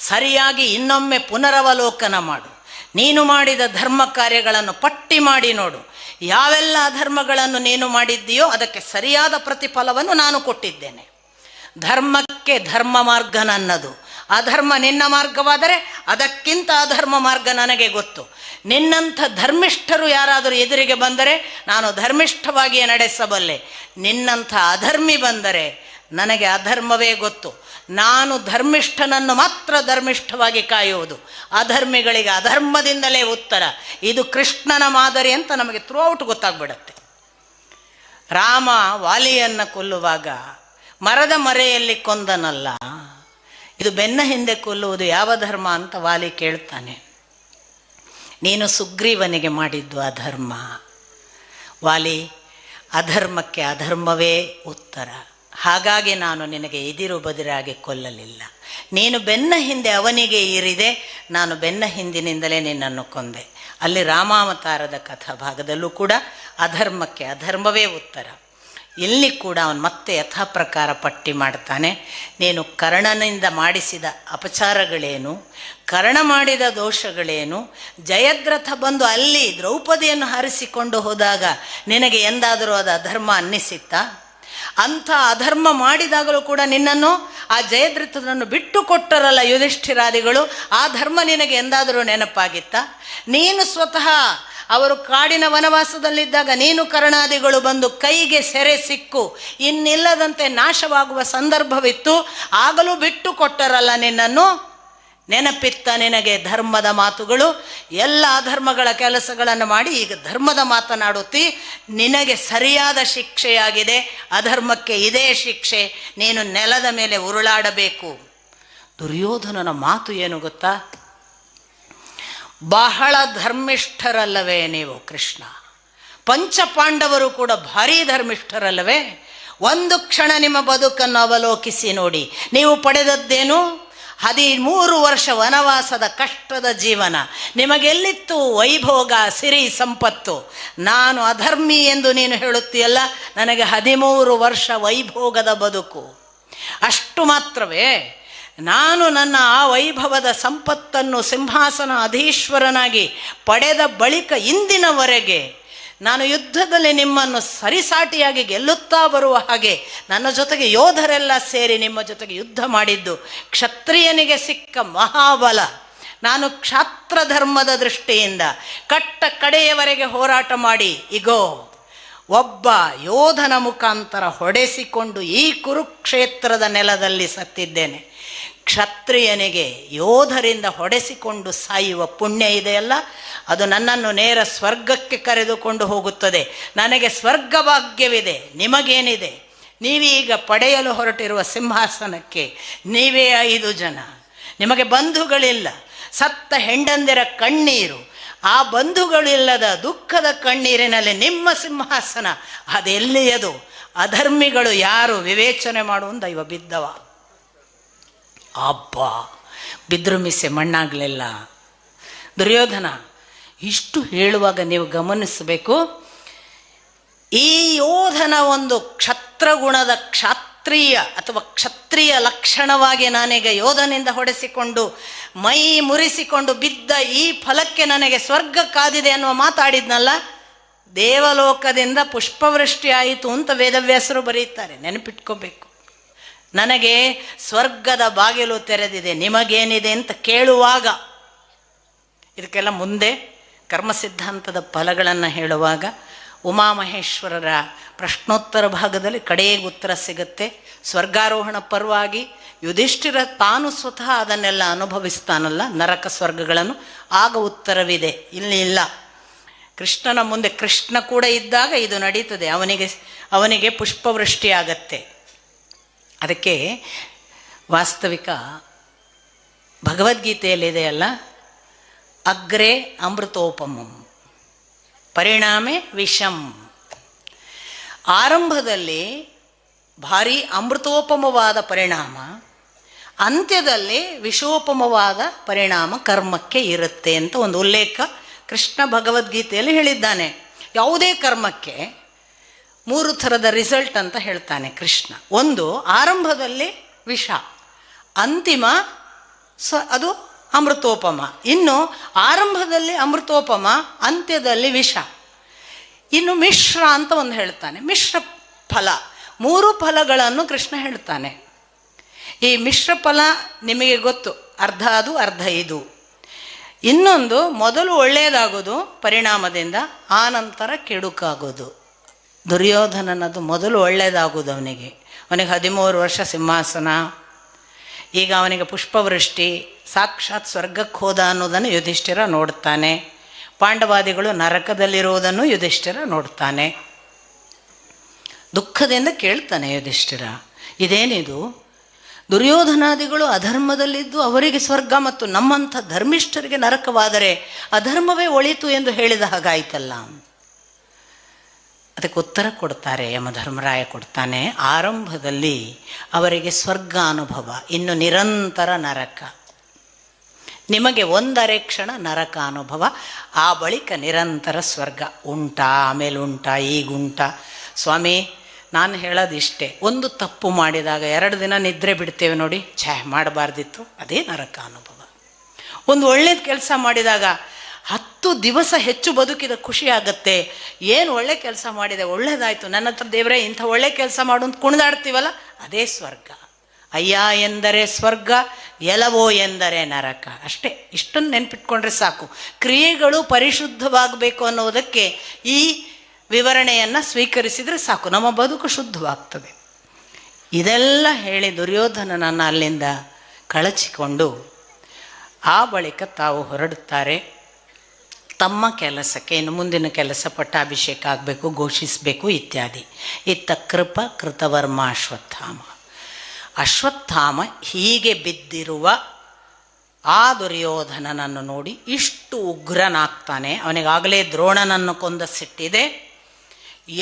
ಸರಿಯಾಗಿ ಇನ್ನೊಮ್ಮೆ ಪುನರವಲೋಕನ ಮಾಡು. ನೀನು ಮಾಡಿದ ಧರ್ಮ ಕಾರ್ಯಗಳನ್ನು ಪಟ್ಟಿ ಮಾಡಿ ನೋಡು. ಯಾವೆಲ್ಲ ಅಧರ್ಮಗಳನ್ನು ನೀನು ಮಾಡಿದ್ದೀಯೋ ಅದಕ್ಕೆ ಸರಿಯಾದ ಪ್ರತಿಫಲವನ್ನು ನಾನು ಕೊಟ್ಟಿದ್ದೇನೆ. ಧರ್ಮಕ್ಕೆ ಧರ್ಮ ಮಾರ್ಗ ನನ್ನದು, ಅಧರ್ಮ ನಿನ್ನ ಮಾರ್ಗವಾದರೆ ಅದಕ್ಕಿಂತ ಅಧರ್ಮ ಮಾರ್ಗ ನನಗೆ ಗೊತ್ತು. ನಿನ್ನಂಥ ಧರ್ಮಿಷ್ಠರು ಯಾರಾದರೂ ಎದುರಿಗೆ ಬಂದರೆ ನಾನು ಧರ್ಮಿಷ್ಠವಾಗಿಯೇ ನಡೆಸಬಲ್ಲೆ. ನಿನ್ನಂಥ ಅಧರ್ಮಿ ಬಂದರೆ ನನಗೆ ಅಧರ್ಮವೇ ಗೊತ್ತು. ನಾನು ಧರ್ಮಿಷ್ಠನನ್ನು ಮಾತ್ರ ಧರ್ಮಿಷ್ಠವಾಗಿ ಕಾಯುವುದು, ಅಧರ್ಮಿಗಳಿಗೆ ಅಧರ್ಮದಿಂದಲೇ ಉತ್ತರ. ಇದು ಕೃಷ್ಣನ ಮಾದರಿ ಅಂತ ನಮಗೆ ಥ್ರೂ ಔಟ್ ಗೊತ್ತಾಗ್ಬಿಡತ್ತೆ. ರಾಮ ವಾಲಿಯನ್ನು ಕೊಲ್ಲುವಾಗ ಮರದ ಮರೆಯಲ್ಲಿ ಕೊಂದನಲ್ಲ, ಇದು ಬೆನ್ನ ಹಿಂದೆ ಕೊಲ್ಲುವುದು ಯಾವ ಧರ್ಮ ಅಂತ ವಾಲಿ ಕೇಳ್ತಾನೆ. ನೀನು ಸುಗ್ರೀವನಿಗೆ ಮಾಡಿದ್ದು ಅಧರ್ಮ. ವಾಲಿ, ಅಧರ್ಮಕ್ಕೆ ಅಧರ್ಮವೇ ಉತ್ತರ. ಹಾಗಾಗಿ ನಾನು ನಿನಗೆ ಎದಿರು ಬದಿರಾಗಿ ಕೊಲ್ಲಲಿಲ್ಲ. ನೀನು ಬೆನ್ನ ಹಿಂದೆ ಅವನಿಗೆ ಇರಿದೆ, ನಾನು ಬೆನ್ನ ಹಿಂದಿನಿಂದಲೇ ನಿನ್ನನ್ನು ಕೊಂದೆ. ಅಲ್ಲಿ ರಾಮಾವತಾರದ ಕಥಾ ಭಾಗದಲ್ಲೂ ಕೂಡ ಅಧರ್ಮಕ್ಕೆ ಅಧರ್ಮವೇ ಉತ್ತರ. ಇಲ್ಲಿ ಕೂಡ ಅವನು ಮತ್ತೆ ಯಥಾ ಪ್ರಕಾರ ಪಟ್ಟಿ ಮಾಡ್ತಾನೆ. ನೀನು ಕರ್ಣನಿಂದ ಮಾಡಿಸಿದ ಅಪಚಾರಗಳೇನು, ಕರ್ಣ ಮಾಡಿದ ದೋಷಗಳೇನು, ಜಯದ್ರಥ ಬಂದು ಅಲ್ಲಿ ದ್ರೌಪದಿಯನ್ನು ಹಾರಿಸಿಕೊಂಡು ಹೋದಾಗ ನಿನಗೆ ಎಂದಾದರೂ ಅದು ಅಧರ್ಮ ಅನ್ನಿಸಿತ್ತಾ? ಅಂಥ ಅಧರ್ಮ ಮಾಡಿದಾಗಲೂ ಕೂಡ ನಿನ್ನನ್ನು ಆ ಜಯದ್ರಥನನ್ನು ಬಿಟ್ಟು ಕೊಟ್ಟರಲ್ಲ ಯುಧಿಷ್ಠಿರಾದಿಗಳು, ಆ ಧರ್ಮ ನಿನಗೆ ಎಂದಾದರೂ ನೆನಪಾಗಿತ್ತಾ? ನೀನು ಸ್ವತಃ ಅವರು ಕಾಡಿನ ವನವಾಸದಲ್ಲಿದ್ದಾಗ ನೀನು ಕರ್ಣಾದಿಗಳು ಬಂದು ಕೈಗೆ ಸೆರೆ ಸಿಕ್ಕು ಇನ್ನಿಲ್ಲದಂತೆ ನಾಶವಾಗುವ ಸಂದರ್ಭವಿತ್ತು, ಆಗಲೂ ಬಿಟ್ಟು ಕೊಟ್ಟರಲ್ಲ ನಿನ್ನನ್ನು. ನೆನಪಿತ್ತ ನಿನಗೆ ಧರ್ಮದ ಮಾತುಗಳು? ಎಲ್ಲ ಅಧರ್ಮಗಳ ಕೆಲಸಗಳನ್ನು ಮಾಡಿ ಈಗ ಧರ್ಮದ ಮಾತನಾಡುತ್ತಿ. ನಿನಗೆ ಸರಿಯಾದ ಶಿಕ್ಷೆಯಾಗಿದೆ, ಅಧರ್ಮಕ್ಕೆ ಇದೇ ಶಿಕ್ಷೆ. ನೀನು ನೆಲದ ಮೇಲೆ ಉರುಳಾಡಬೇಕು. ದುರ್ಯೋಧನನ ಮಾತು ಏನು ಗೊತ್ತಾ? ಬಹಳ ಧರ್ಮಿಷ್ಠರಲ್ಲವೇ ನೀವು ಕೃಷ್ಣ? ಪಂಚಪಾಂಡವರು ಕೂಡ ಭಾರೀ ಧರ್ಮಿಷ್ಠರಲ್ಲವೇ? ಒಂದು ಕ್ಷಣ ನಿಮ್ಮ ಬದುಕನ್ನು ಅವಲೋಕಿಸಿ ನೋಡಿ. ನೀವು ಪಡೆದದ್ದೇನು? 13 ವರ್ಷ ವನವಾಸದ ಕಷ್ಟದ ಜೀವನ, ನಿಮಗೆಲ್ಲಿತ್ತು ವೈಭೋಗ, ಸಿರಿ, ಸಂಪತ್ತು? ನಾನು ಅಧರ್ಮಿ ಎಂದು ನೀನು ಹೇಳುತ್ತೀಯಲ್ಲ, ನನಗೆ 13 ವರ್ಷ ವೈಭೋಗದ ಬದುಕು. ಅಷ್ಟು ಮಾತ್ರವೇ, ನಾನು ನನ್ನ ಆ ವೈಭವದ ಸಂಪತ್ತನ್ನು ಸಿಂಹಾಸನ ಅಧೀಶ್ವರನಾಗಿ ಪಡೆದ ಬಳಿಕ ಇಂದಿನವರೆಗೆ ನಾನು ಯುದ್ಧದಲ್ಲಿ ನಿಮ್ಮನ್ನು ಸರಿಸಾಟಿಯಾಗಿ ಗೆಲ್ಲುತ್ತಾ ಬರುವ ಹಾಗೆ ನನ್ನ ಜೊತೆಗೆ ಯೋಧರೆಲ್ಲ ಸೇರಿ ನಿಮ್ಮ ಜೊತೆಗೆ ಯುದ್ಧ ಮಾಡಿದ್ದು ಕ್ಷತ್ರಿಯನಿಗೆ ಸಿಕ್ಕ ಮಹಾಬಲ. ನಾನು ಕ್ಷಾತ್ರ ಧರ್ಮದ ದೃಷ್ಟಿಯಿಂದ ಕಟ್ಟ ಕಡೆಯವರೆಗೆ ಹೋರಾಟ ಮಾಡಿ ಇಗೋ ಒಬ್ಬ ಯೋಧನ ಮುಖಾಂತರ ಹೊಡೆಸಿಕೊಂಡು ಈ ಕುರುಕ್ಷೇತ್ರದ ನೆಲದಲ್ಲಿ ಸತ್ತಿದ್ದೇನೆ. ಕ್ಷತ್ರಿಯನಿಗೆ ಯೋಧರಿಂದ ಹೊಡೆಸಿಕೊಂಡು ಸಾಯುವ ಪುಣ್ಯ ಇದೆಯಲ್ಲ, ಅದು ನನ್ನನ್ನು ನೇರ ಸ್ವರ್ಗಕ್ಕೆ ಕರೆದುಕೊಂಡು ಹೋಗುತ್ತದೆ. ನನಗೆ ಸ್ವರ್ಗ ಭಾಗ್ಯವಿದೆ, ನಿಮಗೇನಿದೆ? ನೀವೀಗ ಪಡೆಯಲು ಹೊರಟಿರುವ ಸಿಂಹಾಸನಕ್ಕೆ ನೀವೇ 5 ಜನ, ನಿಮಗೆ ಬಂಧುಗಳಿಲ್ಲ. ಸತ್ತ ಹೆಂಡಂದಿರ ಕಣ್ಣೀರು, ಆ ಬಂಧುಗಳಿಲ್ಲದ ದುಃಖದ ಕಣ್ಣೀರಿನಲ್ಲಿ ನಿಮ್ಮ ಸಿಂಹಾಸನ ಅದೆಲ್ಲಿಯದು? ಅಧರ್ಮಿಗಳು ಯಾರು ವಿವೇಚನೆ ಮಾಡುವ ದೈವ ಬಿದ್ದವ. ಅಬ್ಬಾ, ಬಿದ್ರು ಮಿಸೆ ಮಣ್ಣಾಗಲಿಲ್ಲ. ದುರ್ಯೋಧನ ಇಷ್ಟು ಹೇಳುವಾಗ ನೀವು ಗಮನಿಸಬೇಕು, ಈ ಯೋಧನ ಒಂದು ಕ್ಷತ್ರಗುಣದ ಕ್ಷತ್ರಿಯ ಅಥವಾ ಕ್ಷತ್ರಿಯ ಲಕ್ಷಣವಾಗಿ ನಾನೀಗ ಯೋಧನಿಂದ ಹೊಡೆಸಿಕೊಂಡು ಮೈ ಮುರಿಸಿಕೊಂಡು ಬಿದ್ದ ಈ ಫಲಕ್ಕೆ ನನಗೆ ಸ್ವರ್ಗ ಕಾದಿದೆ ಅನ್ನುವ ಮಾತಾಡಿದ್ನಲ್ಲ, ದೇವಲೋಕದಿಂದ ಪುಷ್ಪವೃಷ್ಟಿ ಆಯಿತು ಅಂತ ವೇದವ್ಯಾಸರು ಬರೆಯುತ್ತಾರೆ. ನೆನಪಿಟ್ಕೋಬೇಕು. ನನಗೆ ಸ್ವರ್ಗದ ಬಾಗಿಲು ತೆರೆದಿದೆ, ನಿಮಗೇನಿದೆ ಅಂತ ಕೇಳುವಾಗ, ಇದಕ್ಕೆಲ್ಲ ಮುಂದೆ ಕರ್ಮ ಸಿದ್ಧಾಂತದ ಫಲಗಳನ್ನು ಹೇಳುವಾಗ ಉಮಾಮಹೇಶ್ವರರ ಪ್ರಶ್ನೋತ್ತರ ಭಾಗದಲ್ಲಿ ಕಡೆಗೆ ಉತ್ತರ ಸಿಗುತ್ತೆ. ಸ್ವರ್ಗಾರೋಹಣ ಪರವಾಗಿ ಯುಧಿಷ್ಠಿರ ತಾನು ಸ್ವತಃ ಅದನ್ನೆಲ್ಲ ಅನುಭವಿಸ್ತಾನಲ್ಲ, ನರಕ ಸ್ವರ್ಗಗಳನ್ನು, ಆಗ ಉತ್ತರವಿದೆ. ಇಲ್ಲಿ ಇಲ್ಲ. ಕೃಷ್ಣನ ಮುಂದೆ ಕೃಷ್ಣ ಕೂಡ ಇದ್ದಾಗ ಇದು ನಡೀತದೆ. ಅವನಿಗೆ ಪುಷ್ಪವೃಷ್ಟಿ ಆಗತ್ತೆ. ಅದಕ್ಕೆ ವಾಸ್ತವಿಕ ಭಗವದ್ಗೀತೆಯಲ್ಲಿದೆಯಲ್ಲ, ಅಗ್ರೆ ಅಮೃತೋಪಮಂ ಪರಿಣಾಮೆ ವಿಷಂ. ಆರಂಭದಲ್ಲಿ ಭಾರಿ ಅಮೃತೋಪಮವಾದ ಪರಿಣಾಮ, ಅಂತ್ಯದಲ್ಲಿ ವಿಷೋಪಮವಾದ ಪರಿಣಾಮ ಕರ್ಮಕ್ಕೆ ಇರುತ್ತೆ ಅಂತ ಒಂದು ಉಲ್ಲೇಖ ಕೃಷ್ಣ ಭಗವದ್ಗೀತೆಯಲ್ಲಿ ಹೇಳಿದ್ದಾನೆ. ಯಾವುದೇ ಕರ್ಮಕ್ಕೆ 3 ಥರದ ರಿಸಲ್ಟ್ ಅಂತ ಹೇಳ್ತಾನೆ ಕೃಷ್ಣ. ಒಂದು, ಆರಂಭದಲ್ಲಿ ವಿಷ, ಅಂತಿಮ ಅದು ಅಮೃತೋಪಮ. ಇನ್ನು ಆರಂಭದಲ್ಲಿ ಅಮೃತೋಪಮ, ಅಂತ್ಯದಲ್ಲಿ ವಿಷ. ಇನ್ನು ಮಿಶ್ರ ಅಂತ ಒಂದು ಹೇಳ್ತಾನೆ, ಮಿಶ್ರ ಫಲ. 3 ಫಲಗಳನ್ನು ಕೃಷ್ಣ ಹೇಳ್ತಾನೆ. ಈ ಮಿಶ್ರ ಫಲ ನಿಮಗೆ ಗೊತ್ತು, ಅರ್ಧ ಅದು ಅರ್ಧ ಇದು. ಇನ್ನೊಂದು, ಮೊದಲು ಒಳ್ಳೆಯದಾಗೋದು ಪರಿಣಾಮದಿಂದ, ಆನಂತರ ಕೆಡುಕಾಗೋದು. ದುರ್ಯೋಧನನದು ಮೊದಲು ಒಳ್ಳೆಯದಾಗೋದು. ಅವನಿಗೆ 13 ವರ್ಷ ಸಿಂಹಾಸನ, ಈಗ ಅವನಿಗೆ ಪುಷ್ಪವೃಷ್ಟಿ, ಸಾಕ್ಷಾತ್ ಸ್ವರ್ಗಕ್ಕೆ ಹೋದ ಅನ್ನೋದನ್ನು ಯುಧಿಷ್ಠಿರ ನೋಡ್ತಾನೆ. ಪಾಂಡವಾದಿಗಳು ನರಕದಲ್ಲಿರುವುದನ್ನು ಯುಧಿಷ್ಠಿರ ನೋಡ್ತಾನೆ. ದುಃಖದಿಂದ ಕೇಳ್ತಾನೆ ಯುಧಿಷ್ಠಿರ, ಇದೇನಿದು? ದುರ್ಯೋಧನಾದಿಗಳು ಅಧರ್ಮದಲ್ಲಿದ್ದು ಅವರಿಗೆ ಸ್ವರ್ಗ ಮತ್ತು ನಮ್ಮಂಥ ಧರ್ಮಿಷ್ಠರಿಗೆ ನರಕವಾದರೆ ಅಧರ್ಮವೇ ಒಳಿತು ಎಂದು ಹೇಳಿದ ಹಾಗಾಯ್ತಲ್ಲ. ಅದಕ್ಕೆ ಉತ್ತರ ಕೊಡ್ತಾರೆ, ಯಮಧರ್ಮರಾಯ ಕೊಡ್ತಾನೆ. ಆರಂಭದಲ್ಲಿ ಅವರಿಗೆ ಸ್ವರ್ಗ ಅನುಭವ, ಇನ್ನು ನಿರಂತರ ನರಕ. ನಿಮಗೆ 1 ಕ್ಷಣ ನರಕ ಅನುಭವ, ಆ ಬಳಿಕ ನಿರಂತರ ಸ್ವರ್ಗ. ಉಂಟಾ, ಆಮೇಲೆ ಉಂಟಾ, ಈಗುಂಟಾ? ಸ್ವಾಮಿ, ನಾನು ಹೇಳೋದಿಷ್ಟೇ, ಒಂದು ತಪ್ಪು ಮಾಡಿದಾಗ 2 ದಿನ ನಿದ್ರೆ ಬಿಡ್ತೇವೆ ನೋಡಿ, ಮಾಡಬಾರ್ದಿತ್ತು, ಅದೇ ನರಕ ಅನುಭವ. ಒಂದು ಒಳ್ಳೇದು ಕೆಲಸ ಮಾಡಿದಾಗ 10 ದಿವಸ ಹೆಚ್ಚು ಬದುಕಿದ ಖುಷಿ ಆಗತ್ತೆ. ಏನು ಒಳ್ಳೆ ಕೆಲಸ ಮಾಡಿದೆ, ಒಳ್ಳೇದಾಯ್ತು, ನನ್ನ ಹತ್ರ ದೇವರೇ ಇಂಥ ಒಳ್ಳೆ ಕೆಲಸ ಮಾಡು ಅಂತ ಕುಣಿದಾಡ್ತೀವಲ್ಲ, ಅದೇ ಸ್ವರ್ಗ. ಅಯ್ಯ ಎಂದರೆ ಸ್ವರ್ಗ, ಎಲವೋ ಎಂದರೆ ನರಕ. ಅಷ್ಟೇ. ಇಷ್ಟನ್ನು ನೆನ್ಪಿಟ್ಕೊಂಡ್ರೆ ಸಾಕು. ಕ್ರಿಯೆಗಳು ಪರಿಶುದ್ಧವಾಗಬೇಕು ಅನ್ನೋದಕ್ಕೆ ಈ ವಿವರಣೆಯನ್ನು ಸ್ವೀಕರಿಸಿದರೆ ಸಾಕು, ನಮ್ಮ ಬದುಕು ಶುದ್ಧವಾಗ್ತದೆ. ಇದೆಲ್ಲ ಹೇಳಿ ದುರ್ಯೋಧನನನ್ನು ಅಲ್ಲಿಂದ ಕಳಚಿಕೊಂಡು ಆ ಬಳಿಕ ತಾವು ಹೊರಡುತ್ತಾರೆ ತಮ್ಮ ಕೆಲಸಕ್ಕೆ. ಇನ್ನು ಮುಂದಿನ ಕೆಲಸ ಪಟ್ಟಾಭಿಷೇಕ ಆಗಬೇಕು, ಘೋಷಿಸಬೇಕು ಇತ್ಯಾದಿ. ಇತ್ತ ಕೃಪ ಕೃತವರ್ಮ ಅಶ್ವತ್ಥಾಮ. ಅಶ್ವತ್ಥಾಮ ಹೀಗೆ ಬಿದ್ದಿರುವ ಆ ದುರ್ಯೋಧನನನ್ನು ನೋಡಿ ಇಷ್ಟು ಉಗ್ರನಾಗ್ತಾನೆ. ಅವನಿಗಾಗಲೇ ದ್ರೋಣನನ್ನು ಕೊಂದ ಸಿಟ್ಟಿದೆ.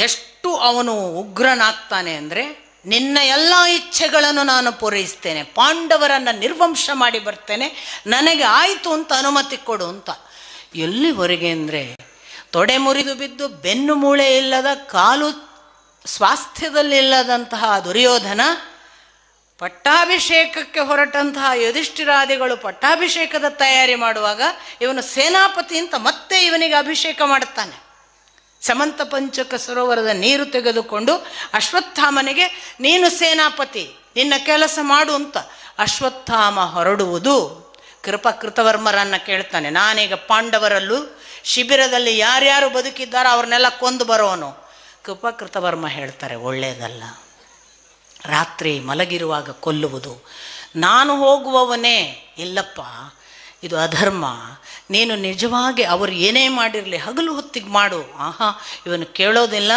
ಎಷ್ಟು ಅವನು ಉಗ್ರನಾಗ್ತಾನೆ ಅಂದರೆ, ನಿನ್ನ ಎಲ್ಲ ಇಚ್ಛೆಗಳನ್ನು ನಾನು ಪೂರೈಸ್ತೇನೆ, ಪಾಂಡವರನ್ನು ನಿರ್ವಂಶ ಮಾಡಿ ಬರ್ತೇನೆ, ನನಗೆ ಆಯಿತು ಅಂತ ಅನುಮತಿ ಕೊಡು ಅಂತ. ಎಲ್ಲಿವರೆಗೆ ಅಂದರೆ ತೊಡೆ ಮುರಿದು ಬಿದ್ದು ಬೆನ್ನು ಮೂಳೆ ಇಲ್ಲದ, ಕಾಲು ಸ್ವಾಸ್ಥ್ಯದಲ್ಲಿಲ್ಲದಂತಹ ದುರ್ಯೋಧನ ಪಟ್ಟಾಭಿಷೇಕಕ್ಕೆ ಹೊರಟಂತಹ ಯುಧಿಷ್ಠಿರಾದಿಗಳು ಪಟ್ಟಾಭಿಷೇಕದ ತಯಾರಿ ಮಾಡುವಾಗ ಇವನು ಸೇನಾಪತಿ ಅಂತ ಮತ್ತೆ ಇವನಿಗೆ ಅಭಿಷೇಕ ಮಾಡುತ್ತಾನೆ. ಸಮಂತ ಪಂಚಕ ಸರೋವರದ ನೀರು ತೆಗೆದುಕೊಂಡು ಅಶ್ವತ್ಥಾಮನಿಗೆ ನೀನು ಸೇನಾಪತಿ, ನಿನ್ನ ಕೆಲಸ ಮಾಡು ಅಂತ ಅಶ್ವತ್ಥಾಮ ಹೊರಡುವುದು. ಕೃತವರ್ಮರನ್ನು ಕೇಳ್ತಾನೆ, ನಾನೀಗ ಪಾಂಡವರಲ್ಲೂ ಶಿಬಿರದಲ್ಲಿ ಯಾರ್ಯಾರು ಬದುಕಿದ್ದಾರೋ ಅವ್ರನ್ನೆಲ್ಲ ಕೊಂದು ಬರೋನು. ಕೃತವರ್ಮ ಹೇಳ್ತಾರೆ, ಒಳ್ಳೆಯದಲ್ಲ, ರಾತ್ರಿ ಮಲಗಿರುವಾಗ ಕೊಲ್ಲುವುದು. ನಾನು ಹೋಗುವವನೇ, ಇಲ್ಲಪ್ಪ ಇದು ಅಧರ್ಮ, ನೀನು ನಿಜವಾಗಿ ಅವರು ಏನೇ ಮಾಡಿರಲಿ ಹಗಲು ಹೊತ್ತಿಗೆ ಮಾಡು. ಆಹಾ, ಇವನು ಕೇಳೋದಿಲ್ಲ.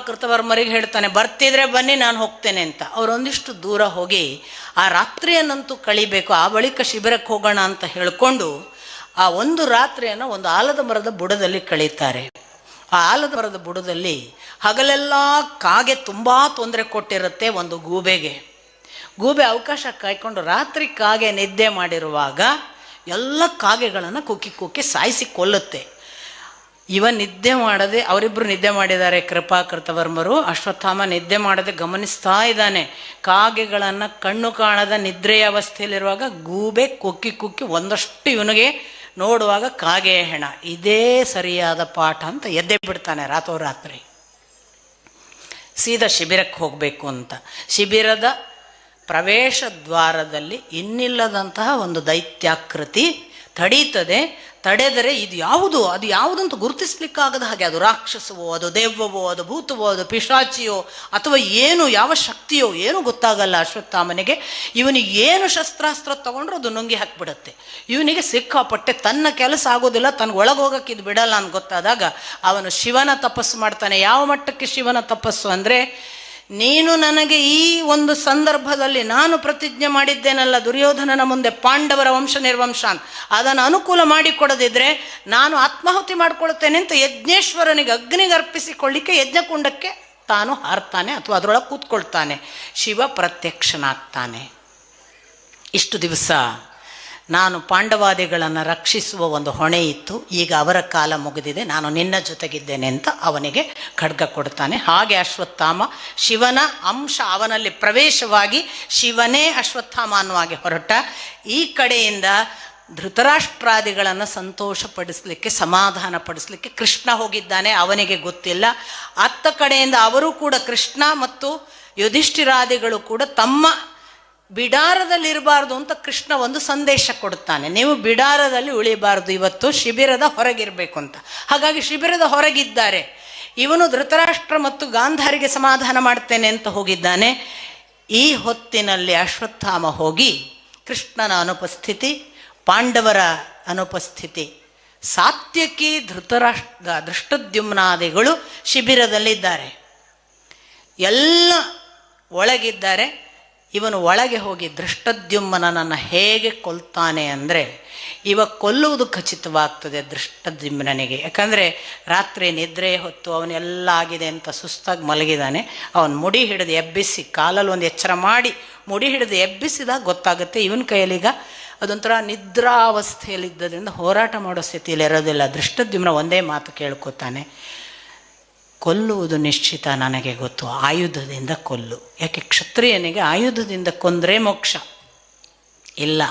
ಕೃತವರ್ಮರಿಗೆ ಹೇಳ್ತಾನೆ, ಬರ್ತಿದ್ರೆ ಬನ್ನಿ ನಾನು ಹೋಗ್ತೇನೆ ಅಂತ. ಅವರೊಂದಿಷ್ಟು ದೂರ ಹೋಗಿ ಆ ರಾತ್ರಿಯನ್ನಂತೂ ಕಳಿಬೇಕು, ಆ ಬಳಿಕ ಶಿಬಿರಕ್ಕೆ ಹೋಗೋಣ ಅಂತ ಹೇಳಿಕೊಂಡು ಆ ಒಂದು ರಾತ್ರಿಯನ್ನು ಒಂದು ಆಲದ ಮರದ ಬುಡದಲ್ಲಿ ಕಳೀತಾರೆ. ಆ ಆಲದ ಮರದ ಬುಡದಲ್ಲಿ ಹಗಲೆಲ್ಲ ಕಾಗೆ ತುಂಬ ತೊಂದರೆ ಕೊಟ್ಟಿರುತ್ತೆ ಒಂದು ಗೂಬೆಗೆ. ಗೂಬೆ ಅವಕಾಶ ಕಾಯ್ಕೊಂಡು ರಾತ್ರಿ ಕಾಗೆ ನಿದ್ದೆ ಮಾಡಿರುವಾಗ ಎಲ್ಲ ಕಾಗೆಗಳನ್ನು ಕುಕ್ಕಿ ಕುಕ್ಕಿ ಸಾಯಿಸಿ ಕೊಲ್ಲುತ್ತೆ. ಇವ ನಿದ್ದೆ ಮಾಡದೆ, ಅವರಿಬ್ಬರು ನಿದ್ದೆ ಮಾಡಿದ್ದಾರೆ, ಕೃತವರ್ಮರು. ಅಶ್ವತ್ಥಾಮ ನಿದ್ದೆ ಮಾಡದೆ ಗಮನಿಸ್ತಾ ಇದ್ದಾನೆ. ಕಾಗೆಗಳನ್ನು ಕಣ್ಣು ಕಾಣದ ನಿದ್ರೆಯ ಅವಸ್ಥೆಯಲ್ಲಿರುವಾಗ ಗೂಬೆ ಕುಕ್ಕಿ ಕುಕ್ಕಿ ಒಂದಷ್ಟು ಇವನಿಗೆ ನೋಡುವಾಗ ಕಾಗೆಯ ಹೆಣ. ಇದೇ ಸರಿಯಾದ ಪಾಠ ಅಂತ ಎದ್ದೆ ಬಿಡ್ತಾನೆ ರಾತ್ರೋರಾತ್ರಿ. ಸೀದಾ ಶಿಬಿರಕ್ಕೆ ಹೋಗಬೇಕು ಅಂತ ಶಿಬಿರದ ಪ್ರವೇಶ ದ್ವಾರದಲ್ಲಿ ಇನ್ನಿಲ್ಲದಂತಹ ಒಂದು ದೈತ್ಯಾಕೃತಿ ತಡೀತದೆ. ತಡೆದರೆ ಇದು ಯಾವುದು, ಅದು ಯಾವುದಂತ ಗುರುತಿಸ್ಲಿಕ್ಕಾಗದ ಹಾಗೆ, ಅದು ರಾಕ್ಷಸವೋ, ಅದು ದೆವ್ವವೋ, ಅದು ಭೂತವೋ, ಅದು ಪಿಶಾಚಿಯೋ, ಅಥವಾ ಏನು ಯಾವ ಶಕ್ತಿಯೋ ಏನೂ ಗೊತ್ತಾಗಲ್ಲ ಅಶ್ವತ್ಥಾಮನಿಗೆ. ಇವನಿಗೆ ಏನು ಶಸ್ತ್ರಾಸ್ತ್ರ ತಗೊಂಡ್ರು ಅದು ನುಂಗಿ ಹಾಕಿಬಿಡುತ್ತೆ. ಇವನಿಗೆ ಸಿಕ್ಕಾಪಟ್ಟೆ ತನ್ನ ಕೆಲಸ ಆಗೋದಿಲ್ಲ, ತನಗೆ ಒಳಗೆ ಹೋಗೋಕ್ಕೆ ಇದು ಬಿಡಲ್ಲ ಅಂತ ಗೊತ್ತಾದಾಗ ಅವನು ಶಿವನ ತಪಸ್ಸು ಮಾಡ್ತಾನೆ. ಯಾವ ಮಟ್ಟಕ್ಕೆ ಶಿವನ ತಪಸ್ಸು ಅಂದರೆ, ನೀನು ನನಗೆ ಈ ಒಂದು ಸಂದರ್ಭದಲ್ಲಿ ನಾನು ಪ್ರತಿಜ್ಞೆ ಮಾಡಿದ್ದೇನಲ್ಲ ದುರ್ಯೋಧನನ ಮುಂದೆ ಪಾಂಡವರ ವಂಶ ನಿರ್ವಂಶ ಅಂತ, ಅದನ್ನು ಅನುಕೂಲ ಮಾಡಿಕೊಡದಿದ್ರೆ ನಾನು ಆತ್ಮಾಹುತಿ ಮಾಡಿಕೊಳ್ತೇನೆ ಅಂತ ಯಜ್ಞೇಶ್ವರನಿಗೆ ಅಗ್ನಿಗೆ ಅರ್ಪಿಸಿಕೊಳ್ಳಿಕ್ಕೆ ಯಜ್ಞಕುಂಡಕ್ಕೆ ತಾನು ಹಾರ್ತಾನೆ ಅಥವಾ ಅದರೊಳಗೆ ಕೂತ್ಕೊಳ್ತಾನೆ. ಶಿವ ಪ್ರತ್ಯಕ್ಷನಾಗ್ತಾನೆ. ಇಷ್ಟು ದಿವಸ ನಾನು ಪಾಂಡವಾದಿಗಳನ್ನು ರಕ್ಷಿಸುವ ಒಂದು ಹೊಣೆ ಇತ್ತು, ಈಗ ಅವರ ಕಾಲ ಮುಗಿದಿದೆ, ನಾನು ನಿನ್ನ ಜೊತೆಗಿದ್ದೇನೆ ಅಂತ ಅವನಿಗೆ ಖಡ್ಗ ಕೊಡ್ತಾನೆ. ಹಾಗೆ ಅಶ್ವತ್ಥಾಮ ಶಿವನ ಅಂಶ ಅವನಲ್ಲಿ ಪ್ರವೇಶವಾಗಿ ಶಿವನೇ ಅಶ್ವತ್ಥಾಮ ಅನ್ನುವಾಗಿ ಹೊರಟ. ಈ ಕಡೆಯಿಂದ ಧೃತರಾಷ್ಟ್ರಾದಿಗಳನ್ನು ಸಂತೋಷಪಡಿಸಲಿಕ್ಕೆ, ಸಮಾಧಾನ ಪಡಿಸಲಿಕ್ಕೆ ಕೃಷ್ಣ ಹೋಗಿದ್ದಾನೆ, ಅವನಿಗೆ ಗೊತ್ತಿಲ್ಲ. ಅತ್ತ ಕಡೆಯಿಂದ ಅವರು ಕೂಡ, ಕೃಷ್ಣ ಮತ್ತು ಯುಧಿಷ್ಠಿರಾದಿಗಳು ಕೂಡ ತಮ್ಮ ಬಿಡಾರದಲ್ಲಿರಬಾರ್ದು ಅಂತ ಕೃಷ್ಣ ಒಂದು ಸಂದೇಶ ಕೊಡುತ್ತಾನೆ. ನೀವು ಬಿಡಾರದಲ್ಲಿ ಉಳಿಬಾರ್ದು, ಇವತ್ತು ಶಿಬಿರದ ಹೊರಗಿರಬೇಕು ಅಂತ. ಹಾಗಾಗಿ ಶಿಬಿರದ ಹೊರಗಿದ್ದಾರೆ. ಇವನು ಧೃತರಾಷ್ಟ್ರ ಮತ್ತು ಗಾಂಧಾರಿಗೆ ಸಮಾಧಾನ ಮಾಡ್ತೇನೆ ಅಂತ ಹೋಗಿದ್ದಾನೆ. ಈ ಹೊತ್ತಿನಲ್ಲಿ ಅಶ್ವತ್ಥಾಮ ಹೋಗಿ ಕೃಷ್ಣನ ಅನುಪಸ್ಥಿತಿ, ಪಾಂಡವರ ಅನುಪಸ್ಥಿತಿ, ಸಾತ್ಯಕಿ ದೃಷ್ಟದ್ಯುಮ್ನಾದಿಗಳು ಶಿಬಿರದಲ್ಲಿದ್ದಾರೆ, ಎಲ್ಲ ಒಳಗಿದ್ದಾರೆ. ಇವನು ಒಳಗೆ ಹೋಗಿ ದೃಷ್ಟದ್ಯುಮ್ನನನ್ನು ಹೇಗೆ ಕೊಲ್ತಾನೆ ಅಂದರೆ, ಇವ ಕೊಲ್ಲುವುದು ಖಚಿತವಾಗ್ತದೆ ದೃಷ್ಟದ್ಯುಮ್ನನಿಗೆ. ಯಾಕಂದರೆ ರಾತ್ರಿ ನಿದ್ರೆ ಹೊತ್ತು ಅವನೆಲ್ಲ ಆಗಿದೆ ಅಂತ ಸುಸ್ತಾಗಿ ಮಲಗಿದ್ದಾನೆ. ಅವನು ಮುಡಿ ಹಿಡಿದು ಎಬ್ಬಿಸಿ, ಕಾಲಲ್ಲಿ ಒಂದು ಎಚ್ಚರ ಮಾಡಿ ಮುಡಿ ಹಿಡಿದು ಎಬ್ಬಿಸಿದಾಗ ಗೊತ್ತಾಗುತ್ತೆ ಇವನ ಕೈಯಲ್ಲೀಗ ಅದೊಂಥರ ನಿದ್ರಾವಸ್ಥೆಯಲ್ಲಿದ್ದರಿಂದ ಹೋರಾಟ ಮಾಡೋ ಸ್ಥಿತಿಯಲ್ಲಿ ಇರೋದಿಲ್ಲ. ದೃಷ್ಟದ್ಯುಮ್ನ ಒಂದೇ ಮಾತು ಕೇಳ್ಕೊತಾನೆ, ಕೊಲ್ಲುವುದು ನಿಶ್ಚಿತ, ನನಗೆ ಗೊತ್ತು, ಆಯುಧದಿಂದ ಕೊಲ್ಲು. ಯಾಕೆ ಕ್ಷತ್ರಿಯನಿಗೆ ಆಯುಧದಿಂದ ಕೊಂದರೆ ಮೋಕ್ಷ ಇಲ್ಲ.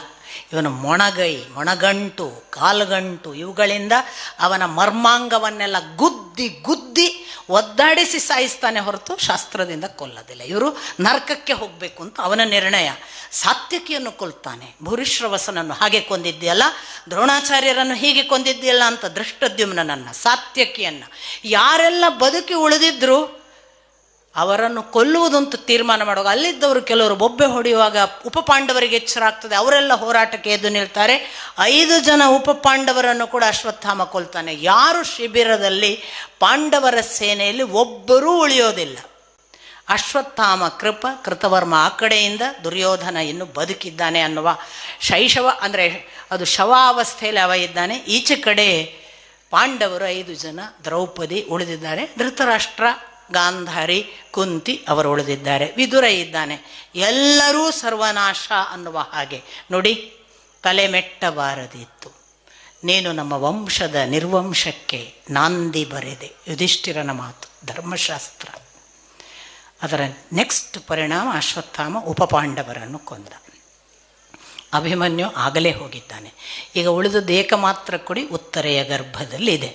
ಇವನು ಮೊಣಗಂಟು, ಕಾಲ್ಗಂಟು ಇವುಗಳಿಂದ ಅವನ ಮರ್ಮಾಂಗವನ್ನೆಲ್ಲ ಗುದ್ದಿ ಗುದ್ದಿ ಒದ್ದಾಡಿಸಿ ಸಾಯಿಸ್ತಾನೆ ಹೊರತು ಶಾಸ್ತ್ರದಿಂದ ಕೊಲ್ಲೋದಿಲ್ಲ. ಇವರು ನರಕಕ್ಕೆ ಹೋಗಬೇಕು ಅಂತ ಅವನ ನಿರ್ಣಯ. ಸಾತ್ಯಕಿಯನ್ನು ಕೊಲ್ತಾನೆ, ಭೂರಿಶ್ರವಸನನ್ನು ಹಾಗೆ ಕೊಂದಿದ್ದೀಯಲ್ಲ, ದ್ರೋಣಾಚಾರ್ಯರನ್ನು ಹೀಗೆ ಕೊಂದಿದ್ದೀಯಲ್ಲ ಅಂತ ದೃಷ್ಟದ್ಯುಮ್ನನನ್ನು, ಸಾತ್ಯಕಿಯನ್ನು, ಯಾರೆಲ್ಲ ಬದುಕಿ ಉಳಿದಿದ್ರು ಅವರನ್ನು ಕೊಲ್ಲುವುದಂತ ತೀರ್ಮಾನ ಮಾಡುವಾಗ ಅಲ್ಲಿದ್ದವರು ಕೆಲವರು ಬೊಬ್ಬೆ ಹೊಡೆಯುವಾಗ ಉಪಪಾಂಡವರಿಗೆ ಎಚ್ಚರ ಆಗ್ತದೆ, ಅವರೆಲ್ಲ ಹೋರಾಟಕ್ಕೆ ಎದ್ದು ನಿಲ್ತಾರೆ. 5 ಜನ ಉಪಪಾಂಡವರನ್ನು ಕೂಡ ಅಶ್ವತ್ಥಾಮ ಕೊಲ್ತಾನೆ. ಯಾರು ಶಿಬಿರದಲ್ಲಿ ಪಾಂಡವರ ಸೇನೆಯಲ್ಲಿ ಒಬ್ಬರೂ ಉಳಿಯೋದಿಲ್ಲ. ಅಶ್ವತ್ಥಾಮ ಕೃತವರ್ಮ ಆ ಕಡೆಯಿಂದ, ದುರ್ಯೋಧನ ಇನ್ನು ಬದುಕಿದ್ದಾನೆ ಅನ್ನುವ ಶೈಶವ ಅಂದರೆ ಅದು ಶವಾವಸ್ಥೆಯಲ್ಲಿ ಅವ ಇದ್ದಾನೆ. ಈಚೆ ಕಡೆ ಪಾಂಡವರು 5 ಜನ, ದ್ರೌಪದಿ ಉಳಿದಿದ್ದಾರೆ. ಧೃತರಾಷ್ಟ್ರ ಗಾಂಧಾರಿ, ಕುಂತಿ ಅವರು ಉಳಿದಿದ್ದಾರೆ. ವಿದುರ ಇದ್ದಾನೆ. ಎಲ್ಲರೂ ಸರ್ವನಾಶ ಅನ್ನುವ ಹಾಗೆ ನೋಡಿ, ತಲೆ ಮೆಟ್ಟಬಾರದಿತ್ತು. ನೀನು ನಮ್ಮ ವಂಶದ ನಿರ್ವಂಶಕ್ಕೆ ನಾಂದಿ ಬರೆದೆ. ಯುಧಿಷ್ಠಿರನ ಮಾತು, ಧರ್ಮಶಾಸ್ತ್ರ. ಅದರ ನೆಕ್ಸ್ಟ್ ಪರಿಣಾಮ ಅಶ್ವತ್ಥಾಮ ಉಪಪಾಂಡವರನ್ನು ಕೊಂದ. ಅಭಿಮನ್ಯು ಆಗಲೇ ಹೋಗಿದ್ದಾನೆ. ಈಗ ಉಳಿದದ್ದು ಏಕಮಾತ್ರ ಕೊಡಿ ಉತ್ತರೆಯ ಗರ್ಭದಲ್ಲಿದೆ.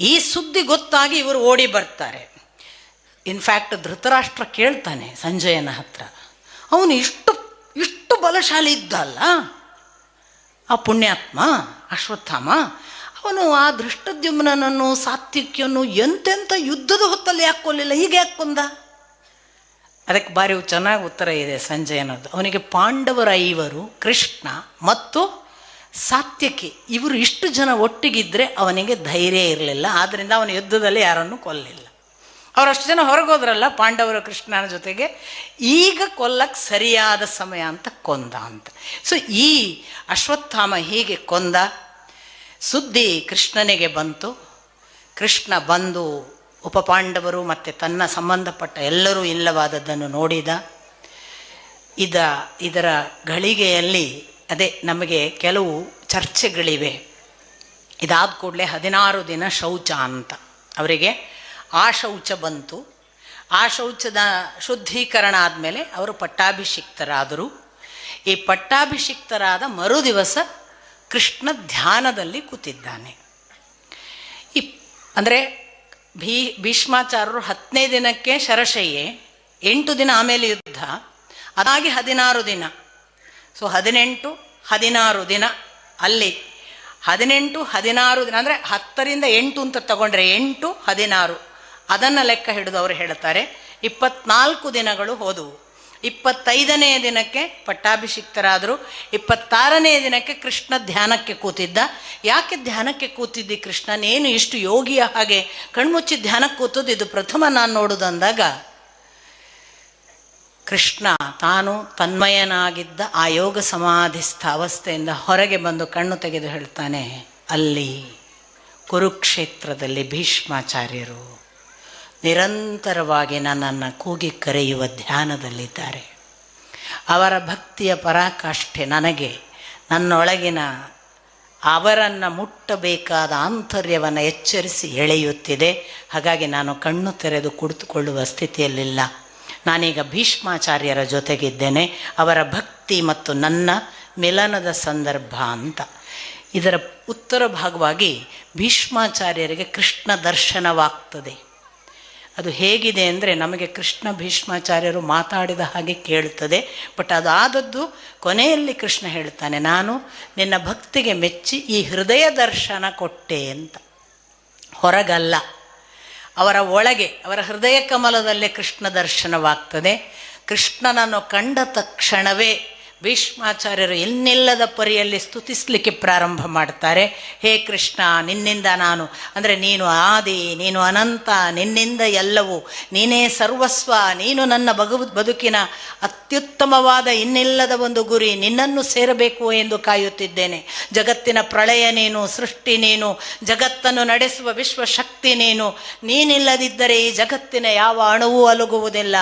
ಈ ಸುದ್ದಿ ಗೊತ್ತಾಗಿ ಇವರು ಓಡಿ ಬರ್ತಾರೆ. ಇನ್ಫ್ಯಾಕ್ಟ್ ಧೃತರಾಷ್ಟ್ರ ಕೇಳ್ತಾನೆ ಸಂಜಯನ ಹತ್ರ, ಅವನು ಇಷ್ಟು ಬಲಶಾಲಿ ಇದ್ದಲ್ಲ ಆ ಪುಣ್ಯಾತ್ಮ ಅಶ್ವತ್ಥಾಮ, ಅವನು ಆ ಧೃಷ್ಟದ್ಯುಮ್ನನನ್ನು ಸಾತ್ವಿಕ್ಯನ್ನು ಎಂತೆಂಥ ಯುದ್ಧದ ಹೊತ್ತಲ್ಲಿ ಯಾಕೆ ಕೊಲ್ಲಿಲ್ಲ, ಹೀಗೆ ಯಾಕೆ ಕೊಂದ? ಅದಕ್ಕೆ ಭಾರಿ ಚೆನ್ನಾಗಿ ಉತ್ತರ ಇದೆ ಸಂಜಯನದ್ದು. ಅವನಿಗೆ ಪಾಂಡವರ 5, ಕೃಷ್ಣ ಮತ್ತು ಸಾತ್ಯಕಿ ಇವರು ಇಷ್ಟು ಜನ ಒಟ್ಟಿಗಿದ್ರೆ ಅವನಿಗೆ ಧೈರ್ಯ ಇರಲಿಲ್ಲ. ಆದ್ದರಿಂದ ಅವನ ಯುದ್ಧದಲ್ಲಿ ಯಾರನ್ನು ಕೊಲ್ಲಿಲ್ಲ. ಅವರಷ್ಟು ಜನ ಹೊರಗೋದ್ರಲ್ಲ ಪಾಂಡವರು ಕೃಷ್ಣನ ಜೊತೆಗೆ, ಈಗ ಕೊಲ್ಲಕ್ಕೆ ಸರಿಯಾದ ಸಮಯ ಅಂತ ಕೊಂದ ಅಂತ. ಸೊ ಈ ಅಶ್ವತ್ಥಾಮ ಹೀಗೆ ಕೊಂದ. ಸುದ್ದಿ ಕೃಷ್ಣನಿಗೆ ಬಂತು. ಕೃಷ್ಣ ಬಂದು ಉಪಪಾಂಡವರು ಮತ್ತು ತನ್ನ ಸಂಬಂಧಪಟ್ಟ ಎಲ್ಲರೂ ಇಲ್ಲವಾದದ್ದನ್ನು ನೋಡಿದ. ಇದರ ಗಳಿಗೆಯಲ್ಲಿ ಅದೇ ನಮಗೆ ಕೆಲವು ಚರ್ಚೆಗಳಿವೆ. ಇದಾದ ಕೂಡಲೇ 16 ದಿನ ಶೌಚ ಅಂತ ಅವರಿಗೆ ಆ ಶೌಚ ಬಂತು. ಆ ಶೌಚದ ಶುದ್ಧೀಕರಣ ಆದಮೇಲೆ ಅವರು ಪಟ್ಟಾಭಿಷಿಕ್ತರಾದರು. ಈ ಪಟ್ಟಾಭಿಷಿಕ್ತರಾದ ಮರುದಿವಸ ಕೃಷ್ಣ ಧ್ಯಾನದಲ್ಲಿ ಕೂತಿದ್ದಾನೆ. ಅಂದರೆ ಭೀಷ್ಮಾಚಾರ್ಯರು 10ನೇ ದಿನಕ್ಕೆ ಶರಶಯ್ಯೆ, 8 ದಿನ ಆಮೇಲೆ ಯುದ್ಧ, ಅದಾಗಿ 16 ದಿನ. ಸೊ 18, 16 ದಿನ ಅಲ್ಲಿ 18, 16 ದಿನ ಅಂದರೆ 10ರಿಂದ 8 ಅಂತ ತಗೊಂಡ್ರೆ 8, 16 ಅದನ್ನು ಲೆಕ್ಕ ಹಿಡಿದು ಅವರು ಹೇಳ್ತಾರೆ 24 ದಿನಗಳು ಹೋದವು. 25ನೇ ದಿನಕ್ಕೆ ಪಟ್ಟಾಭಿಷಿಕ್ತರಾದರು. 26ನೇ ದಿನಕ್ಕೆ ಕೃಷ್ಣ ಧ್ಯಾನಕ್ಕೆ ಕೂತಿದ್ದ. ಯಾಕೆ ಧ್ಯಾನಕ್ಕೆ ಕೂತಿದ್ದಿ ಕೃಷ್ಣ, ನೇನು ಇಷ್ಟು ಯೋಗಿಯ ಹಾಗೆ ಕಣ್ಮುಚ್ಚಿ ಧ್ಯಾನಕ್ಕೆ ಕೂತದ್ದು ಇದು ಪ್ರಥಮ ನಾನು ನೋಡುದಂದಾಗ, ಕೃಷ್ಣ ತಾನು ತನ್ಮಯನಾಗಿದ್ದ ಆ ಯೋಗ ಸಮಾಧಿಸ್ಥ ಅವಸ್ಥೆಯಿಂದ ಹೊರಗೆ ಬಂದು ಕಣ್ಣು ತೆಗೆದು ಹೇಳ್ತಾನೆ, ಅಲ್ಲಿ ಕುರುಕ್ಷೇತ್ರದಲ್ಲಿ ಭೀಷ್ಮಾಚಾರ್ಯರು ನಿರಂತರವಾಗಿ ನನ್ನನ್ನು ಕೂಗಿ ಕರೆಯುವ ಧ್ಯಾನದಲ್ಲಿದ್ದಾರೆ. ಅವರ ಭಕ್ತಿಯ ಪರಾಕಾಷ್ಠೆ ನನಗೆ ನನ್ನೊಳಗಿನ ಅವರನ್ನು ಮುಟ್ಟಬೇಕಾದ ಆಂತರ್ಯವನ್ನು ಎಚ್ಚರಿಸಿ ಎಳೆಯುತ್ತಿದೆ. ಹಾಗಾಗಿ ನಾನು ಕಣ್ಣು ತೆರೆದು ಕುಳಿತುಕೊಳ್ಳುವ ಸ್ಥಿತಿಯಲ್ಲಿಲ್ಲ. ನಾನೀಗ ಭೀಷ್ಮಾಚಾರ್ಯರ ಜೊತೆಗಿದ್ದೇನೆ. ಅವರ ಭಕ್ತಿ ಮತ್ತು ನನ್ನ ಮಿಲನದ ಸಂದರ್ಭ ಅಂತ. ಇದರ ಉತ್ತರ ಭಾಗವಾಗಿ ಭೀಷ್ಮಾಚಾರ್ಯರಿಗೆ ಕೃಷ್ಣ ದರ್ಶನವಾಗ್ತದೆ. ಅದು ಹೇಗಿದೆ ಅಂದರೆ, ನಮಗೆ ಕೃಷ್ಣ ಭೀಷ್ಮಾಚಾರ್ಯರು ಮಾತಾಡಿದ ಹಾಗೆ ಕೇಳ್ತದೆ. ಬಟ್ ಅದಾದದ್ದು ಕೊನೆಯಲ್ಲಿ ಕೃಷ್ಣ ಹೇಳ್ತಾನೆ, ನಾನು ನಿನ್ನ ಭಕ್ತಿಗೆ ಮೆಚ್ಚಿ ಈ ಹೃದಯ ದರ್ಶನ ಕೊಟ್ಟೆ ಅಂತ. ಹೊರಗಲ್ಲ, ಅವರ ಒಳಗೆ, ಅವರ ಹೃದಯ ಕಮಲದಲ್ಲೇ ಕೃಷ್ಣ ದರ್ಶನವಾಗ್ತದೆ. ಕೃಷ್ಣನನ್ನು ಕಂಡ ತಕ್ಷಣವೇ ಭೀಷ್ಮಾಚಾರ್ಯರು ಇನ್ನಿಲ್ಲದ ಪರಿಯಲ್ಲಿ ಸ್ತುತಿಸಲಿಕ್ಕೆ ಪ್ರಾರಂಭ ಮಾಡ್ತಾರೆ. ಹೇ ಕೃಷ್ಣ, ನಿನ್ನಿಂದ ನಾನು, ಅಂದರೆ ನೀನು ಆದಿ, ನೀನು ಅನಂತ, ನಿನ್ನಿಂದ ಎಲ್ಲವೂ, ನೀನೇ ಸರ್ವಸ್ವ, ನೀನು ನನ್ನ ಬದುಕಿನ ಅತ್ಯುತ್ತಮವಾದ ಇನ್ನಿಲ್ಲದ ಒಂದು ಗುರಿ, ನಿನ್ನನ್ನು ಸೇರಬೇಕು ಎಂದು ಕಾಯುತ್ತಿದ್ದೇನೆ. ಜಗತ್ತಿನ ಪ್ರಳಯ ನೀನು, ಸೃಷ್ಟಿ ನೀನು, ಜಗತ್ತನ್ನು ನಡೆಸುವ ವಿಶ್ವಶಕ್ತಿ ನೀನು. ನೀನಿಲ್ಲದಿದ್ದರೆ ಈ ಜಗತ್ತಿನ ಯಾವ ಅಣುವೂ ಅಲುಗುವುದಿಲ್ಲ.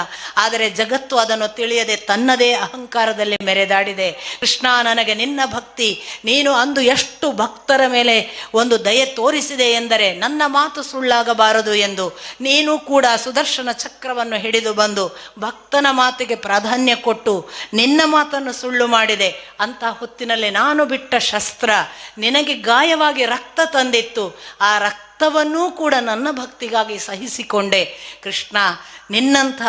ಆದರೆ ಜಗತ್ತು ಅದನ್ನು ತಿಳಿಯದೆ ತನ್ನದೇ ಅಹಂಕಾರದಲ್ಲಿ ಮೆರೆದಾಡಿದೆ. ಕೃಷ್ಣ, ನನಗೆ ನಿನ್ನ ಭಕ್ತಿ, ನೀನು ಅಂದು ಎಷ್ಟು ಭಕ್ತರ ಮೇಲೆ ಒಂದು ದಯೆ ತೋರಿಸಿದೆ ಎಂದರೆ ನನ್ನ ಮಾತು ಸುಳ್ಳಾಗಬಾರದು ಎಂದು ನೀನು ಕೂಡ ಸುದರ್ಶನ ಚಕ್ರವನ್ನು ಹಿಡಿದು ಬಂದು ಭಕ್ತನ ಮಾತಿಗೆ ಪ್ರಾಧಾನ್ಯ ಕೊಟ್ಟು ನಿನ್ನ ಮಾತನ್ನು ಸುಳ್ಳು ಮಾಡಿದೆ. ಅಂಥ ಹೊತ್ತಿನಲ್ಲಿ ನಾನು ಬಿಟ್ಟ ಶಸ್ತ್ರ ನಿನಗೆ ಗಾಯವಾಗಿ ರಕ್ತ ತಂದಿತ್ತು. ಆ ರಕ್ತವನ್ನೂ ಕೂಡ ನನ್ನ ಭಕ್ತಿಗಾಗಿ ಸಹಿಸಿಕೊಂಡೆ. ಕೃಷ್ಣ, ನಿನ್ನಂಥ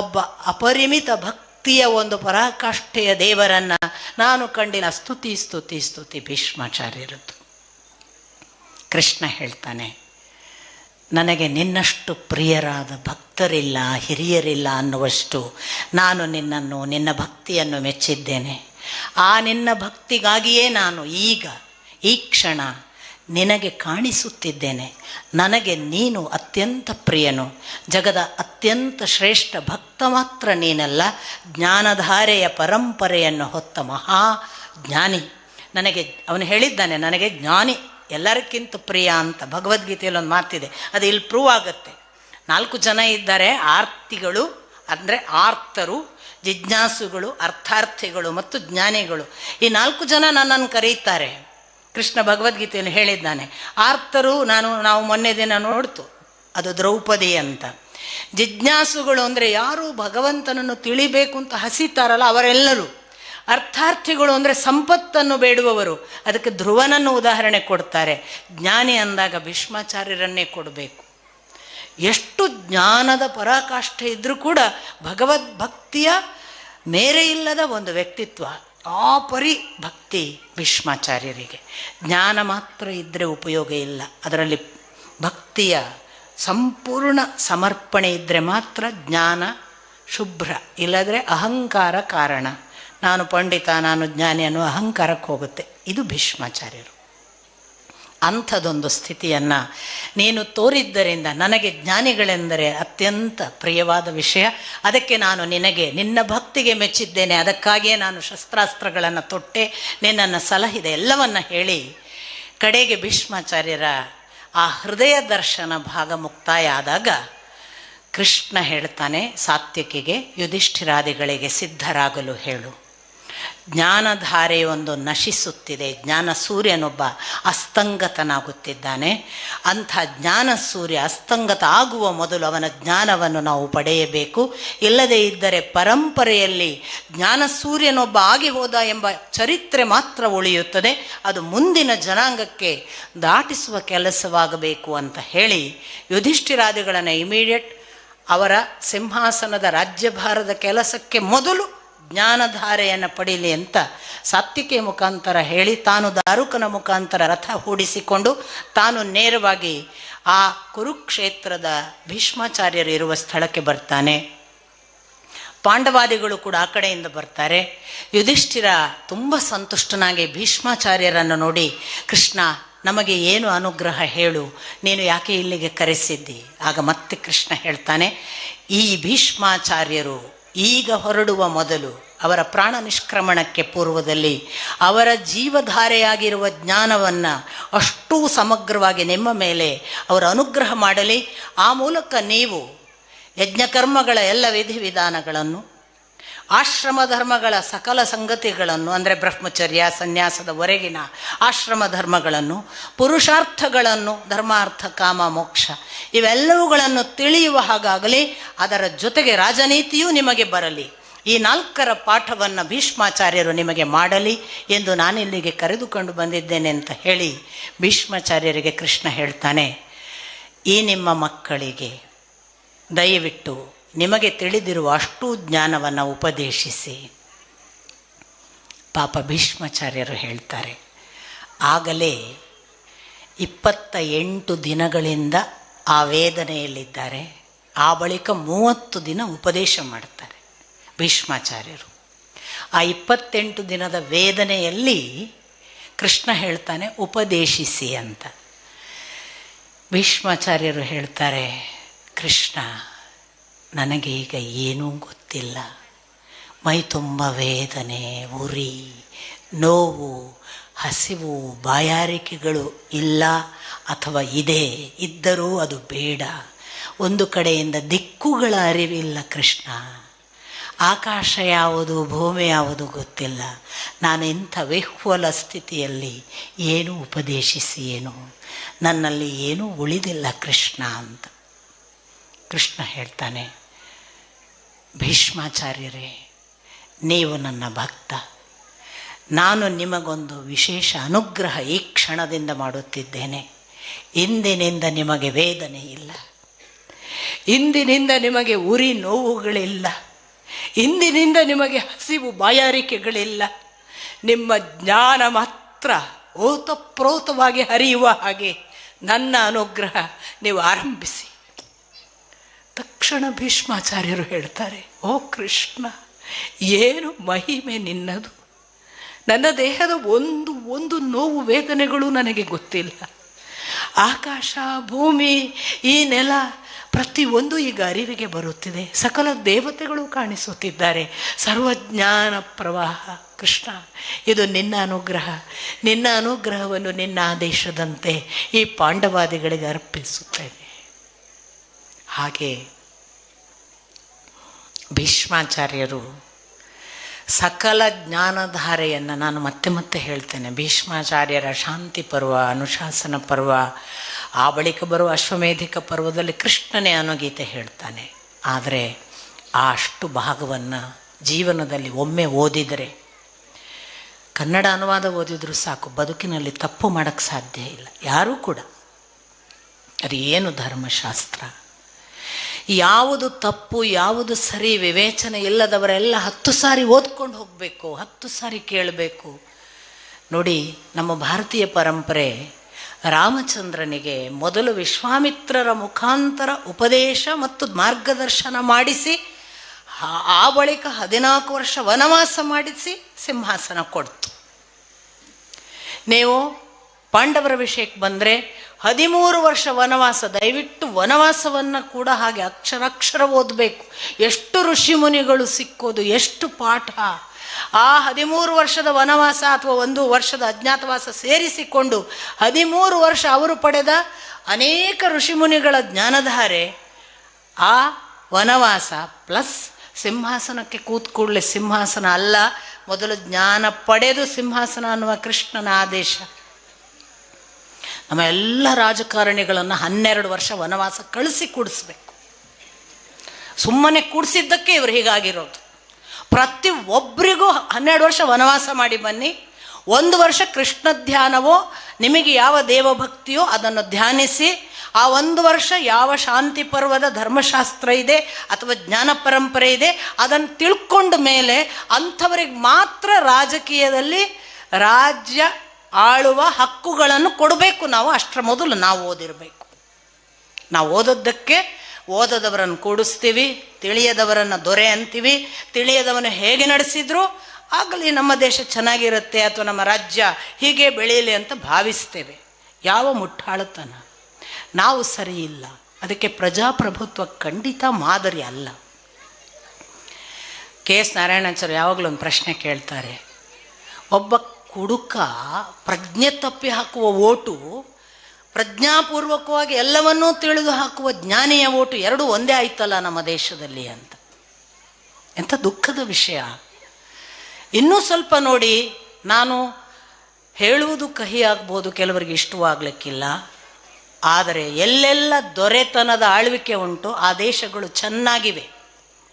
ಒಬ್ಬ ಅಪರಿಮಿತ ಭಕ್ತಿಯ ಒಂದು ಪರಾಕಾಷ್ಠೆಯ ದೇವರನ್ನು ನಾನು ಕಂಡಿನ. ಸ್ತುತಿ ಸ್ತುತಿ ಸ್ತುತಿ ಭೀಷ್ಮಾಚಾರ್ಯರದ್ದು. ಕೃಷ್ಣ ಹೇಳ್ತಾನೆ, ನನಗೆ ನಿನ್ನಷ್ಟು ಪ್ರಿಯರಾದ ಭಕ್ತರಿಲ್ಲ, ಹಿರಿಯರಿಲ್ಲ ಅನ್ನುವಷ್ಟು ನಾನು ನಿನ್ನನ್ನು, ನಿನ್ನ ಭಕ್ತಿಯನ್ನು ಮೆಚ್ಚಿದ್ದೇನೆ. ಆ ನಿನ್ನ ಭಕ್ತಿಗಾಗಿಯೇ ನಾನು ಈಗ ಈ ಕ್ಷಣ ನಿನಗೆ ಕಾಣಿಸುತ್ತಿದ್ದೇನೆ. ನನಗೆ ನೀನು ಅತ್ಯಂತ ಪ್ರಿಯನು. ಜಗದ ಅತ್ಯಂತ ಶ್ರೇಷ್ಠ ಭಕ್ತ ಮಾತ್ರ ನೀನಲ್ಲ, ಜ್ಞಾನಧಾರೆಯ ಪರಂಪರೆಯನ್ನು ಹೊತ್ತ ಮಹಾ ಜ್ಞಾನಿ. ನನಗೆ ಅವನು ಹೇಳಿದ್ದಾನೆ, ನನಗೆ ಜ್ಞಾನಿ ಎಲ್ಲರಿಗಿಂತ ಪ್ರಿಯ ಅಂತ. ಭಗವದ್ಗೀತೆಯಲ್ಲಿ ಒಂದು ಮಾತಿದೆ, ಅದು ಇಲ್ಲಿ ಪ್ರೂವ್ ಆಗುತ್ತೆ. 4 ಜನ ಇದ್ದಾರೆ, ಆರ್ತಿಗಳು ಅಂದರೆ ಆರ್ತರು, ಜಿಜ್ಞಾಸುಗಳು, ಅರ್ಥಾರ್ಥಿಗಳು ಮತ್ತು ಜ್ಞಾನಿಗಳು. ಈ 4 ಜನ ನನ್ನನ್ನು ಕರೀತಾರೆ. ಕೃಷ್ಣ ಭಗವದ್ಗೀತೆಯಲ್ಲಿ ಹೇಳಿದ್ದಾನೆ. ಆರ್ತರು ನಾವು ಮೊನ್ನೆ ದಿನ ನೋಡ್ತು, ಅದು ದ್ರೌಪದಿ ಅಂತ. ಜಿಜ್ಞಾಸುಗಳು ಅಂದರೆ ಯಾರು ಭಗವಂತನನ್ನು ತಿಳಿಬೇಕು ಅಂತ ಹಸಿತಾರಲ್ಲ ಅವರೆಲ್ಲರೂ. ಅರ್ಥಾರ್ಥಿಗಳು ಅಂದರೆ ಸಂಪತ್ತನ್ನು ಬೇಡುವವರು, ಅದಕ್ಕೆ ಧ್ರುವನನ್ನು ಉದಾಹರಣೆ ಕೊಡ್ತಾರೆ. ಜ್ಞಾನಿ ಅಂದಾಗ ಭೀಷ್ಮಾಚಾರ್ಯರನ್ನೇ ಕೊಡಬೇಕು. ಎಷ್ಟು ಜ್ಞಾನದ ಪರಾಕಾಷ್ಠೆ ಇದ್ದರೂ ಕೂಡ ಭಗವದ್ಭಕ್ತಿಯ ಮೇರೆ ಇಲ್ಲದ ಒಂದು ವ್ಯಕ್ತಿತ್ವ, ಆ ಪರಿ ಭಕ್ತಿ ಭೀಷ್ಮಾಚಾರ್ಯರಿಗೆ. ಜ್ಞಾನ ಮಾತ್ರ ಇದ್ದರೆ ಉಪಯೋಗ ಇಲ್ಲ, ಅದರಲ್ಲಿ ಭಕ್ತಿಯ ಸಂಪೂರ್ಣ ಸಮರ್ಪಣೆ ಇದ್ದರೆ ಮಾತ್ರ ಜ್ಞಾನ ಶುಭ್ರ. ಇಲ್ಲದ್ರೆ ಅಹಂಕಾರ ಕಾರಣ, ನಾನು ಪಂಡಿತ, ನಾನು ಜ್ಞಾನಿ ಅನ್ನೋ ಅಹಂಕಾರಕ್ಕೆ ಹೋಗುತ್ತೆ. ಇದು ಭೀಷ್ಮಾಚಾರ್ಯರು. ಅಂಥದ್ದೊಂದು ಸ್ಥಿತಿಯನ್ನು ನೀನು ತೋರಿದ್ದರಿಂದ ನನಗೆ ಜ್ಞಾನಿಗಳೆಂದರೆ ಅತ್ಯಂತ ಪ್ರಿಯವಾದ ವಿಷಯ. ಅದಕ್ಕೆ ನಾನು ನಿನ್ನ ಭಕ್ತಿಗೆ ಮೆಚ್ಚಿದ್ದೇನೆ. ಅದಕ್ಕಾಗಿಯೇ ನಾನು ಶಸ್ತ್ರಾಸ್ತ್ರಗಳನ್ನು ತೊಟ್ಟೆ, ನಿನ್ನನ್ನು ಸಲಹಿದೆ, ಎಲ್ಲವನ್ನ ಹೇಳಿ ಕಡೆಗೆ ಭೀಷ್ಮಾಚಾರ್ಯರ ಆ ಹೃದಯ ದರ್ಶನ ಭಾಗ ಮುಕ್ತಾಯ ಆದಾಗ ಕೃಷ್ಣ ಹೇಳ್ತಾನೆ ಸಾತ್ಯಕಿಗೆ, ಯುಧಿಷ್ಠಿರಾದಿಗಳಿಗೆ ಸಿದ್ಧರಾಗಲು ಹೇಳು. ಜ್ಞಾನಧಾರೆಯೊಂದು ನಶಿಸುತ್ತಿದೆ. ಜ್ಞಾನ ಸೂರ್ಯನೊಬ್ಬ ಅಸ್ತಂಗತನಾಗುತ್ತಿದ್ದಾನೆ. ಅಂಥ ಜ್ಞಾನ ಸೂರ್ಯ ಅಸ್ತಂಗತ ಆಗುವ ಮೊದಲು ಅವನ ಜ್ಞಾನವನ್ನು ನಾವು ಪಡೆಯಬೇಕು. ಇಲ್ಲದೇ ಇದ್ದರೆ ಪರಂಪರೆಯಲ್ಲಿ ಜ್ಞಾನ ಸೂರ್ಯನೊಬ್ಬ ಆಗಿ ಹೋದ ಎಂಬ ಚರಿತ್ರೆ ಮಾತ್ರ ಉಳಿಯುತ್ತದೆ. ಅದು ಮುಂದಿನ ಜನಾಂಗಕ್ಕೆ ದಾಟಿಸುವ ಕೆಲಸವಾಗಬೇಕು ಅಂತ ಹೇಳಿ ಯುಧಿಷ್ಠಿರಾದಿಗಳನ್ನು ಇಮಿಡಿಯೇಟ್ ಅವರ ಸಿಂಹಾಸನದ ರಾಜ್ಯಭಾರದ ಕೆಲಸಕ್ಕೆ ಮೊದಲು ಜ್ಞಾನಧಾರೆಯನ್ನು ಪಡೀಲಿ ಅಂತ ಸಾತ್ವಿಕೆಯ ಮುಖಾಂತರ ಹೇಳಿ, ತಾನು ದಾರುಕನ ಮುಖಾಂತರ ರಥ ಹೂಡಿಸಿಕೊಂಡು ತಾನು ನೇರವಾಗಿ ಆ ಕುರುಕ್ಷೇತ್ರದ ಭೀಷ್ಮಾಚಾರ್ಯರು ಇರುವ ಸ್ಥಳಕ್ಕೆ ಬರ್ತಾನೆ. ಪಾಂಡವಾದಿಗಳು ಕೂಡ ಆ ಕಡೆಯಿಂದ ಬರ್ತಾರೆ. ಯುಧಿಷ್ಠಿರ ತುಂಬ ಸಂತುಷ್ಟನಾಗಿ ಭೀಷ್ಮಾಚಾರ್ಯರನ್ನು ನೋಡಿ, ಕೃಷ್ಣ ನಮಗೆ ಏನು ಅನುಗ್ರಹ ಹೇಳು, ನೀನು ಯಾಕೆ ಇಲ್ಲಿಗೆ ಕರೆಸಿದ್ದಿ? ಆಗ ಮತ್ತೆ ಕೃಷ್ಣ ಹೇಳ್ತಾನೆ, ಈ ಭೀಷ್ಮಾಚಾರ್ಯರು ಈಗ ಹೊರಡುವ ಮೊದಲು, ಅವರ ಪ್ರಾಣ ನಿಷ್ಕ್ರಮಣಕ್ಕೆ ಪೂರ್ವದಲ್ಲಿ ಅವರ ಜೀವಧಾರೆಯಾಗಿರುವ ಜ್ಞಾನವನ್ನು ಅಷ್ಟೂ ಸಮಗ್ರವಾಗಿ ನಿಮ್ಮ ಮೇಲೆ ಅವರು ಅನುಗ್ರಹ ಮಾಡಲಿ. ಆ ಮೂಲಕ ನೀವು ಯಜ್ಞಕರ್ಮಗಳ ಎಲ್ಲ ವಿಧಿವಿಧಾನಗಳನ್ನು, ಆಶ್ರಮ ಧರ್ಮಗಳ ಸಕಲ ಸಂಗತಿಗಳನ್ನು ಅಂದರೆ ಬ್ರಹ್ಮಚರ್ಯ ಸನ್ಯಾಸದವರೆಗಿನ ಆಶ್ರಮ ಧರ್ಮಗಳನ್ನು, ಪುರುಷಾರ್ಥಗಳನ್ನು, ಧರ್ಮಾರ್ಥ ಕಾಮ ಮೋಕ್ಷ ಇವೆಲ್ಲವುಗಳನ್ನು ತಿಳಿಯುವ ಹಾಗಾಗಲಿ. ಅದರ ಜೊತೆಗೆ ರಾಜನೀತಿಯೂ ನಿಮಗೆ ಬರಲಿ. ಈ 4ರ ಪಾಠವನ್ನು ಭೀಷ್ಮಾಚಾರ್ಯರು ನಿಮಗೆ ಮಾಡಲಿ ಎಂದು ನಾನಿಲ್ಲಿಗೆ ಕರೆದುಕೊಂಡು ಬಂದಿದ್ದೇನೆ ಅಂತ ಹೇಳಿ ಭೀಷ್ಮಾಚಾರ್ಯರಿಗೆ ಕೃಷ್ಣ ಹೇಳ್ತಾನೆ, ಈ ನಿಮ್ಮ ಮಕ್ಕಳಿಗೆ ದಯವಿಟ್ಟು ನಿಮಗೆ ತಿಳಿದಿರುವ ಅಷ್ಟೂ ಜ್ಞಾನವನ್ನು ಉಪದೇಶಿಸಿ. ಪಾಪ ಭೀಷ್ಮಾಚಾರ್ಯರು ಹೇಳ್ತಾರೆ, ಆಗಲೇ 28 ದಿನಗಳಿಂದ ಆ ವೇದನೆಯಲ್ಲಿದ್ದಾರೆ. ಆ ಬಳಿಕ 30 ದಿನ ಉಪದೇಶ ಮಾಡ್ತಾರೆ ಭೀಷ್ಮಾಚಾರ್ಯರು. ಆ 28 ದಿನದ ವೇದನೆಯಲ್ಲಿ ಕೃಷ್ಣ ಹೇಳ್ತಾನೆ ಉಪದೇಶಿಸಿ ಅಂತ. ಭೀಷ್ಮಾಚಾರ್ಯರು ಹೇಳ್ತಾರೆ, ಕೃಷ್ಣ ನನಗೆ ಈಗ ಏನೂ ಗೊತ್ತಿಲ್ಲ, ಮೈ ತುಂಬ ವೇದನೆ, ಉರಿ, ನೋವು, ಹಸಿವು, ಬಾಯಾರಿಕೆಗಳು ಇಲ್ಲ ಅಥವಾ ಇದೆ, ಇದ್ದರೂ ಅದು ಬೇಡ. ಒಂದು ಕಡೆಯಿಂದ ದಿಕ್ಕುಗಳ ಅರಿವಿಲ್ಲ ಕೃಷ್ಣ, ಆಕಾಶ ಯಾವುದು ಭೂಮಿ ಯಾವುದು ಗೊತ್ತಿಲ್ಲ. ನಾನು ಇಂಥ ವಿಹ್ವಲ ಸ್ಥಿತಿಯಲ್ಲಿ ಏನು ಉಪದೇಶಿಸಿ ಏನು, ನನ್ನಲ್ಲಿ ಏನೂ ಉಳಿದಿಲ್ಲ ಕೃಷ್ಣ ಅಂತ. ಕೃಷ್ಣ ಹೇಳ್ತಾನೆ, ಭೀಷ್ಮಾಚಾರ್ಯರೇ ನೀವು ನನ್ನ ಭಕ್ತ, ನಾನು ನಿಮಗೊಂದು ವಿಶೇಷ ಅನುಗ್ರಹ ಈ ಕ್ಷಣದಿಂದ ಮಾಡುತ್ತಿದ್ದೇನೆ. ಇಂದಿನಿಂದ ನಿಮಗೆ ವೇದನೆ ಇಲ್ಲ, ಇಂದಿನಿಂದ ನಿಮಗೆ ಉರಿ ನೋವುಗಳಿಲ್ಲ, ಇಂದಿನಿಂದ ನಿಮಗೆ ಹಸಿವು ಬಾಯಾರಿಕೆಗಳಿಲ್ಲ. ನಿಮ್ಮ ಜ್ಞಾನ ಮಾತ್ರ ಓತಪ್ರೋತವಾಗಿ ಹರಿಯುವ ಹಾಗೆ ನನ್ನ ಅನುಗ್ರಹ ನೀವು ಆರಂಭಿಸಿ. ತಕ್ಷಣ ಭೀಷ್ಮಾಚಾರ್ಯರು ಹೇಳ್ತಾರೆ, ಓ ಕೃಷ್ಣ, ಏನು ಮಹಿಮೆ ನಿನ್ನದು. ನನ್ನ ದೇಹದ ಒಂದು ನೋವು ವೇದನೆಗಳು ನನಗೆ ಗೊತ್ತಿಲ್ಲ. ಆಕಾಶ ಭೂಮಿ ಈ ನೆಲ ಪ್ರತಿಯೊಂದು ಈಗ ಅರಿವಿಗೆ ಬರುತ್ತಿದೆ. ಸಕಲ ದೇವತೆಗಳು ಕಾಣಿಸುತ್ತಿದ್ದಾರೆ. ಸರ್ವಜ್ಞಾನ ಪ್ರವಾಹ ಕೃಷ್ಣ, ಇದು ನಿನ್ನ ಅನುಗ್ರಹ. ನಿನ್ನ ಅನುಗ್ರಹವನ್ನು ನಿನ್ನ ಆದೇಶದಂತೆ ಈ ಪಾಂಡವಾದಿಗಳಿಗೆ ಅರ್ಪಿಸುತ್ತೇನೆ. ಹಾಗೆ ಭೀಷ್ಮಾಚಾರ್ಯರು ಸಕಲ ಜ್ಞಾನಧಾರೆಯನ್ನು, ನಾನು ಮತ್ತೆ ಮತ್ತೆ ಹೇಳ್ತೇನೆ, ಭೀಷ್ಮಾಚಾರ್ಯರ ಶಾಂತಿ ಪರ್ವ, ಅನುಶಾಸನ ಪರ್ವ, ಆ ಬಳಿಕ ಬರುವ ಅಶ್ವಮೇಧಿಕ ಪರ್ವದಲ್ಲಿ ಕೃಷ್ಣನೇ ಅನ್ನೋ ಗೀತೆ ಹೇಳ್ತಾನೆ. ಆದರೆ ಆ ಅಷ್ಟು ಭಾಗವನ್ನು ಜೀವನದಲ್ಲಿ ಒಮ್ಮೆ ಓದಿದರೆ, ಕನ್ನಡ ಅನುವಾದ ಓದಿದರೂ ಸಾಕು, ಬದುಕಿನಲ್ಲಿ ತಪ್ಪು ಮಾಡೋಕ್ಕೆ ಸಾಧ್ಯ ಇಲ್ಲ ಯಾರೂ ಕೂಡ. ಅದು ಏನು ಧರ್ಮಶಾಸ್ತ್ರ, ಯಾವುದು ತಪ್ಪು ಯಾವುದು ಸರಿ ವಿವೇಚನೆ ಇಲ್ಲದವರೆಲ್ಲ 10 ಸಾರಿ ಓದ್ಕೊಂಡು ಹೋಗಬೇಕು, 10 ಸಾರಿ ಕೇಳಬೇಕು. ನೋಡಿ, ನಮ್ಮ ಭಾರತೀಯ ಪರಂಪರೆ ರಾಮಚಂದ್ರನಿಗೆ ಮೊದಲು ವಿಶ್ವಾಮಿತ್ರರ ಮುಖಾಂತರ ಉಪದೇಶ ಮತ್ತು ಮಾರ್ಗದರ್ಶನ ಮಾಡಿಸಿ, ಆ ಬಳಿಕ 14 ವರ್ಷ ವನವಾಸ ಮಾಡಿಸಿ ಸಿಂಹಾಸನ ಕೊಡ್ತು. ನೀವು ಪಾಂಡವರ ವಿಷಯಕ್ಕೆ ಬಂದರೆ 13 ವರ್ಷ ವನವಾಸ. ದಯವಿಟ್ಟು ವನವಾಸವನ್ನು ಕೂಡ ಹಾಗೆ ಅಕ್ಷರ ಓದಬೇಕು. ಎಷ್ಟು ಋಷಿಮುನಿಗಳು ಸಿಕ್ಕೋದು, ಎಷ್ಟು ಪಾಠ. ಆ 13 ವರ್ಷದ ವನವಾಸ ಅಥವಾ 1 ವರ್ಷದ ಅಜ್ಞಾತವಾಸ ಸೇರಿಸಿಕೊಂಡು 13 ವರ್ಷ ಅವರು ಪಡೆದ ಅನೇಕ ಋಷಿಮುನಿಗಳ ಜ್ಞಾನಧಾರೆ, ಆ ವನವಾಸ ಪ್ಲಸ್ ಸಿಂಹಾಸನಕ್ಕೆ ಕೂತ್ಕೂಡಲೇ ಸಿಂಹಾಸನ ಅಲ್ಲ, ಮೊದಲು ಜ್ಞಾನ ಪಡೆದು ಸಿಂಹಾಸನ ಅನ್ನುವ ಕೃಷ್ಣನ ಆದೇಶ. ನಮ್ಮ ಎಲ್ಲ ರಾಜಕಾರಣಿಗಳನ್ನು 12 ವರ್ಷ ವನವಾಸ ಕಳಿಸಿ ಕೂಡಿಸ್ಬೇಕು. ಸುಮ್ಮನೆ ಕೂಡಿಸಿದ್ದಕ್ಕೆ ಇವರು ಹೀಗಾಗಿರೋದು. ಪ್ರತಿ ಒಬ್ಬರಿಗೂ 12 ವರ್ಷ ವನವಾಸ ಮಾಡಿ ಬನ್ನಿ, 1 ವರ್ಷ ಕೃಷ್ಣ ಧ್ಯಾನವೋ, ನಿಮಗೆ ಯಾವ ದೇವಭಕ್ತಿಯೋ ಅದನ್ನು ಧ್ಯಾನಿಸಿ, ಆ 1 ವರ್ಷ ಯಾವ ಶಾಂತಿ ಪರ್ವದ ಧರ್ಮಶಾಸ್ತ್ರ ಇದೆ ಅಥವಾ ಜ್ಞಾನ ಪರಂಪರೆ ಇದೆ ಅದನ್ನು ತಿಳ್ಕೊಂಡ ಮೇಲೆ ಅಂಥವರಿಗೆ ಮಾತ್ರ ರಾಜಕೀಯದಲ್ಲಿ ರಾಜ್ಯ ಆಳುವ ಹಕ್ಕುಗಳನ್ನು ಕೊಡಬೇಕು. ನಾವು ಅಷ್ಟರ ಮೊದಲು ನಾವು ಓದಿರಬೇಕು. ನಾವು ಓದೋದಕ್ಕೆ ಓದದವರನ್ನು ಕೂಡಿಸ್ತೀವಿ, ತಿಳಿಯದವರನ್ನು ದೊರೆ ಅಂತೀವಿ. ತಿಳಿಯದವನು ಹೇಗೆ ನಡೆಸಿದ್ರು ಆಗಲಿ ನಮ್ಮ ದೇಶ ಚೆನ್ನಾಗಿರುತ್ತೆ ಅಥವಾ ನಮ್ಮ ರಾಜ್ಯ ಹೀಗೆ ಬೆಳೆಯಲಿ ಅಂತ ಭಾವಿಸ್ತೇವೆ. ಯಾವ ಮುಟ್ಟಾಳುತನ, ನಾವು ಸರಿ ಇಲ್ಲ. ಅದಕ್ಕೆ ಪ್ರಜಾಪ್ರಭುತ್ವ ಖಂಡಿತ ಮಾದರಿ ಅಲ್ಲ. KS ನಾರಾಯಣಾಚಾರ್ಯ ಯಾವಾಗಲೂ ಒಂದು ಪ್ರಶ್ನೆ ಕೇಳ್ತಾರೆ, ಒಬ್ಬ ಕುಡುಕ ಪ್ರಜ್ಞೆ ತಪ್ಪಿ ಹಾಕುವ ಓಟು, ಪ್ರಜ್ಞಾಪೂರ್ವಕವಾಗಿ ಎಲ್ಲವನ್ನೂ ತಿಳಿದು ಹಾಕುವ ಜ್ಞಾನಿಯ ಓಟು ಎರಡೂ ಒಂದೇ ಆಯ್ತಲ್ಲ ನಮ್ಮ ದೇಶದಲ್ಲಿ ಅಂತ. ಎಂಥ ದುಃಖದ ವಿಷಯ. ಇನ್ನೂ ಸ್ವಲ್ಪ ನೋಡಿ, ನಾನು ಹೇಳುವುದು ಕಹಿ ಆಗ್ಬೋದು, ಕೆಲವರಿಗೆ ಇಷ್ಟವಾಗಲಿಕ್ಕಿಲ್ಲ. ಆದರೆ ಎಲ್ಲೆಲ್ಲ ದೊರೆತನದ ಆಳ್ವಿಕೆ ಉಂಟು ಆ ದೇಶಗಳು ಚೆನ್ನಾಗಿವೆ.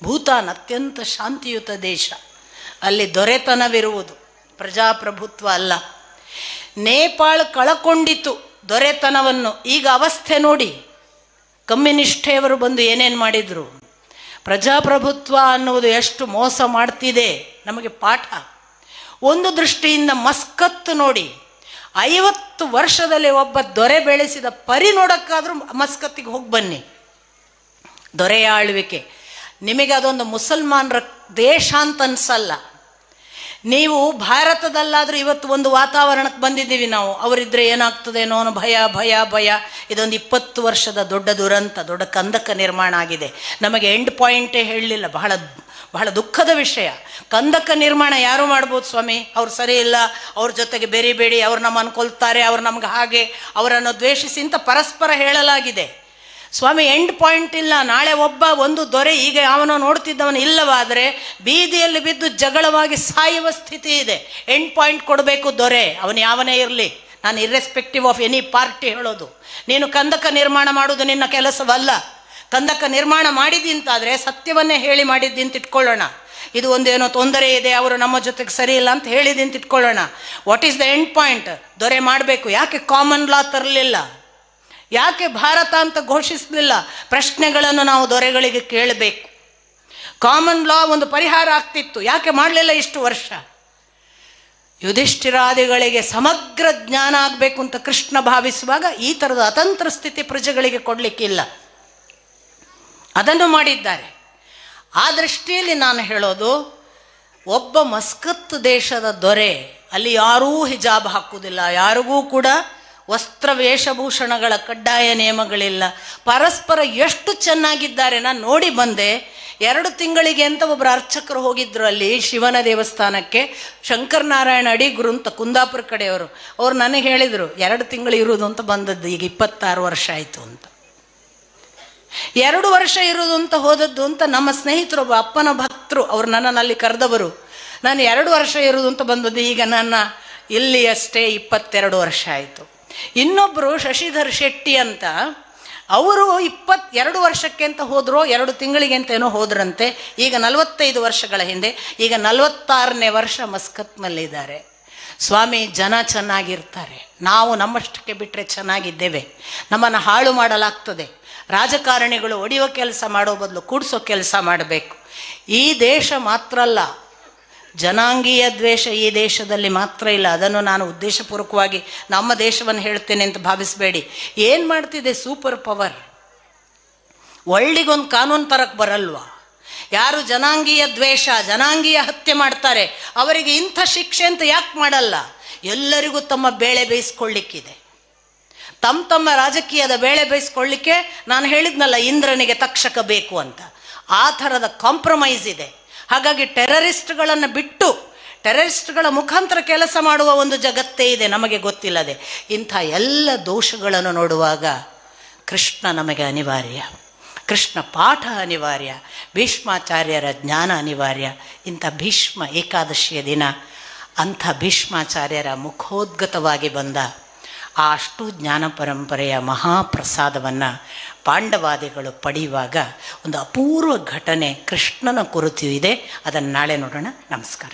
ಭೂತಾನ್ ಅತ್ಯಂತ ಶಾಂತಿಯುತ ದೇಶ, ಅಲ್ಲಿ ದೊರೆತನವಿರುವುದು, ಪ್ರಜಾಪ್ರಭುತ್ವ ಅಲ್ಲ. ನೇಪಾಳ ಕಳಕೊಂಡಿತು ದೊರೆತನವನ್ನು. ಈಗ ಅವಸ್ಥೆ ನೋಡಿ, ಕಮ್ಯುನಿಸ್ಟೇವರು ಬಂದು ಏನೇನು ಮಾಡಿದರು. ಪ್ರಜಾಪ್ರಭುತ್ವ ಅನ್ನುವುದು ಎಷ್ಟು ಮೋಸ ಮಾಡ್ತಿದೆ ನಮಗೆ ಪಾಠ. ಒಂದು ದೃಷ್ಟಿಯಿಂದ ಮಸ್ಕತ್ ನೋಡಿ, 50 ವರ್ಷದಲ್ಲಿ ಒಬ್ಬ ದೊರೆ ಬೆಳೆಸಿದ ಪರಿ ನೋಡೋಕ್ಕಾದ್ರೂ ಮಸ್ಕತ್ತಿಗೆ ಹೋಗಿ ಬನ್ನಿ. ದೊರೆಯ ಆಳ್ವಿಕೆ ನಿಮಗೆ ಅದೊಂದು ಮುಸಲ್ಮಾನರ ದೇಶ ಅಂತ ಅನ್ಸಲ್ಲ. ನೀವು ಭಾರತದಲ್ಲಾದರೂ ಇವತ್ತು ಒಂದು ವಾತಾವರಣಕ್ಕೆ ಬಂದಿದ್ದೀವಿ ನಾವು, ಅವರಿದ್ದರೆ ಏನಾಗ್ತದೇನೋ ಅನ್ನೋ ಭಯ ಭಯ ಭಯ. ಇದೊಂದು 20 ವರ್ಷದ ದೊಡ್ಡ ದುರಂತ, ದೊಡ್ಡ ಕಂದಕ ನಿರ್ಮಾಣ ಆಗಿದೆ. ನಮಗೆ ಎಂಡ್ ಪಾಯಿಂಟೇ ಹೇಳಲಿಲ್ಲ. ಬಹಳ ದುಃಖದ ವಿಷಯ. ಕಂದಕ ನಿರ್ಮಾಣ ಯಾರು ಮಾಡ್ಬೋದು ಸ್ವಾಮಿ? ಅವ್ರು ಸರಿ ಇಲ್ಲ, ಅವ್ರ ಜೊತೆಗೆ ಬೆರಿಬೇಡಿ, ಅವ್ರು ನಮ್ಮನ್ನು ಕೊಲ್ತಾರೆ, ಅವ್ರು ನಮ್ಗೆ ಹಾಗೆ, ಅವರನ್ನು ದ್ವೇಷಿಸಿ ಅಂತ ಪರಸ್ಪರ ಹೇಳಲಾಗಿದೆ. ಸ್ವಾಮಿ ಎಂಡ್ ಪಾಯಿಂಟ್ ಇಲ್ಲ. ನಾಳೆ ಒಂದು ದೊರೆ ಈಗ ಯಾವನೋ ನೋಡ್ತಿದ್ದವನು ಇಲ್ಲವಾದರೆ ಬೀದಿಯಲ್ಲಿ ಬಿದ್ದು ಜಗಳವಾಗಿ ಸಾಯುವ ಸ್ಥಿತಿ ಇದೆ. ಎಂಡ್ ಪಾಯಿಂಟ್ ಕೊಡಬೇಕು ದೊರೆ, ಅವನು ಯಾವನೇ ಇರಲಿ. ನಾನು ಇರ್ರೆಸ್ಪೆಕ್ಟಿವ್ ಆಫ್ ಎನಿ ಪಾರ್ಟಿ ಹೇಳೋದು, ನೀನು ಕಂದಕ ನಿರ್ಮಾಣ ಮಾಡೋದು ನಿನ್ನ ಕೆಲಸವಲ್ಲ. ಕಂದಕ ನಿರ್ಮಾಣ ಮಾಡಿದ್ದಿಂತಾದರೆ ಸತ್ಯವನ್ನೇ ಹೇಳಿ ಮಾಡಿದ್ದಿಂತ ಇಟ್ಕೊಳ್ಳೋಣ. ಇದು ಒಂದೇನೋ ತೊಂದರೆ ಇದೆ, ಅವರು ನಮ್ಮ ಜೊತೆಗೆ ಸರಿ ಇಲ್ಲ ಅಂತ ಹೇಳಿದಿಂತ ಇಟ್ಕೊಳ್ಳೋಣ. What is the end point? ದೊರೆ ಮಾಡಬೇಕು. ಯಾಕೆ ಕಾಮನ್ ಲಾ ತರಲಿಲ್ಲ? ಯಾಕೆ ಭಾರತ ಅಂತ ಘೋಷಿಸಲಿಲ್ಲ? ಪ್ರಶ್ನೆಗಳನ್ನು ನಾವು ದೊರೆಗಳಿಗೆ ಕೇಳಬೇಕು. ಕಾಮನ್ ಲಾ ಒಂದು ಪರಿಹಾರ ಆಗ್ತಿತ್ತು, ಯಾಕೆ ಮಾಡಲಿಲ್ಲ ಇಷ್ಟು ವರ್ಷ? ಯುಧಿಷ್ಠಿರಾದಿಗಳಿಗೆ ಸಮಗ್ರ ಜ್ಞಾನ ಆಗಬೇಕು ಅಂತ ಕೃಷ್ಣ ಭಾವಿಸುವಾಗ ಈ ಥರದ ಅತಂತ್ರ ಸ್ಥಿತಿ ಪ್ರಜೆಗಳಿಗೆ ಕೊಡಲಿಕ್ಕಿಲ್ಲ. ಅದನ್ನು ಮಾಡಿದ್ದಾರೆ. ಆ ದೃಷ್ಟಿಯಲ್ಲಿ ನಾನು ಹೇಳೋದು, ಒಬ್ಬ ಮಸ್ಕತ್ ದೇಶದ ದೊರೆ, ಅಲ್ಲಿ ಯಾರೂ ಹಿಜಾಬ್ ಹಾಕುವುದಿಲ್ಲ, ಯಾರಿಗೂ ಕೂಡ ವಸ್ತ್ರ ವೇಷಭೂಷಣಗಳ ಕಡ್ಡಾಯ ನಿಯಮಗಳಿಲ್ಲ. ಪರಸ್ಪರ ಎಷ್ಟು ಚೆನ್ನಾಗಿದ್ದಾರೆ. ನಾನು ನೋಡಿ ಬಂದೆ. 2 ತಿಂಗಳಿಗೆ ಅಂತ ಒಬ್ಬರು ಅರ್ಚಕರು ಹೋಗಿದ್ರು ಅಲ್ಲಿ ಶಿವನ ದೇವಸ್ಥಾನಕ್ಕೆ. ಶಂಕರನಾರಾಯಣ ಅಡಿಗುರು ಅಂತ ಕುಂದಾಪುರ ಕಡೆಯವರು. ಅವ್ರು ನನಗೆ ಹೇಳಿದರು, 2 ತಿಂಗಳು ಇರುವುದು ಅಂತ ಬಂದದ್ದು, ಈಗ 26 ವರ್ಷ ಆಯಿತು ಅಂತ. 2 ವರ್ಷ ಇರೋದು ಅಂತ ಹೋದದ್ದು ಅಂತ ನಮ್ಮ ಸ್ನೇಹಿತರು, ಒಬ್ಬ ಅಪ್ಪನ ಭಕ್ತರು, ಅವರು ನನ್ನಲ್ಲಿ ಕರೆದವರು. ನಾನು 2 ವರ್ಷ ಇರೋದು ಅಂತ ಬಂದದ್ದು. ಈಗ ನನ್ನ ಇಲ್ಲಿ ಅಷ್ಟೇ 22 ವರ್ಷ ಆಯಿತು. ಇನ್ನೊಬ್ಬರು ಶಶಿಧರ್ ಶೆಟ್ಟಿ ಅಂತ, ಅವರು 22 ವರ್ಷಕ್ಕೆ ಅಂತ ಹೋದ್ರು, 2 ತಿಂಗಳಿಗೆ ಅಂತ ಏನೋ ಹೋದ್ರಂತೆ. ಈಗ 45 ವರ್ಷಗಳ ಹಿಂದೆ, ಈಗ 46ನೇ ವರ್ಷ ಮಸ್ಕತ್ನಲ್ಲಿದ್ದಾರೆ. ಸ್ವಾಮಿ, ಜನ ಚೆನ್ನಾಗಿರ್ತಾರೆ, ನಾವು ನಮ್ಮಷ್ಟಕ್ಕೆ ಬಿಟ್ಟರೆ ಚೆನ್ನಾಗಿದ್ದೇವೆ, ನಮ್ಮನ್ನು ಹಾಳು ಮಾಡಲಾಗ್ತದೆ. ರಾಜಕಾರಣಿಗಳು ಒಡೆಯುವ ಕೆಲಸ ಮಾಡೋ ಬದಲು ಕೂಡಿಸೋ ಕೆಲಸ ಮಾಡಬೇಕು. ಈ ದೇಶ ಮಾತ್ರ ಅಲ್ಲ, ಜನಾಂಗೀಯ ದ್ವೇಷ ಈ ದೇಶದಲ್ಲಿ ಮಾತ್ರ ಇಲ್ಲ. ಅದನ್ನು ನಾನು ಉದ್ದೇಶಪೂರ್ವಕವಾಗಿ ನಮ್ಮ ದೇಶವನ್ನು ಹೇಳ್ತೇನೆ ಅಂತ ಭಾವಿಸಬೇಡಿ. ಏನು ಮಾಡ್ತಿದೆ ಸೂಪರ್ ಪವರ್? ಒಳ್ಳಿಗೊಂದು ಕಾನೂನು ತರಕ್ಕೆ ಬರಲ್ವಾ? ಯಾರು ಜನಾಂಗೀಯ ದ್ವೇಷ, ಜನಾಂಗೀಯ ಹತ್ಯೆ ಮಾಡ್ತಾರೆ ಅವರಿಗೆ ಇಂಥ ಶಿಕ್ಷೆ ಅಂತ ಯಾಕೆ ಮಾಡಲ್ಲ? ಎಲ್ಲರಿಗೂ ತಮ್ಮ ಬೇಳೆ ಬೇಯಿಸ್ಕೊಳ್ಳಿಕ್ಕಿದೆ, ತಮ್ಮ ರಾಜಕೀಯದ ಬೇಳೆ ಬೇಯಿಸ್ಕೊಳ್ಳಿಕ್ಕೆ. ನಾನು ಹೇಳಿದ್ನಲ್ಲ, ಇಂದ್ರನಿಗೆ ತಕ್ಷಕ ಬೇಕು ಅಂತ, ಆ ಥರದ ಕಾಂಪ್ರಮೈಸ್ ಇದೆ. ಹಾಗಾಗಿ ಟೆರರಿಸ್ಟ್ಗಳನ್ನು ಬಿಟ್ಟು ಟೆರರಿಸ್ಟ್ಗಳ ಮುಖಾಂತರ ಕೆಲಸ ಮಾಡುವ ಒಂದು ಜಗತ್ತೇ ಇದೆ ನಮಗೆ ಗೊತ್ತಿಲ್ಲದೆ. ಇಂಥ ಎಲ್ಲ ದೋಷಗಳನ್ನು ನೋಡುವಾಗ ಕೃಷ್ಣ ನಮಗೆ ಅನಿವಾರ್ಯ, ಕೃಷ್ಣ ಪಾಠ ಅನಿವಾರ್ಯ, ಭೀಷ್ಮಾಚಾರ್ಯರ ಜ್ಞಾನ ಅನಿವಾರ್ಯ. ಇಂಥ ಭೀಷ್ಮ ಏಕಾದಶಿಯ ದಿನ ಅಂಥ ಭೀಷ್ಮಾಚಾರ್ಯರ ಮುಖೋದ್ಗತವಾಗಿ ಬಂದ ಆ ಅಷ್ಟು ಜ್ಞಾನ ಪರಂಪರೆಯ ಮಹಾಪ್ರಸಾದವನ್ನು ಪಾಂಡವಾದಿಗಳು ಪಡೆಯುವಾಗ ಒಂದು ಅಪೂರ್ವ ಘಟನೆ ಕೃಷ್ಣನ ಕುರಿತು ಇದೆ. ಅದನ್ನು ನಾಳೆ ನೋಡೋಣ. ನಮಸ್ಕಾರ.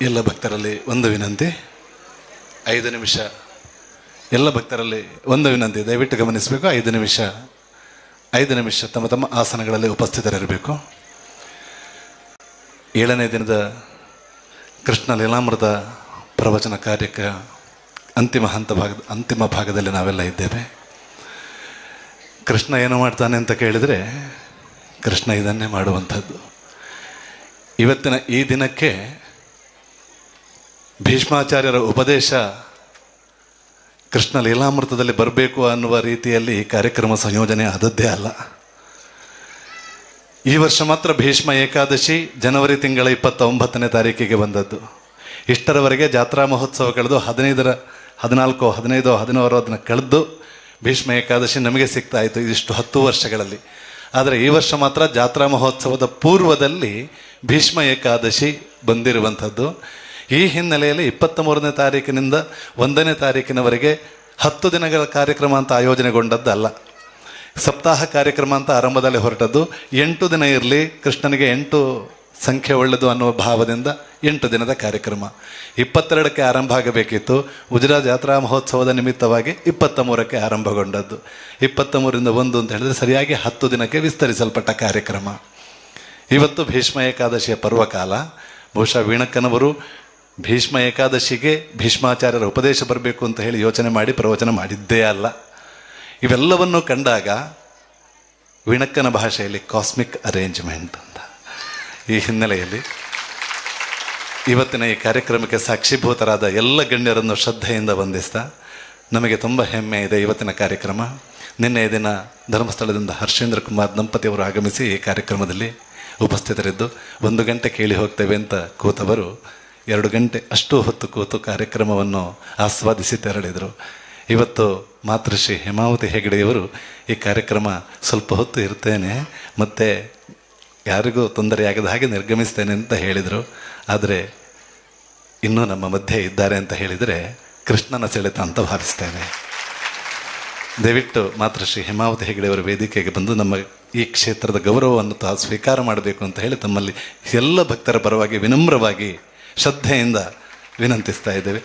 ಎಲ್ಲ ಭಕ್ತರಲ್ಲಿ ಒಂದು ವಿನಂತಿ, 5 ನಿಮಿಷ. ಎಲ್ಲ ಭಕ್ತರಲ್ಲಿ ಒಂದು ವಿನಂತಿ, ದಯವಿಟ್ಟು ಗಮನಿಸಬೇಕು. 5 ನಿಮಿಷ ತಮ್ಮ ತಮ್ಮ ಆಸನಗಳಲ್ಲಿ ಉಪಸ್ಥಿತರಿರಬೇಕು. 7ನೇ ದಿನದ ಕೃಷ್ಣ ಲೀಲಾಮೃತ ಪ್ರವಚನ ಕಾರ್ಯಕ್ಕೆ ಅಂತಿಮ ಭಾಗದಲ್ಲಿ ನಾವೆಲ್ಲ ಇದ್ದೇವೆ. ಕೃಷ್ಣ ಏನು ಮಾಡ್ತಾನೆ ಅಂತ ಕೇಳಿದರೆ, ಕೃಷ್ಣ ಇದನ್ನೇ ಮಾಡುವಂಥದ್ದು. ಇವತ್ತಿನ ಈ ದಿನಕ್ಕೆ ಭೀಷ್ಮಾಚಾರ್ಯರ ಉಪದೇಶ ಕೃಷ್ಣ ಲೀಲಾಮೃತದಲ್ಲಿ ಬರಬೇಕು ಅನ್ನುವ ರೀತಿಯಲ್ಲಿ ಕಾರ್ಯಕ್ರಮ ಸಂಯೋಜನೆ ಆದದ್ದೇ ಅಲ್ಲ. ಈ ವರ್ಷ ಮಾತ್ರ ಭೀಷ್ಮ ಏಕಾದಶಿ ಜನವರಿ ತಿಂಗಳ 29ನೇ ತಾರೀಕಿಗೆ ಬಂದದ್ದು. ಇಷ್ಟರವರೆಗೆ ಜಾತ್ರಾ ಮಹೋತ್ಸವ ಕಳೆದು 15, 14, 15, 16 ಅದನ್ನು ಕಳೆದು ಭೀಷ್ಮ ಏಕಾದಶಿ ನಮಗೆ ಸಿಗ್ತಾ ಇತ್ತು ಇದಿಷ್ಟು 10 ವರ್ಷಗಳಲ್ಲಿ. ಆದರೆ ಈ ವರ್ಷ ಮಾತ್ರ ಜಾತ್ರಾ ಮಹೋತ್ಸವದ ಪೂರ್ವದಲ್ಲಿ ಭೀಷ್ಮ ಏಕಾದಶಿ ಬಂದಿರುವಂಥದ್ದು. ಈ ಹಿನ್ನೆಲೆಯಲ್ಲಿ 23ನೇ ತಾರೀಕಿನಿಂದ 1ನೇ ತಾರೀಕಿನವರೆಗೆ 10 ದಿನಗಳ ಕಾರ್ಯಕ್ರಮ ಅಂತ ಆಯೋಜನೆಗೊಂಡದ್ದಲ್ಲ, ಸಪ್ತಾಹ ಕಾರ್ಯಕ್ರಮ ಅಂತ ಆರಂಭದಲ್ಲಿ ಹೊರಟದ್ದು. 8 ದಿನ ಇರಲಿ, ಕೃಷ್ಣನಿಗೆ 8 ಸಂಖ್ಯೆ ಒಳ್ಳೆಯದು ಅನ್ನುವ ಭಾವದಿಂದ 8 ದಿನದ ಕಾರ್ಯಕ್ರಮ. 22ಕ್ಕೆ ಆರಂಭ ಆಗಬೇಕಿತ್ತು. ಉಜಿರಾ ಜಾತ್ರಾ ಮಹೋತ್ಸವದ ನಿಮಿತ್ತವಾಗಿ 23ಕ್ಕೆ ಆರಂಭಗೊಂಡದ್ದು. 23ರಿಂದ 1 ಅಂತ ಹೇಳಿದ್ರೆ ಸರಿಯಾಗಿ 10 ದಿನಕ್ಕೆ ವಿಸ್ತರಿಸಲ್ಪಟ್ಟ ಕಾರ್ಯಕ್ರಮ. ಇವತ್ತು ಭೀಷ್ಮ ಏಕಾದಶಿಯ ಪರ್ವಕಾಲ. ಬಹುಶಃ ವೀಣಕ್ಕನವರು ಭೀಷ್ಮ ಏಕಾದಶಿಗೆ ಭೀಷ್ಮಾಚಾರ್ಯರ ಉಪದೇಶ ಬರಬೇಕು ಅಂತ ಹೇಳಿ ಯೋಚನೆ ಮಾಡಿ ಪ್ರವಚನ ಮಾಡಿದ್ದೇ ಅಲ್ಲ. ಇವೆಲ್ಲವನ್ನು ಕಂಡಾಗ ವೀಣಕ್ಕನ ಭಾಷೆಯಲ್ಲಿ ಕಾಸ್ಮಿಕ್ ಅರೇಂಜ್ಮೆಂಟ್ ಅಂತ. ಈ ಹಿನ್ನೆಲೆಯಲ್ಲಿ ಇವತ್ತಿನ ಈ ಕಾರ್ಯಕ್ರಮಕ್ಕೆ ಸಾಕ್ಷೀಭೂತರಾದ ಎಲ್ಲ ಗಣ್ಯರನ್ನು ಶ್ರದ್ಧೆಯಿಂದ ವಂದಿಸ್ತಾ ನಮಗೆ ತುಂಬ ಹೆಮ್ಮೆ ಇದೆ ಇವತ್ತಿನ ಕಾರ್ಯಕ್ರಮ. ನಿನ್ನೆಯ ದಿನ ಧರ್ಮಸ್ಥಳದಿಂದ ಹರ್ಷೇಂದ್ರ ಕುಮಾರ್ ದಂಪತಿಯವರು ಆಗಮಿಸಿ ಈ ಕಾರ್ಯಕ್ರಮದಲ್ಲಿ ಉಪಸ್ಥಿತರಿದ್ದು 1 ಗಂಟೆ ಕೇಳಿ ಹೋಗ್ತೇವೆ ಅಂತ ಕೂತವರು 2 ಗಂಟೆ ಅಷ್ಟು ಹೊತ್ತು ಕೂತು ಕಾರ್ಯಕ್ರಮವನ್ನು ಆಸ್ವಾದಿಸಿ ತೆರಳಿದರು. ಇವತ್ತು ಮಾತೃಶ್ರೀ ಹೇಮಾವತಿ ಹೆಗಡೆಯವರು ಈ ಕಾರ್ಯಕ್ರಮ ಸ್ವಲ್ಪ ಹೊತ್ತು ಇರ್ತೇನೆ, ಮತ್ತು ಯಾರಿಗೂ ತೊಂದರೆಯಾಗದ ಹಾಗೆ ನಿರ್ಗಮಿಸ್ತೇನೆ ಅಂತ ಹೇಳಿದರು. ಆದರೆ ಇನ್ನೂ ನಮ್ಮ ಮಧ್ಯೆ ಇದ್ದಾರೆ ಅಂತ ಹೇಳಿದರೆ ಕೃಷ್ಣನ ಸೆಳೆತ ಅಂತ ಭಾವಿಸ್ತೇನೆ. ದಯವಿಟ್ಟು ಮಾತೃಶ್ರೀ ಹೇಮಾವತಿ ಹೆಗಡೆಯವರ ವೇದಿಕೆಗೆ ಬಂದು ನಮ್ಮ ಈ ಕ್ಷೇತ್ರದ ಗೌರವವನ್ನು ಸ್ವೀಕಾರ ಮಾಡಬೇಕು ಅಂತ ಹೇಳಿ ತಮ್ಮಲ್ಲಿ ಎಲ್ಲ ಭಕ್ತರ ಪರವಾಗಿ ವಿನಮ್ರವಾಗಿ ಶ್ರದ್ಧೆಯಿಂದ ವಿನಂತಿಸ್ತಾ ಇದ್ದೇವೆ.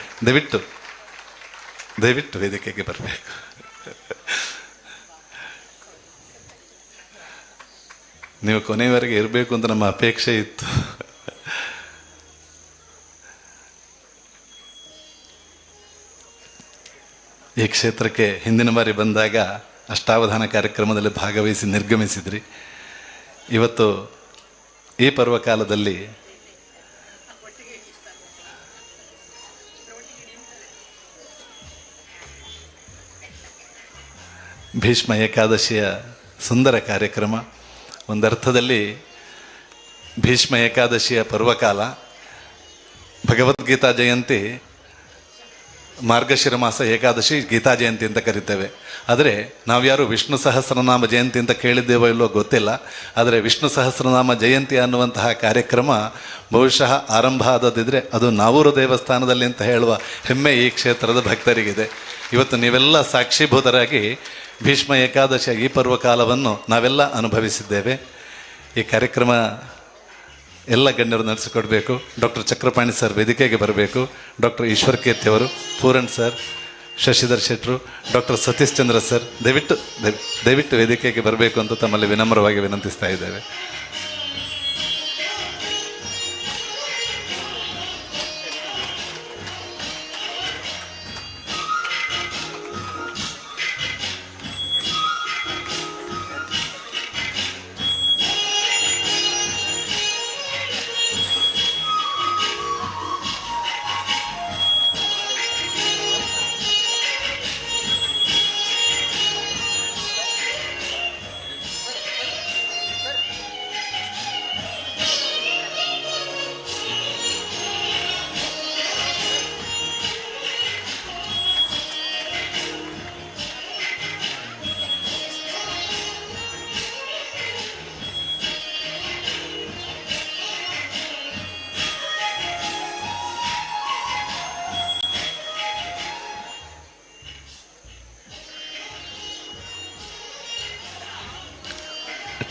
ದಯವಿಟ್ಟು ವೇದಿಕೆಗೆ ಬರಬೇಕು. ನೀವು ಕೊನೆಯವರೆಗೆ ಇರಬೇಕು ಅಂತ ನಮ್ಮ ಅಪೇಕ್ಷೆ ಇತ್ತು. ಈ ಕ್ಷೇತ್ರಕ್ಕೆ ಹಿಂದಿನ ಬಾರಿ ಬಂದಾಗ ಅಷ್ಟಾವಧಾನ ಕಾರ್ಯಕ್ರಮದಲ್ಲಿ ಭಾಗವಹಿಸಿ ನಿರ್ಗಮಿಸಿದ್ರಿ. ಇವತ್ತು ಈ ಪರ್ವಕಾಲದಲ್ಲಿ ಭೀಷ್ಮ ಏಕಾದಶಿಯ ಸುಂದರ ಕಾರ್ಯಕ್ರಮ. ಒಂದರ್ಥದಲ್ಲಿ ಭೀಷ್ಮ ಏಕಾದಶಿಯ ಪರ್ವಕಾಲ, ಭಗವದ್ಗೀತಾ ಜಯಂತಿ ಮಾರ್ಗಶಿರ ಮಾಸ ಏಕಾದಶಿ ಗೀತಾ ಜಯಂತಿ ಅಂತ ಕರಿತೇವೆ. ಆದರೆ ನಾವ್ಯಾರು ವಿಷ್ಣು ಸಹಸ್ರನಾಮ ಜಯಂತಿ ಅಂತ ಕೇಳಿದ್ದೇವೋ ಇಲ್ಲೋ ಗೊತ್ತಿಲ್ಲ. ಆದರೆ ವಿಷ್ಣು ಸಹಸ್ರನಾಮ ಜಯಂತಿ ಅನ್ನುವಂತಹ ಕಾರ್ಯಕ್ರಮ ಬಹುಶಃ ಆರಂಭ ಆದದಿದ್ದರೆ ಅದು ನಾವೂರು ದೇವಸ್ಥಾನದಲ್ಲಿ ಅಂತ ಹೇಳುವ ಹೆಮ್ಮೆ ಈ ಕ್ಷೇತ್ರದ ಭಕ್ತರಿಗಿದೆ. ಇವತ್ತು ನೀವೆಲ್ಲ ಸಾಕ್ಷೀಭೂತರಾಗಿ ಭೀಷ್ಮ ಏಕಾದಶಿಯ ಈ ಪರ್ವಕಾಲವನ್ನು ನಾವೆಲ್ಲ ಅನುಭವಿಸಿದ್ದೇವೆ. ಈ ಕಾರ್ಯಕ್ರಮ ಎಲ್ಲ ಗಣ್ಯರು ನಡೆಸಿಕೊಡ್ಬೇಕು. ಡಾಕ್ಟರ್ ಚಕ್ರಪಾಣಿ ಸರ್ ವೇದಿಕೆಗೆ ಬರಬೇಕು. ಡಾಕ್ಟರ್ ಈಶ್ವರ್ ಕೀರ್ತಿ ಅವರು, Puran sir, Shashidhar ಶೆಟ್ಟರು, doctor Satish Chandra sir ದಯವಿಟ್ಟು ವೇದಿಕೆಗೆ ಬರಬೇಕು ಅಂತ ತಮ್ಮಲ್ಲಿ ವಿನಮ್ರವಾಗಿ ವಿನಂತಿಸ್ತಾ ಇದ್ದೇವೆ.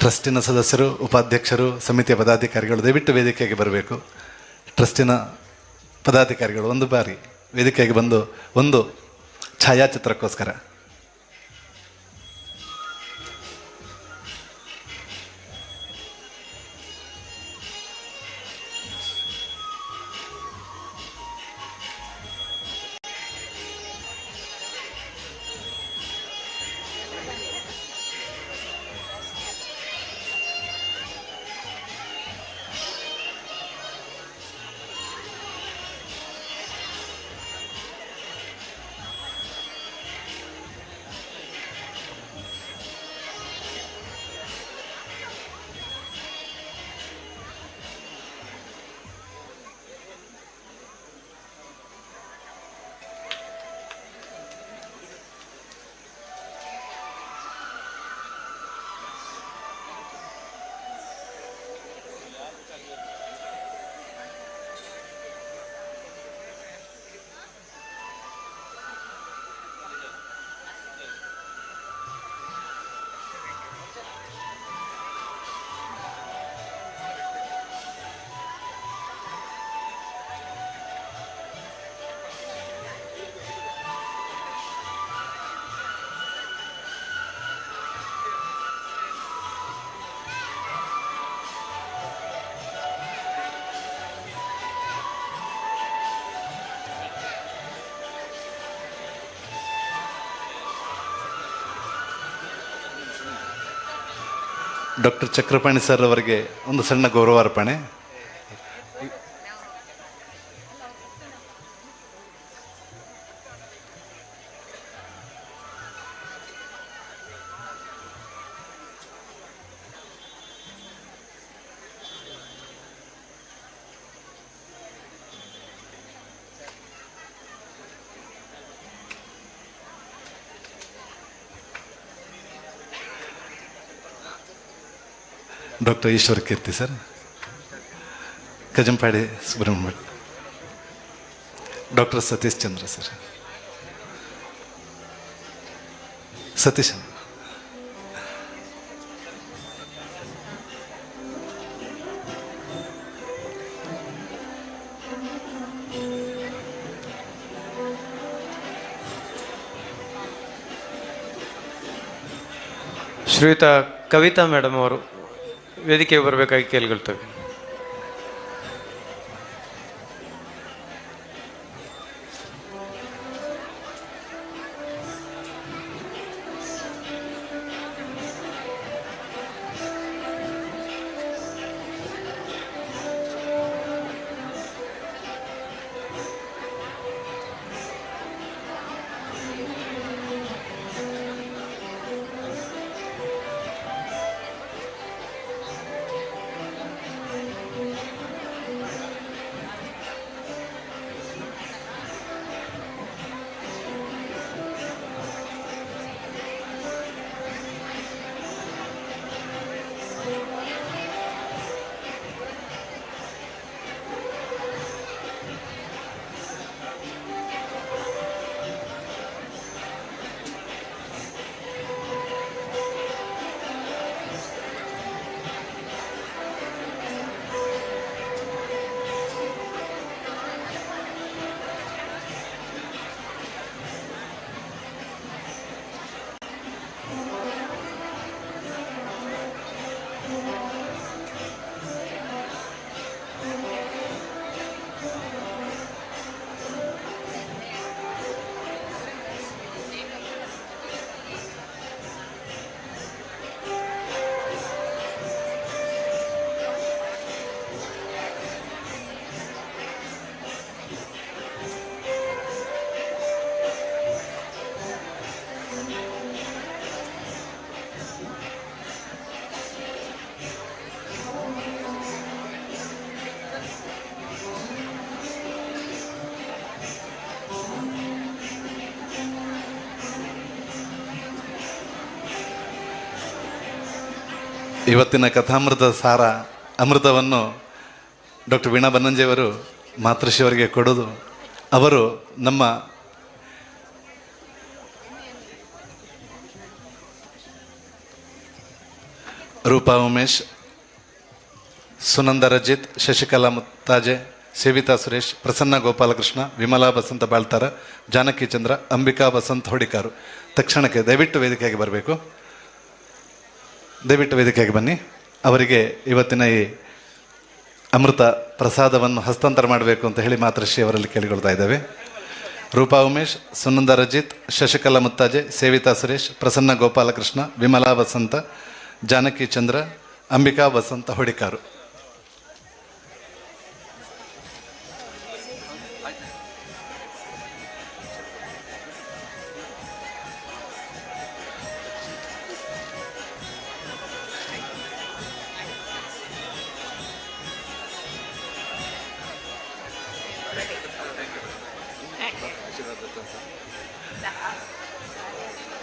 ಟ್ರಸ್ಟಿನ ಸದಸ್ಯರು, ಉಪಾಧ್ಯಕ್ಷರು, ಸಮಿತಿಯ ಪದಾಧಿಕಾರಿಗಳು ದಯವಿಟ್ಟು ವೇದಿಕೆಗೆ ಬರಬೇಕು. ಟ್ರಸ್ಟಿನ ಪದಾಧಿಕಾರಿಗಳು ಒಂದು ಬಾರಿ ವೇದಿಕೆಗೆ ಬಂದು ಒಂದು ಛಾಯಾಚಿತ್ರಕ್ಕೋಸ್ಕರ. ಡಾಕ್ಟರ್ ಚಕ್ರಪಾಣಿ ಸರ್ ಅವರಿಗೆ ಒಂದು ಸಣ್ಣ ಗೌರವಾರ್ಪಣೆ. ಡಾಕ್ಟರ್ ಈಶ್ವರ್ ಕೀರ್ತಿ sir, Kajampadi Subrahmanya, doctor Satish Chandra sir, Satish ಶ್ರೀಯುತ ಕವಿತಾ ಮೇಡಮ್ ಅವರು ವೇದಿಕೆಗೆ ಬರಬೇಕಾಗಿ ಕೇಳಿಕೊಳ್ತೇವೆ. ಇವತ್ತಿನ ಕಥಾಮೃತ ಸಾರ ಅಮೃತವನ್ನು ಡಾಕ್ಟರ್ ವೀಣಾ ಬನ್ನಂಜೆಯವರು ಮಾತೃಶ್ರೀಯವರಿಗೆ ಕೊಡೋದು, ಅವರು ನಮ್ಮ ರೂಪಾ ಉಮೇಶ್, ಸುನಂದ ರಜಿತ್, ಶಶಿಕಲಾ ಮುತ್ತಾಜೆ, ಸೇವಿತಾ ಸುರೇಶ್, ಪ್ರಸನ್ನ ಗೋಪಾಲಕೃಷ್ಣ, ವಿಮಲಾ ಬಸಂತ ಬಾಳ್ತಾರ, ಜಾನಕಿ ಚಂದ್ರ, ಅಂಬಿಕಾ ಬಸಂತ್ ಹೊಡಿಕಾರು ತಕ್ಷಣಕ್ಕೆ ದಯವಿಟ್ಟು ವೇದಿಕೆಗೆ ಬರಬೇಕು. ದಯವಿಟ್ಟು ವೇದಿಕೆಗೆ ಬನ್ನಿ. ಅವರಿಗೆ ಇವತ್ತಿನ ಈ ಅಮೃತ ಪ್ರಸಾದವನ್ನು ಹಸ್ತಾಂತರ ಮಾಡಬೇಕು ಅಂತ ಹೇಳಿ ಮಾತೃಶ್ರೀ ಅವರಲ್ಲಿ ಕೇಳಿಕೊಳ್ತಾ ಇದ್ದೇವೆ. ರೂಪಾ ಉಮೇಶ್, ಸುನಂದ ರಜಿತ್, ಶಶಿಕಲಾ ಮುತ್ತಾಜೆ, ಸೇವಿತಾ ಸುರೇಶ್, ಪ್ರಸನ್ನ ಗೋಪಾಲಕೃಷ್ಣ, ವಿಮಲಾ ಬಸಂತ, ಜಾನಕಿ ಚಂದ್ರ, ಅಂಬಿಕಾ ಬಸಂತ ಹೊಡಿಕಾರು.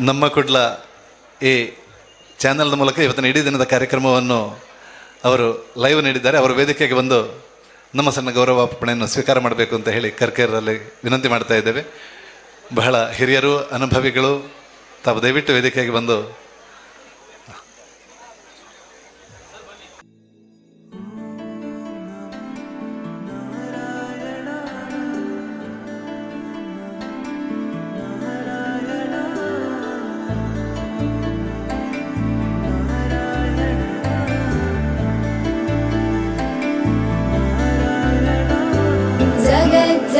ನಮ್ಮ ಕುಡ್ಲ ಈ ಚಾನೆಲ್ನ ಮೂಲಕ ಇವತ್ತಿನ ಇಡೀ ದಿನದ ಕಾರ್ಯಕ್ರಮವನ್ನು ಅವರು ಲೈವ್ ನೀಡಿದ್ದಾರೆ. ಅವರು ವೇದಿಕೆಗೆ ಬಂದು ನಮ್ಮ ಸಣ್ಣ ಗೌರವಾರ್ಪಣೆಯನ್ನು ಸ್ವೀಕಾರ ಮಾಡಬೇಕು ಅಂತ ಹೇಳಿ ಕರ್ಕೇರಲ್ಲಿ ವಿನಂತಿ ಮಾಡ್ತಾ ಇದ್ದೇವೆ. ಬಹಳ ಹಿರಿಯರು, ಅನುಭವಿಗಳು, ತಾವು ದಯವಿಟ್ಟು ವೇದಿಕೆಗೆ ಬಂದು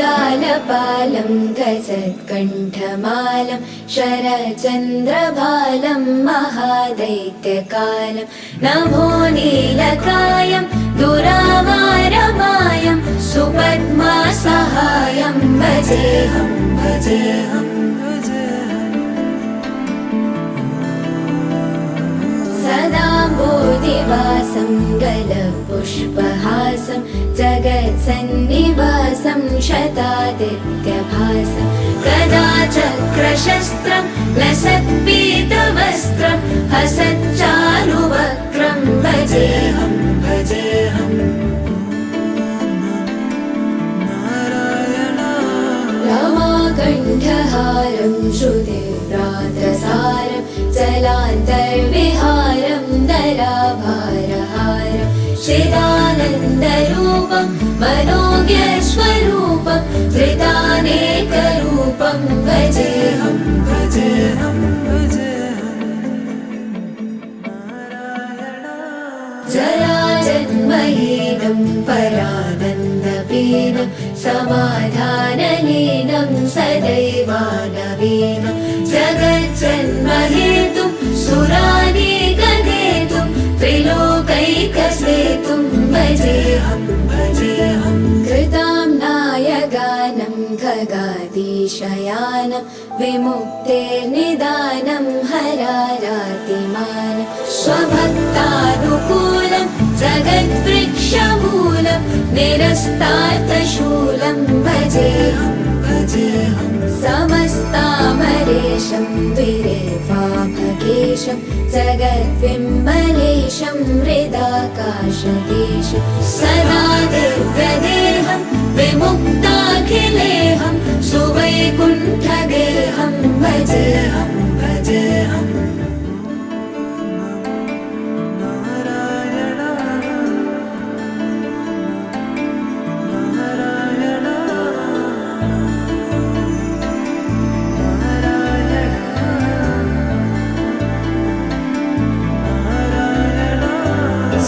जगज्जालपालं गजत्कण्ठमालं शरचन्द्रभालं महादैत्यकालं नभो नीलकायं दुरावारमायं सुपद्मासहायं भजेऽहं भजेऽहम् सदा बोधिवासं गलपुष्पहासं जगत्सन्निवासं शतादित्यभासं गदा चक्रशस्त्रं लसत्पीतवस्त्रं हसच्चारुवक्त्रं भजेऽहं भजेऽहम् रमाकण्ठहारं श्रुतिव्रातसारं जलान्तर्विहारं दराभारहारं चिदानन्दरूपं मनोज्ञस्वरूपं धृतानेकरूपं भजेऽहं भजेऽहम् जराजन्महीनं परानन्दपीनं समाधानलीनं सदैवानवीनं जगज्जन्महेतुं सुरानीकनेतुं त्रिलोकैकसेतुं भजेऽहं भजेऽहम् कृताम्नाय गानं खगादीशयानं विमुक्तेर्निदानं हरारातिमानं स्वभक्तानुकूलं जगद्वृक्षमूलं निरस्तार्थशूलं भजेऽहं भजेऽहम् समस्तामरेशं द्विरेफाभगेशं जगद्विम्बलेशं हृदाकाशदेशं सदा दिव्यदेहं विमुक्ताखिलेहं सुवैकुण्ठदेहं भजेऽहं भजेऽहम्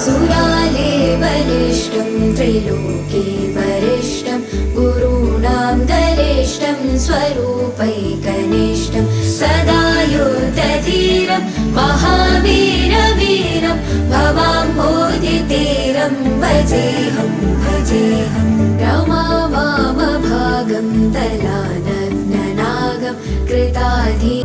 सुराले बलिष्ठं त्रिलोके वरिष्ठं गुरूणां गरिष्ठं स्वरूपैकनिष्ठं सदा युद्धधीरं महावीरवीरं भवाम्भोधितीरं भजेऽहं भजेऽहम् रमा वामभागं तलानग्ननागं कृताधी